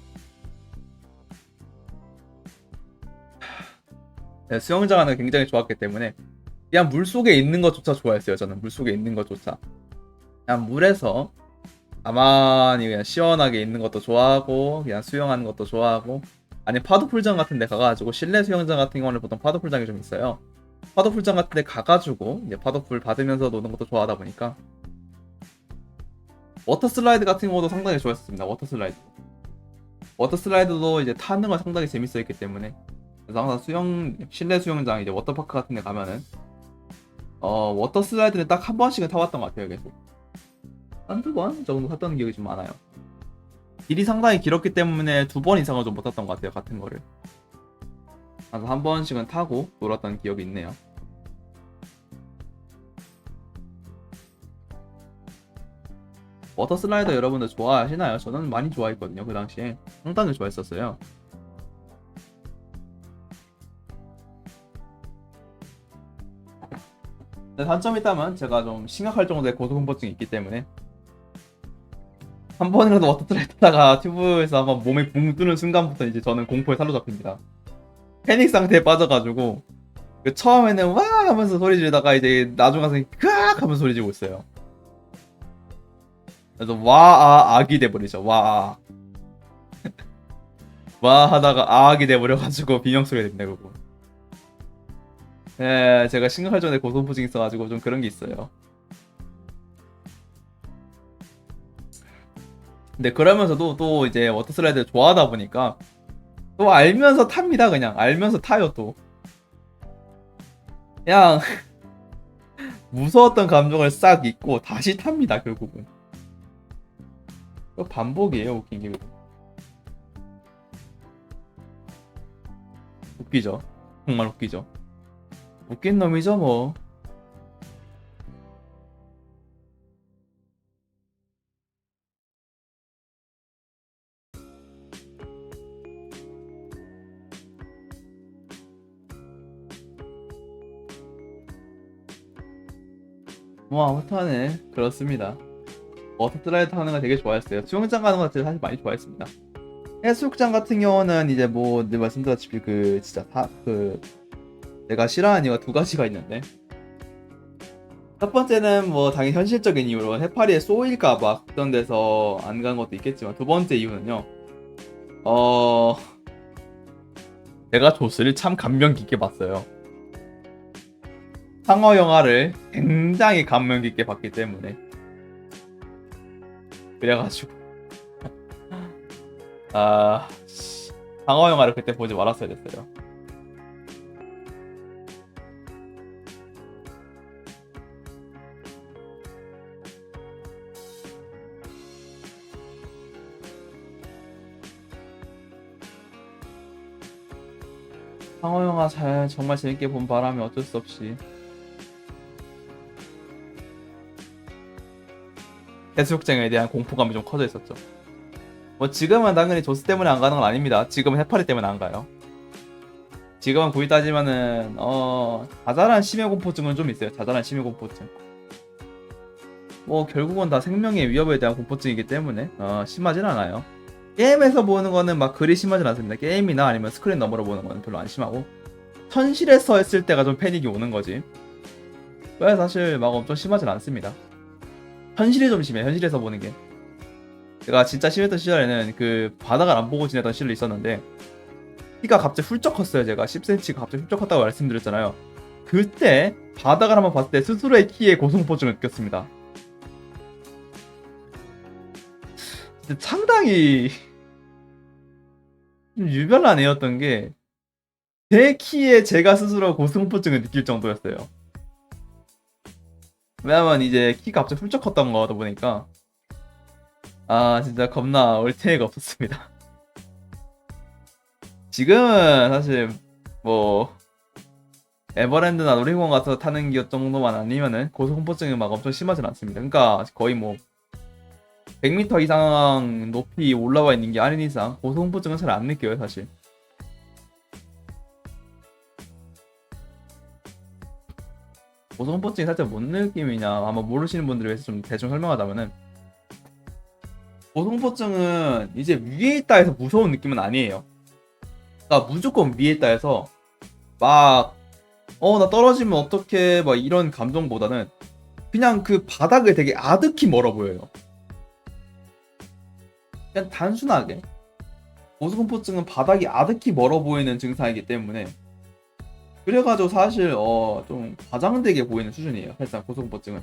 네, 수영장 하는 거 굉장히 좋았기 때문에 그냥 물속에 있는 것조차 좋아했어요. 저는 물속에 있는 것조차 그냥 물에서 가만히 그냥 시원하게 있는 것도 좋아하고 그냥 수영하는 것도 좋아하고, 아니 파도 풀장 같은 데 가가지고, 실내 수영장 같은 경우는 보통 파도 풀장이 좀 있어요. 파도 풀장 같은 데 가가지고 이제 파도풀 받으면서 노는 것도 좋아하다 보니까 워터 슬라이드 같은 경우도 상당히 좋아했습니다. 워터 슬라이드도 이제 타는 거 상당히 재밌어 했기 때문에, 그래서 항상 실내 수영장 이제 워터파크 같은 데 가면은 워터 슬라이드는 딱 한 번씩은 타봤던 것 같아요. 계속 한두 번 정도 탔던 기억이 좀 많아요. 길이 상당히 길었기 때문에 2번 이상은 좀 못 탔던 것 같아요. 같은 거를. 그래서 한 번씩은 타고 놀았던 기억이 있네요. 워터 슬라이더 여러분들 좋아하시나요? 저는 많이 좋아했거든요. 그 당시에 상당히 좋아했었어요. 근데 단점이 있다면 제가 좀 심각할 정도의 고소공포증이 있기 때문에 한 번이라도 워터 슬라이드 타다가 튜브에서 한번 몸에 붕 뜨는 순간부터 이제 저는 공포에 사로잡힙니다. 패닉 상태에 빠져가지고 처음에는 와 하면서 소리 지르다가 이제 나중 가서 크악 하면서 소리 지르고 있어요. 그래서 악이 돼버리죠. 와 하다가 악이 돼버려가지고 비명소리가 됩니다. 그거. 예, 제가 심각할 전에 고소공포증 있어가지고 좀 그런 게 있어요. 근데 그러면서도 또 이제 워터슬라이드를 좋아하다 보니까 또 알면서 탑니다. 그냥 알면서 타요. 또 그냥 무서웠던 감정을 싹 잊고 다시 탑니다. 결국은 반복이에요. 웃긴 게. 웃기죠. 정말 웃기죠. 웃긴 놈이죠 뭐. 뭐 아무튼간에 그렇습니다. 워터슬라이드 하는 거 되게 좋아했어요. 수영장 가는 거 사실 많이 좋아했습니다. 해수욕장 같은 경우는 이제 뭐 늘 말씀드렸다시피 진짜 내가 싫어하는 이유가 2가지가 있는데, 첫 번째는 뭐 당연히 현실적인 이유로 해파리에 쏘일까봐 걱정돼서 안 간 것도 있겠지만, 2번째 이유는요, 내가 조스를 참 감명 깊게 봤어요. 상어 영화를 굉장히 감명 깊게 봤기 때문에. 그래가지고 상어 영화를 그때 보지 말았어야 됐어요. 상어 영화 정말 재밌게 본 바람에 어쩔 수 없이 해수욕장에 대한 공포감이 좀 커져 있었죠. 뭐 지금은 당연히 조스 때문에 안 가는 건 아닙니다. 지금은 해파리 때문에 안 가요. 지금은 굳이 따지면은 자잘한 심해공포증은 좀 있어요. 자잘한 심해공포증. 뭐 결국은 다 생명의 위협에 대한 공포증이기 때문에 심하진 않아요. 게임에서 보는 거는 막 그리 심하진 않습니다. 게임이나 아니면 스크린 너머로 보는 거는 별로 안 심하고, 현실에서 했을 때가 좀 패닉이 오는 거지. 그래서 사실 막 엄청 심하진 않습니다. 현실이 좀 심해. 현실에서 보는 게. 제가 진짜 심했던 시절에는 바닥을 안 보고 지내던 시절이 있었는데, 키가 갑자기 훌쩍 컸어요. 제가 10cm가 갑자기 훌쩍 컸다고 말씀드렸잖아요. 그때 바닥을 한번 봤을 때 스스로의 키에 고소공포증을 느꼈습니다. 진짜 상당히 좀 유별난 애였던 게 제 키에 제가 스스로 고소공포증을 느낄 정도였어요. 왜냐면 이제 키가 갑자기 훌쩍 컸던 거다 보니까 아 진짜 겁나 얼탱이가 없었습니다. 지금은 사실 뭐 에버랜드나 놀이공원 가서 타는 것 정도만 아니면은 고소공포증이 막 엄청 심하진 않습니다. 그러니까 거의 뭐 100m 이상 높이 올라와 있는 게 아닌 이상 고소공포증은 잘 안 느껴요 사실. 고소공포증이 살짝 뭔 느낌이냐 아마 모르시는 분들을 위해서 좀 대충 설명하자면은, 고소공포증은 이제 위에 있다 해서 무서운 느낌은 아니에요. 그러니까 무조건 위에 있다 해서 막 나 떨어지면 어떡해 막 이런 감정보다는 그냥 그 바닥을 되게 아득히 멀어 보여요. 그냥 단순하게 고소공포증은 바닥이 아득히 멀어 보이는 증상이기 때문에, 그래가지고 사실 좀 과장되게 보이는 수준이에요. 사실상 고소공포증은.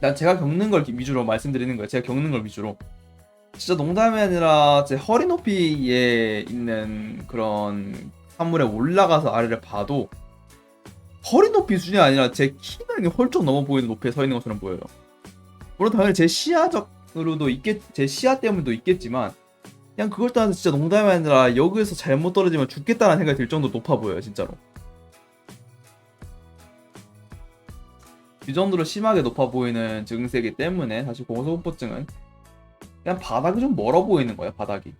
난 제가 겪는 걸 위주로 말씀드리는 거예요. 제가 겪는 걸 위주로. 진짜 농담이 아니라 제 허리 높이에 있는 그런 산물에 올라가서 아래를 봐도 허리 높이 수준이 아니라 제 키는 헐쩍 넘어 보이는 높이에 서 있는 것처럼 보여요. 물론 당연히 제 시야적으로도 제 시야 때문에도 있겠지만, 그냥 그걸 떠나서 진짜 농담이 아니라 여기에서 잘못 떨어지면 죽겠다는 생각이 들 정도로 높아 보여요 진짜로. 이 정도로 심하게 높아 보이는 증세이기 때문에 사실 고소공포증은 그냥 바닥이 좀 멀어 보이는 거예요. 바닥이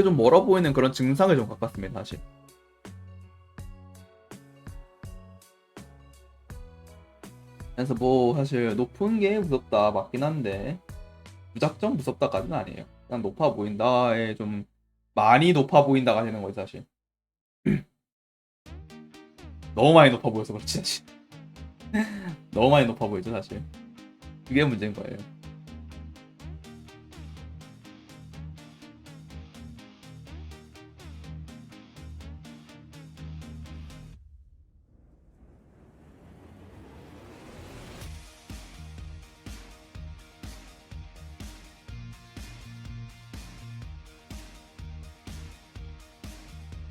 좀 멀어 보이는 그런 증상을 좀 가깝습니다 사실. 그래서 뭐 사실 높은 게 무섭다 맞긴 한데 무작정 무섭다까지는 아니에요. 그냥 높아 보인다에 좀 많이 높아 보인다가 되는 거지 사실. 너무 많이 높아 보여서 그렇지 사실. 너무 많이 높아 보이죠 사실. 그게 문제인 거예요.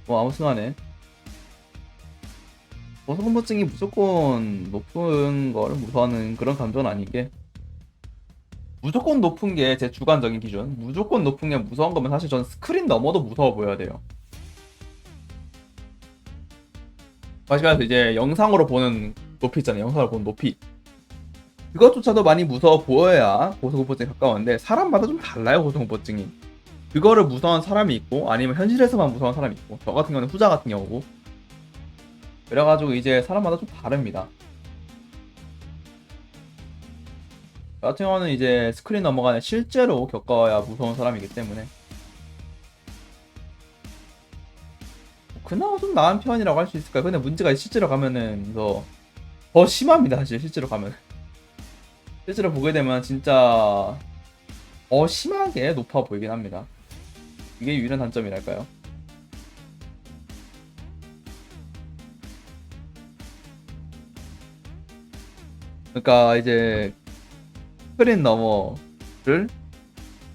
뭐 아무튼 간에 고소공포증이 무조건 높은 걸 무서워하는 그런 감정은 아닌 게, 무조건 높은 게 제 주관적인 기준, 무조건 높은 게 무서운 거면 사실 전 스크린 너머도 무서워 보여야 돼요. 다시 말해서 이제 영상으로 보는 높이 있잖아요. 영상으로 보는 높이, 그것조차도 많이 무서워 보여야 고소공포증에 가까운데, 사람마다 좀 달라요 고소공포증이. 그거를 무서워하는 사람이 있고 아니면 현실에서만 무서워하는 사람이 있고, 저 같은 경우는 후자 같은 경우고, 그래가지고 이제 사람마다 좀 다릅니다. 저 같은 경우는 이제 스크린 넘어가는 실제로 겪어야 무서운 사람이기 때문에 그나마 좀 나은 편이라고 할 수 있을까요? 근데 문제가 실제로 가면은 더 심합니다 사실. 실제로 가면 실제로 보게 되면 진짜 심하게 높아 보이긴 합니다. 이게 유일한 단점이랄까요? 그러니까 이제 스크린 너머를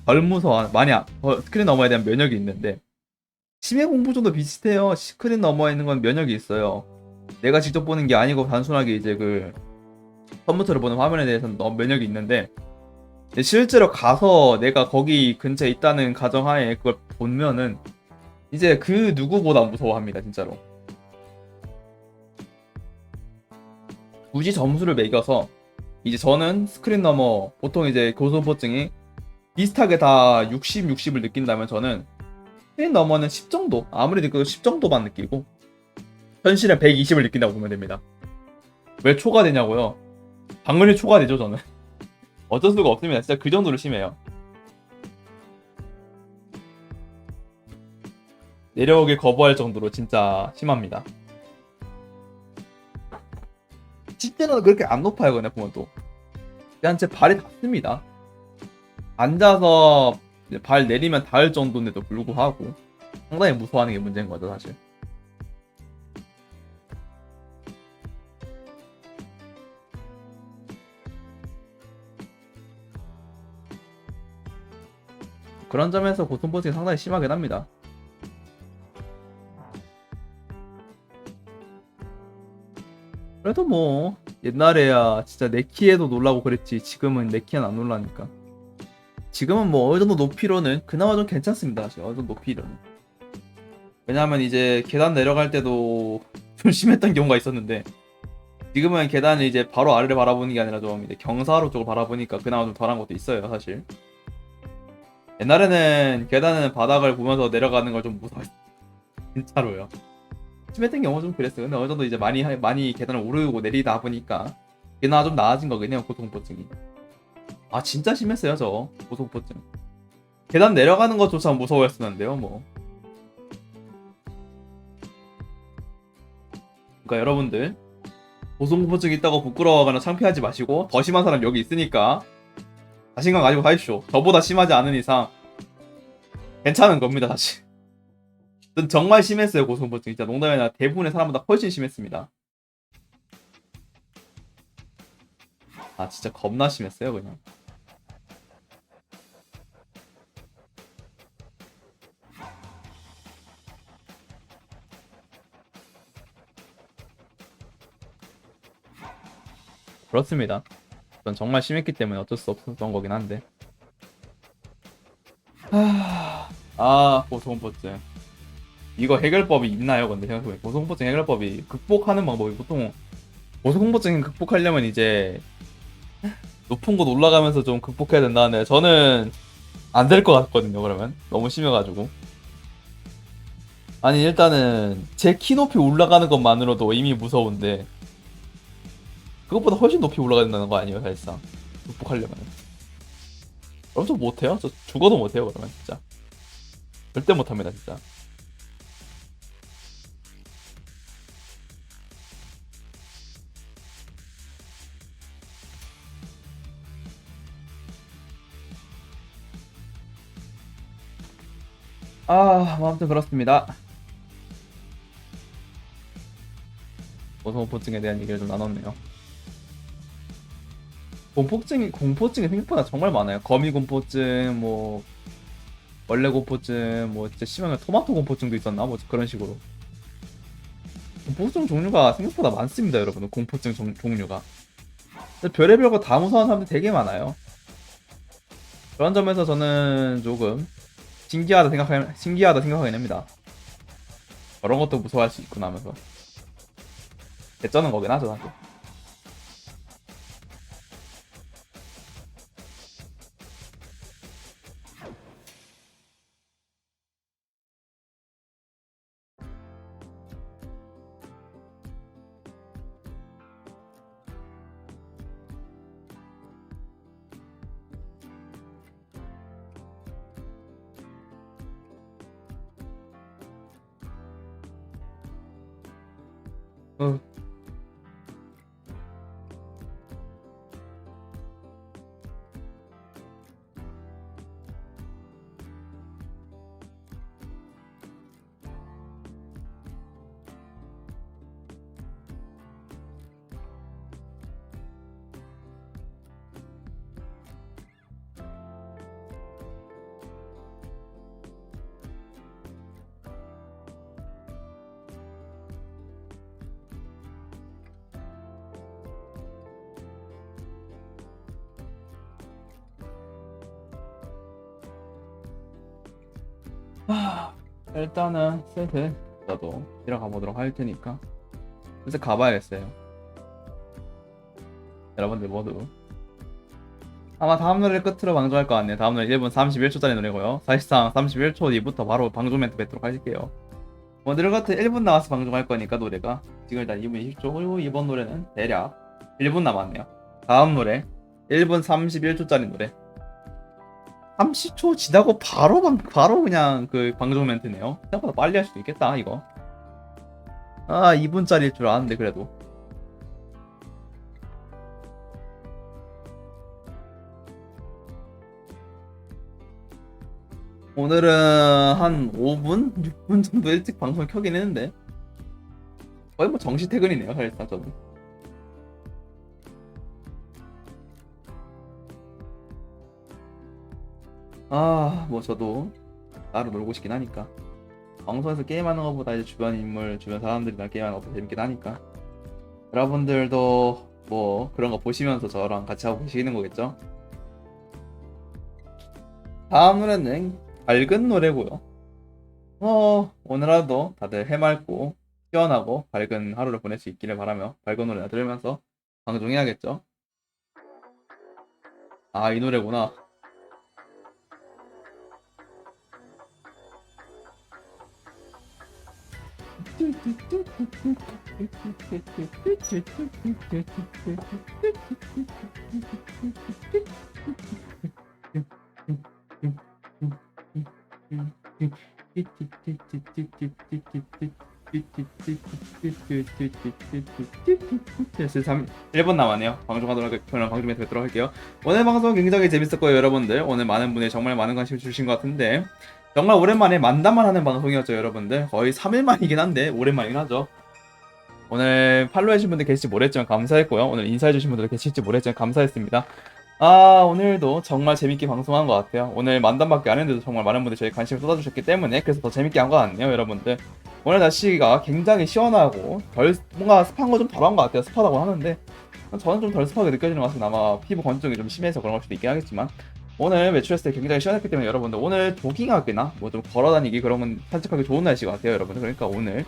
덜 무서워 스크린 너머에 대한 면역이 있는데, 심해 공포증도 비슷해요. 스크린 너머에 있는 건 면역이 있어요. 내가 직접 보는 게 아니고 단순하게 이제 그 컴퓨터를 보는 화면에 대해서는 면역이 있는데, 실제로 가서 내가 거기 근처에 있다는 가정하에 그걸 보면은 이제 그 누구보다 무서워합니다 진짜로. 굳이 점수를 매겨서 이제 저는 스크린 너머 보통 이제 고소공포증이 비슷하게 다 60, 60을 느낀다면, 저는 스크린 너머는 10 정도, 아무리 느껴도 10 정도만 느끼고 현실은 120을 느낀다고 보면 됩니다. 왜 초가 되냐고요? 당연히 초가 되죠 저는. 어쩔 수가 없습니다. 진짜 그 정도로 심해요. 내려오길 거부할 정도로 진짜 심합니다. 실제로는 그렇게 안 높아요. 그냥 보면 또 그냥 제 발이 닿습니다. 앉아서 이제 발 내리면 닿을 정도인데도 불구하고 상당히 무서워하는 게 문제인 거죠, 사실. 그런 점에서 고통보증이 상당히 심하긴 합니다. 그래도 뭐 옛날에야 진짜 내 키에도 놀라고 그랬지, 지금은 내 키엔 안 놀라니까. 지금은 뭐 어느 정도 높이로는 그나마 좀 괜찮습니다, 사실. 어느 정도 높이로는. 왜냐하면 이제 계단 내려갈 때도 좀 심했던 경우가 있었는데, 지금은 계단을 이제 바로 아래를 바라보는 게 아니라 좀 이제 경사로 쪽을 바라보니까 그나마 좀 덜한 것도 있어요, 사실. 옛날에는 계단은 바닥을 보면서 내려가는 걸 좀 무서워했어요. 진짜로요. 심했던 경우 좀 그랬어요. 근데 어느 정도 이제 많이 계단을 오르고 내리다 보니까 그나마 좀 나아진 거긴 해요, 고통보증이. 아, 진짜 심했어요, 저 고통보증. 계단 내려가는 것조차 무서워했었는데요, 뭐. 그러니까 여러분들, 고통보증 있다고 부끄러워하거나 창피하지 마시고, 더 심한 사람 여기 있으니까 자신감 가지고 가십시오. 저보다 심하지 않은 이상 괜찮은 겁니다, 사실. 전 정말 심했어요, 고통보증. 진짜 농담이 아니라 대부분의 사람보다 훨씬 심했습니다. 아, 진짜 겁나 심했어요, 그냥. 그렇습니다. 전 정말 심했기 때문에 어쩔 수 없었던 거긴 한데. 고통보증. 이거 해결법이 있나요? 근데 생각해보면 고통보증 해결법이 극복하는 방법이 보통 고통보증 극복하려면 이제 높은 곳 올라가면서 좀 극복해야 된다는데 저는 안 될 것 같거든요. 그러면 너무 심해가지고. 아니 일단은 제 키 높이 올라가는 것만으로도 이미 무서운데 그것보다 훨씬 높이 올라가야 된다는 거 아니에요, 사실상. 극복하려면. 그럼 저 못해요? 저 죽어도 못해요, 그러면 진짜. 절대 못합니다, 진짜. 뭐 아무튼 그렇습니다. 고소공포증에 대한 얘기를 좀 나눴네요. 공포증이 생각보다 정말 많아요. 거미공포증, 뭐 원래 공포증, 뭐 진짜 심하면 토마토 공포증도 있었나? 뭐 그런 식으로. 공포증 종류가 생각보다 많습니다, 여러분. 공포증 종류가. 별의별 거 다 무서워하는 사람들 되게 많아요. 그런 점에서 저는 조금 신기하다 생각하긴 합니다. 저런 것도 무서워할 수 있구나 하면서. 개쩌는 거긴 하죠, 사실. 어, 일단은 슬슬 저도 들어가 보도록 할 테니까 슬슬 가봐야겠어요. 여러분들 모두 아마 다음 노래를 끝으로 방송할 것 같네요. 다음 노래 1분 31초짜리 노래고요. 사실상 31초 뒤부터 바로 방송 멘트 뱉도록 할게요. 뭐 늘 같은 1분 남아서 방송할 거니까 노래가 지금 일단 2분 20초, 그리고 이번 노래는 대략 1분 남았네요. 다음 노래 1분 31초짜리 노래 30초 지나고 바로 그냥 그 방송 멘트네요. 생각보다 빨리 할 수도 있겠다 이거. 2분짜리일 줄 알았는데 그래도. 오늘은 한 5분? 6분 정도 일찍 방송을 켜긴 했는데 거의 뭐 정시 퇴근이네요 사실상 저는. 뭐 저도 따로 놀고 싶긴 하니까 방송에서 게임하는 것보다 이제 주변 인물, 주변 사람들이랑 게임하는 것도 재밌긴 하니까 여러분들도 뭐 그런 거 보시면서 저랑 같이 하고 계시는 거겠죠? 다음 노래는 밝은 노래고요. 오늘 하루도 다들 해맑고 시원하고 밝은 하루를 보낼 수 있기를 바라며 밝은 노래 들으면서 방송해야겠죠? 이 노래구나. 그래서 1분 남았네요. 방송 멘트 뵙도록 할게요. 오늘 방송 굉장히 재밌었고요, 여러분들. 오늘 많은 분이 정말 많은 관심 주신 것 같은데 정말 오랜만에 만담만 하는 방송이었죠, 여러분들. 거의 3일 만이긴 한데 오랜만이긴 하죠. 오늘 팔로우해주신 분들 계실지 모르겠지만 감사했고요. 오늘 인사해주신 분들 계실지 모르겠지만 감사했습니다. 오늘도 정말 재밌게 방송한 것 같아요. 오늘 만담밖에 안 했는데도 정말 많은 분들이 저희 관심을 쏟아주셨기 때문에 그래서 더 재밌게 한 것 같네요, 여러분들. 오늘 날씨가 굉장히 시원하고 뭔가 습한 거 좀 덜한 것 같아요. 습하다고 하는데 저는 좀 덜 습하게 느껴지는 것 같습니다. 아마 피부 건조증이 좀 심해서 그런 걸 수도 있긴 하겠지만 오늘 외출했을 때 굉장히 시원했기 때문에 여러분들 오늘 조깅하기나 뭐 좀 걸어다니기 그런 건 산책하기 좋은 날씨 같아요, 여러분들. 그러니까 오늘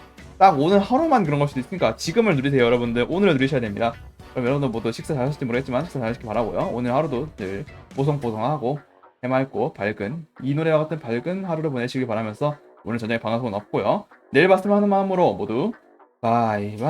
하루만 그런 걸 수도 있으니까 지금을 누리세요, 여러분들. 오늘을 누리셔야 됩니다. 그럼 여러분들 모두 식사 잘 하실지 모르겠지만 식사 잘 하시길 바라고요. 오늘 하루도 늘 보송보송하고 해맑고 밝은 이 노래와 같은 밝은 하루를 보내시길 바라면서 오늘 저녁에 방송은 없고요. 내일 봤으면 하는 마음으로 모두 바이바이.